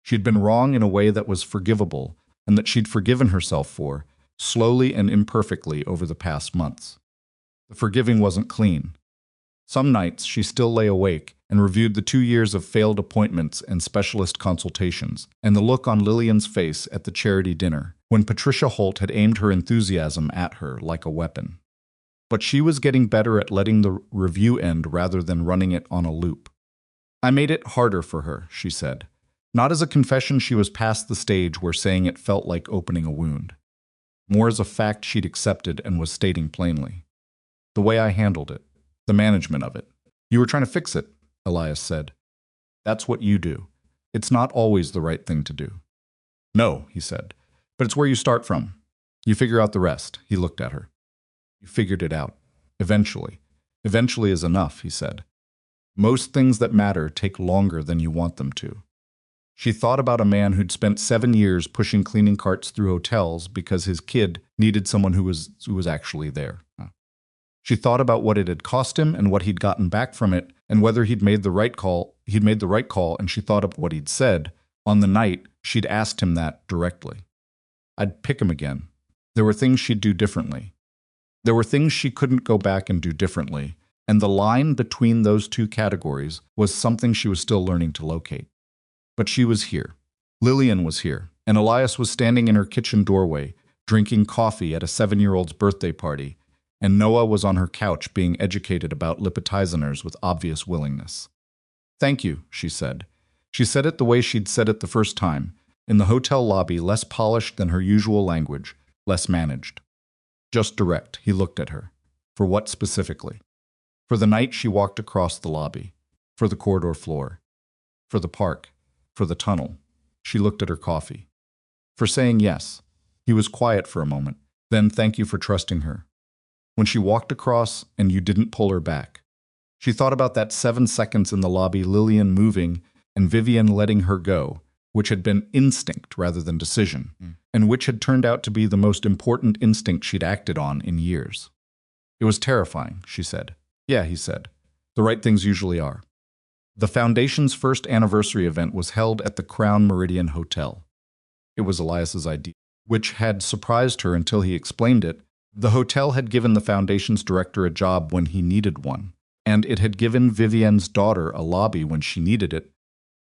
She'd been wrong in a way that was forgivable, and that she'd forgiven herself for, slowly and imperfectly over the past months. The forgiving wasn't clean. Some nights she still lay awake and reviewed the 2 years of failed appointments and specialist consultations, and the look on Lillian's face at the charity dinner, when Patricia Holt had aimed her enthusiasm at her like a weapon. But she was getting better at letting the review end rather than running it on a loop. I made it harder for her, she said. Not as a confession she was past the stage where saying it felt like opening a wound. More as a fact she'd accepted and was stating plainly. The way I handled it. The management of it. You were trying to fix it, Elias said. That's what you do. It's not always the right thing to do. No, he said, but it's where you start from. You figure out the rest. He looked at her. You figured it out. Eventually. Eventually is enough, he said. Most things that matter take longer than you want them to. She thought about a man who'd spent 7 years pushing cleaning carts through hotels because his kid needed someone who was actually there. She thought about what it had cost him and what he'd gotten back from it, and whether he'd made the right call, and she thought of what he'd said. On the night, she'd asked him that directly. I'd pick him again. There were things she'd do differently. There were things she couldn't go back and do differently, and the line between those two categories was something she was still learning to locate. But she was here. Lillian was here, and Elias was standing in her kitchen doorway, drinking coffee at a 7-year-old's birthday party, and Noah was on her couch being educated about lipotizers with obvious willingness. Thank you, she said. She said it the way she'd said it the first time, in the hotel lobby, less polished than her usual language, less managed. Just direct, he looked at her. For what specifically? For the night she walked across the lobby. For the corridor floor. For the park. For the tunnel. She looked at her coffee. For saying yes. He was quiet for a moment. Then thank you for trusting her. When she walked across and you didn't pull her back. She thought about that 7 seconds in the lobby, Lillian moving and Vivienne letting her go, which had been instinct rather than decision, and which had turned out to be the most important instinct she'd acted on in years. It was terrifying, she said. Yeah, he said. The right things usually are. The Foundation's first anniversary event was held at the Crown Meridian Hotel. It was Elias's idea, which had surprised her until he explained it. The hotel had given the Foundation's director a job when he needed one, and it had given Vivienne's daughter a lobby when she needed it,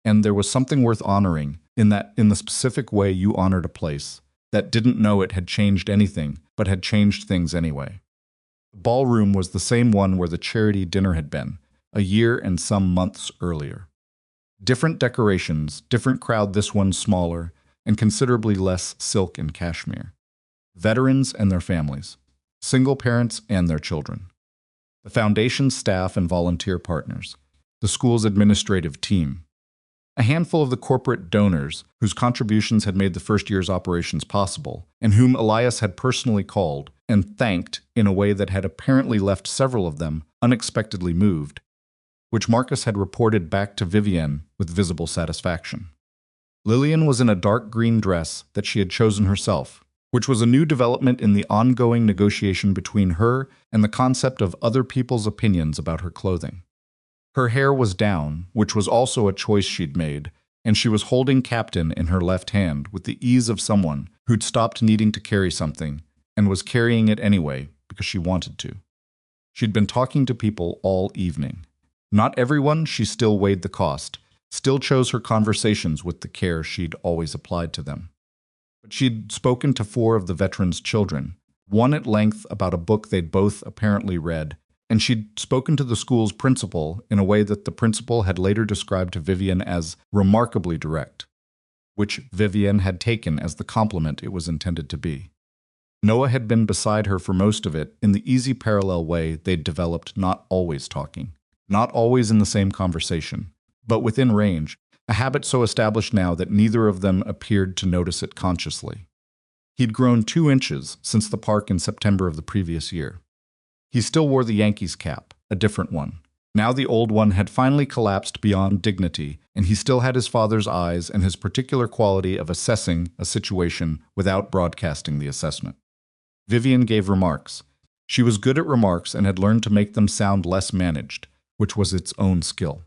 and there was something worth honoring in the specific way you honored a place that didn't know it had changed anything, but had changed things anyway. The ballroom was the same one where the charity dinner had been, a year and some months earlier. Different decorations, different crowd, this one smaller, and considerably less silk and cashmere. Veterans and their families, single parents and their children. The Foundation's staff and volunteer partners, the school's administrative team. A handful of the corporate donors whose contributions had made the first year's operations possible, and whom Elias had personally called and thanked in a way that had apparently left several of them unexpectedly moved, which Marcus had reported back to Vivienne with visible satisfaction. Lillian was in a dark green dress that she had chosen herself, which was a new development in the ongoing negotiation between her and the concept of other people's opinions about her clothing. Her hair was down, which was also a choice she'd made, and she was holding Captain in her left hand with the ease of someone who'd stopped needing to carry something and was carrying it anyway because she wanted to. She'd been talking to people all evening. Not everyone, she still weighed the cost, still chose her conversations with the care she'd always applied to them. But she'd spoken to 4 of the veterans' children, one at length about a book they'd both apparently read, and she'd spoken to the school's principal in a way that the principal had later described to Vivienne as remarkably direct, which Vivienne had taken as the compliment it was intended to be. Noah had been beside her for most of it in the easy parallel way they'd developed, not always talking, not always in the same conversation, but within range, a habit so established now that neither of them appeared to notice it consciously. He'd grown 2 inches since the park in September of the previous year. He still wore the Yankees cap, a different one. Now the old one had finally collapsed beyond dignity, and he still had his father's eyes and his particular quality of assessing a situation without broadcasting the assessment. Vivienne gave remarks. She was good at remarks and had learned to make them sound less managed, which was its own skill.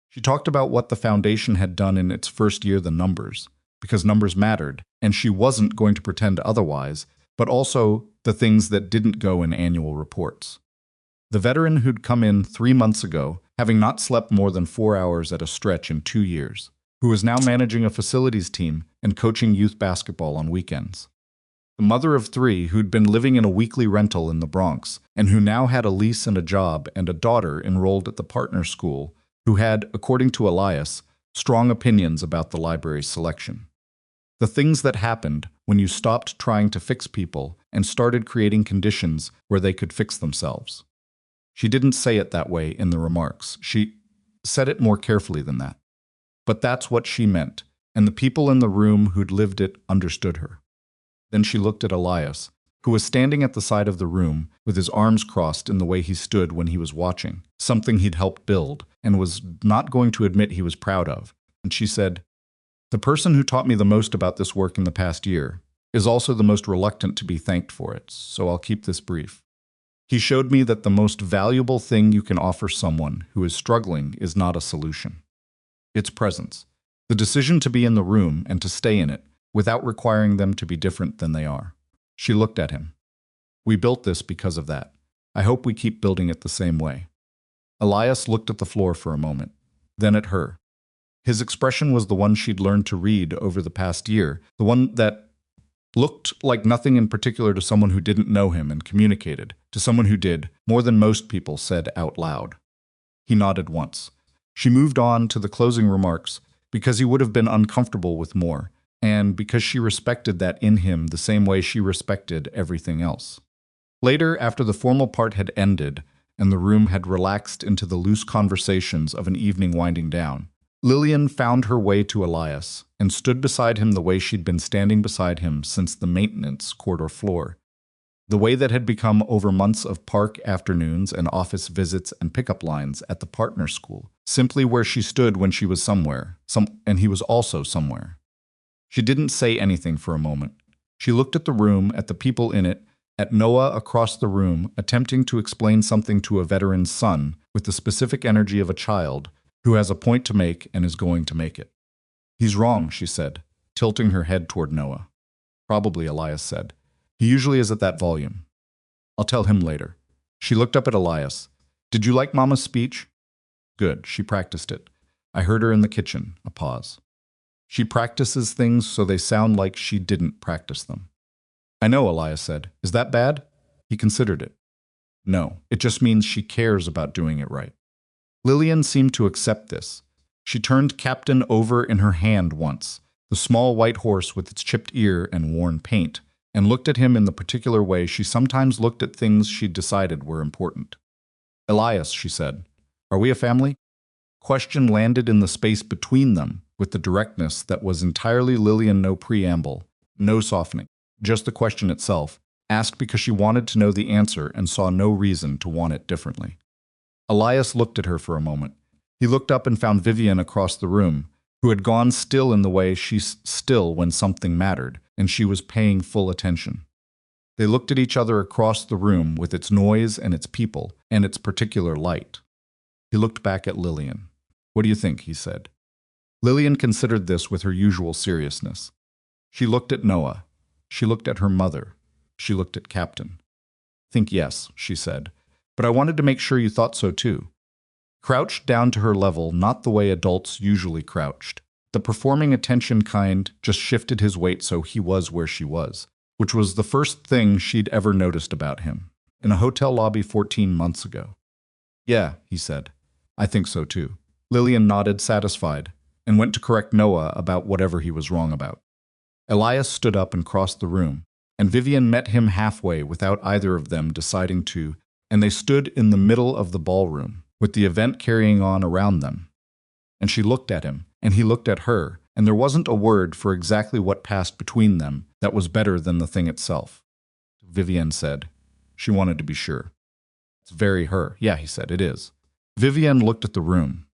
She talked about what the foundation had done in its first year, the numbers, because numbers mattered, and she wasn't going to pretend otherwise, but also the things that didn't go in annual reports. The veteran who'd come in 3 months ago, having not slept more than 4 hours at a stretch in 2 years, who was now managing a facilities team and coaching youth basketball on weekends. The mother of 3 who'd been living in a weekly rental in the Bronx, and who now had a lease and a job and a daughter enrolled at the partner school, who had, according to Elias, strong opinions about the library's selection. The things that happened when you stopped trying to fix people and started creating conditions where they could fix themselves. She didn't say it that way in the remarks. She said it more carefully than that. But that's what she meant, and the people in the room who'd lived it understood her. Then she looked at Elias, who was standing at the side of the room with his arms crossed in the way he stood when he was watching, something he'd helped build and was not going to admit he was proud of. And she said, "The person who taught me the most about this work in the past year is also the most reluctant to be thanked for it, so I'll keep this brief. He showed me that the most valuable thing you can offer someone who is struggling is not a solution. It's presence, the decision to be in the room and to stay in it without requiring them to be different than they are." She looked at him. "We built this because of that. I hope we keep building it the same way." Elias looked at the floor for a moment, then at her. His expression was the one she'd learned to read over the past year, the one that looked like nothing in particular to someone who didn't know him and communicated, to someone who did, more than most people said out loud. He nodded once. She moved on to the closing remarks because he would have been uncomfortable with more, and because she respected that in him the same way she respected everything else. Later, after the formal part had ended and the room had relaxed into the loose conversations of an evening winding down, Lillian found her way to Elias and stood beside him the way she'd been standing beside him since the maintenance corridor floor, the way that had become over months of park afternoons and office visits and pickup lines at the partner school, simply where she stood when she was somewhere, and he was also somewhere. She didn't say anything for a moment. She looked at the room, at the people in it, at Noah across the room, attempting to explain something to a veteran's son with the specific energy of a child who has a point to make and is going to make it. "He's wrong," she said, tilting her head toward Noah. "Probably," Elias said. "He usually is at that volume. I'll tell him later." She looked up at Elias. "Did you like Mama's speech?" "Good. She practiced it. I heard her in the kitchen." A pause. "She practices things so they sound like she didn't practice them." "I know," Elias said. "Is that bad?" He considered it. "No, it just means she cares about doing it right." Lillian seemed to accept this. She turned Captain over in her hand once, the small white horse with its chipped ear and worn paint, and looked at him in the particular way she sometimes looked at things she'd decided were important. "Elias," she said, "are we a family?" Question landed in the space between them with the directness that was entirely Lillian, no preamble, no softening, just the question itself, asked because she wanted to know the answer and saw no reason to want it differently. Elias looked at her for a moment. He looked up and found Vivienne across the room, who had gone still in the way she's still when something mattered, and she was paying full attention. They looked at each other across the room with its noise and its people and its particular light. He looked back at Lillian. "What do you think?" he said. Lillian considered this with her usual seriousness. She looked at Noah. She looked at her mother. She looked at Captain. "Think yes," she said. "But I wanted to make sure you thought so too." Crouched down to her level, not the way adults usually crouched. The performing attention kind just shifted his weight so he was where she was, which was the first thing she'd ever noticed about him, in a hotel lobby 14 months ago. "Yeah," he said. "I think so too." Lillian nodded, satisfied. and went to correct Noah about whatever he was wrong about. Elias stood up and crossed the room, and Vivienne met him halfway without either of them deciding to, and they stood in the middle of the ballroom, with the event carrying on around them. And she looked at him, and he looked at her, and there wasn't a word for exactly what passed between them that was better than the thing itself. Vivienne said. She wanted to be sure. It's very her. Yeah, he said, it is. Vivienne looked at the room.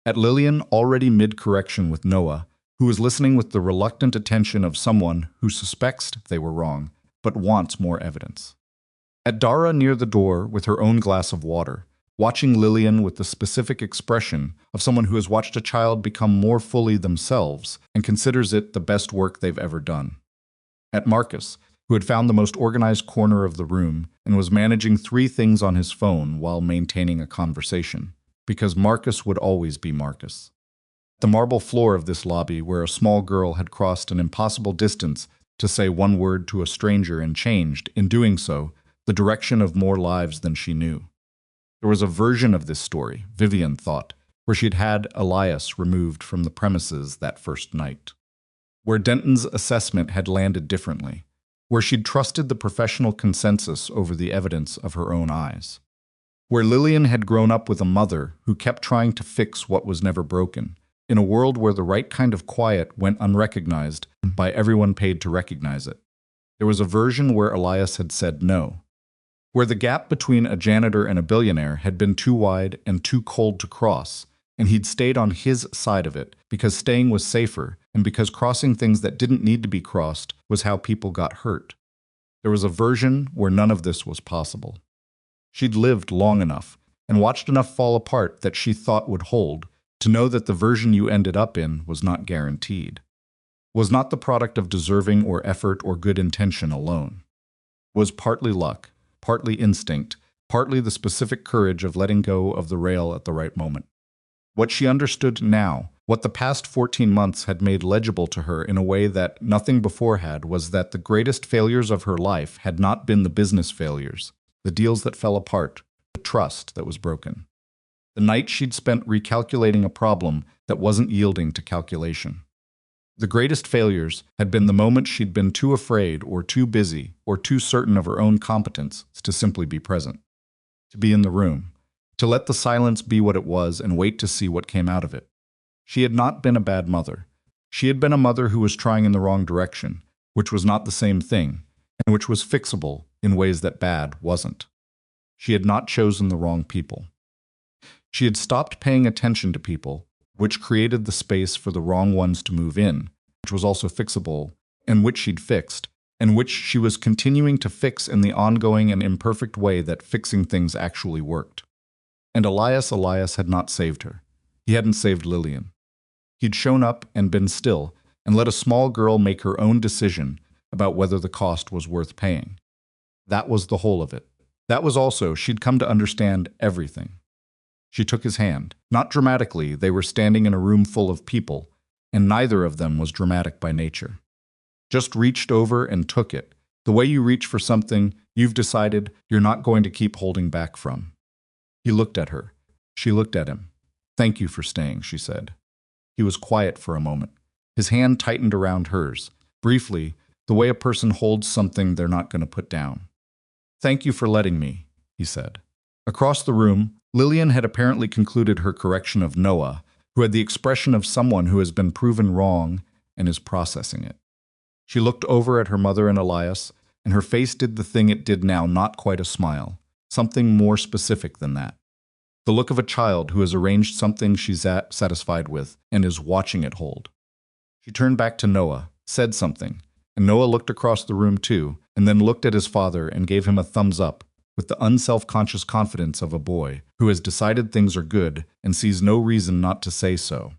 At Lillian, already mid-correction with Noah, who was listening with the reluctant attention of someone who suspects they were wrong, but wants more evidence. At Dara near the door with her own glass of water, watching Lillian with the specific expression of someone who has watched a child become more fully themselves and considers it the best work they've ever done. At Marcus, who had found the most organized corner of the room and was managing 3 things on his phone while maintaining a conversation, because Marcus would always be Marcus. The marble floor of this lobby where a small girl had crossed an impossible distance to say one word to a stranger and changed, in doing so, the direction of more lives than she knew. There was a version of this story, Vivienne thought, where she'd had Elias removed from the premises that first night. Where Denton's assessment had landed differently. Where she'd trusted the professional consensus over the evidence of her own eyes. Where Lillian had grown up with a mother who kept trying to fix what was never broken, in a world where the right kind of quiet went unrecognized by everyone paid to recognize it. There was a version where Elias had said no. Where the gap between a janitor and a billionaire had been too wide and too cold to cross, and he'd stayed on his side of it because staying was safer and because crossing things that didn't need to be crossed was how people got hurt. There was a version where none of this was possible. She'd lived long enough and watched enough fall apart that she thought would hold to know that the version you ended up in was not guaranteed, was not the product of deserving or effort or good intention alone, was partly luck, partly instinct, partly the specific courage of letting go of the rail at the right moment. What she understood now, what the past 14 months had made legible to her in a way that nothing before had, was that the greatest failures of her life had not been the business failures, the deals that fell apart, the trust that was broken. The night she'd spent recalculating a problem that wasn't yielding to calculation. The greatest failures had been the moment she'd been too afraid or too busy or too certain of her own competence to simply be present, to be in the room, to let the silence be what it was and wait to see what came out of it. She had not been a bad mother. She had been a mother who was trying in the wrong direction, which was not the same thing, and which was fixable in ways that bad wasn't. She had not chosen the wrong people. She had stopped paying attention to people, which created the space for the wrong ones to move in, which was also fixable, and which she'd fixed, and which she was continuing to fix in the ongoing and imperfect way that fixing things actually worked. And Elias had not saved her. He hadn't saved Lillian. He'd shown up and been still, and let a small girl make her own decision about whether the cost was worth paying. That was the whole of it. That was also, she'd come to understand everything. She took his hand. Not dramatically, they were standing in a room full of people, and neither of them was dramatic by nature. Just reached over and took it, the way you reach for something you've decided you're not going to keep holding back from. He looked at her. She looked at him. "Thank you for staying," she said. He was quiet for a moment. His hand tightened around hers, briefly, the way a person holds something they're not going to put down. "Thank you for letting me," he said. Across the room, Lillian had apparently concluded her correction of Noah, who had the expression of someone who has been proven wrong and is processing it. She looked over at her mother and Elias, and her face did the thing it did now, not quite a smile, something more specific than that. The look of a child who has arranged something she's satisfied with and is watching it hold. She turned back to Noah, said something, and Noah looked across the room too, and then looked at his father and gave him a thumbs up, with the unself-conscious confidence of a boy who has decided things are good and sees no reason not to say so.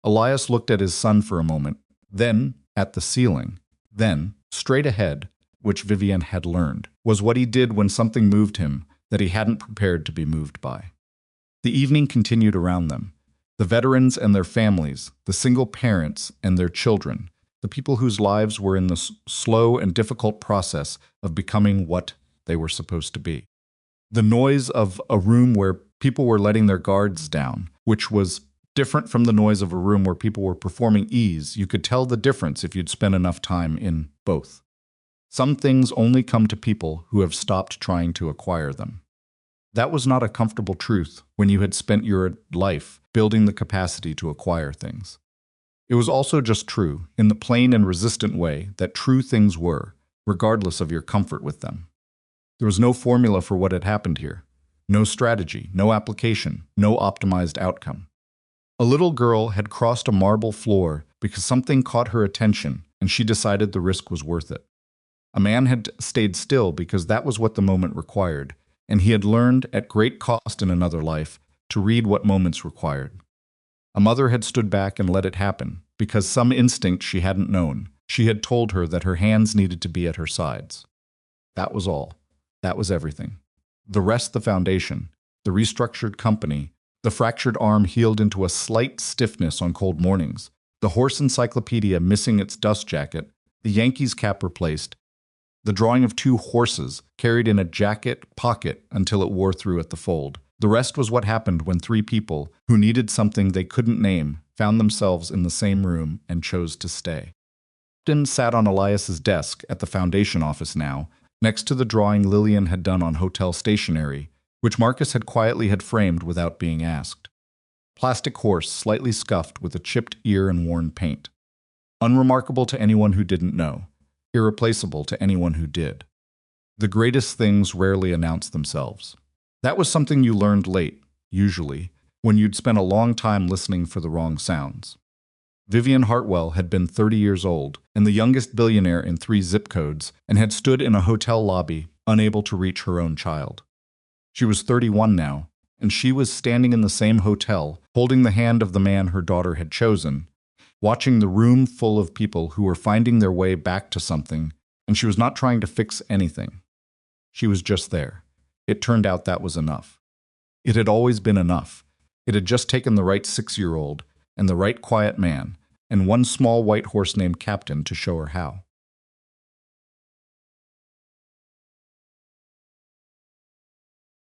Elias looked at his son for a moment, then at the ceiling, then straight ahead, which Vivienne had learned, was what he did when something moved him that he hadn't prepared to be moved by. The evening continued around them. The veterans and their families, the single parents and their children, the people whose lives were in the slow and difficult process of becoming what they were supposed to be. The noise of a room where people were letting their guards down, which was Different from the noise of a room where people were performing ease, you could tell the difference if you'd spent enough time in both. Some things only come to people who have stopped trying to acquire them. That was not a comfortable truth when you had spent your life building the capacity to acquire things. It was also just true, in the plain and resistant way that true things were, regardless of your comfort with them. There was no formula for what had happened here. No strategy, no application, no optimized outcome. A little girl had crossed a marble floor because something caught her attention and she decided the risk was worth it. A man had stayed still because that was what the moment required, and he had learned, at great cost in another life, to read what moments required. A mother had stood back and let it happen because some instinct she hadn't known. She had told her that her hands needed to be at her sides. That was all. That was everything. The rest, the foundation, the restructured company, the fractured arm healed into a slight stiffness on cold mornings, the horse encyclopedia missing its dust jacket, the Yankees cap replaced, the drawing of two horses carried in a jacket pocket until it wore through at the fold. The rest was what happened when three people who needed something they couldn't name found themselves in the same room and chose to stay. Captain sat on Elias's desk at the foundation office now, next to the drawing Lillian had done on hotel stationery, which Marcus had quietly framed without being asked. Plastic horse, slightly scuffed with a chipped ear and worn paint. Unremarkable to anyone who didn't know. Irreplaceable to anyone who did. The greatest things rarely announce themselves. That was something you learned late, usually, when you'd spent a long time listening for the wrong sounds. Vivienne Hartwell had been 30 years old and the youngest billionaire in 3 zip codes and had stood in a hotel lobby, unable to reach her own child. She was 31 now, and she was standing in the same hotel, holding the hand of the man her daughter had chosen, watching the room full of people who were finding their way back to something, and she was not trying to fix anything. She was just there. It turned out that was enough. It had always been enough. It had just taken the right 6-year-old and the right quiet man and one small white horse named Captain to show her how.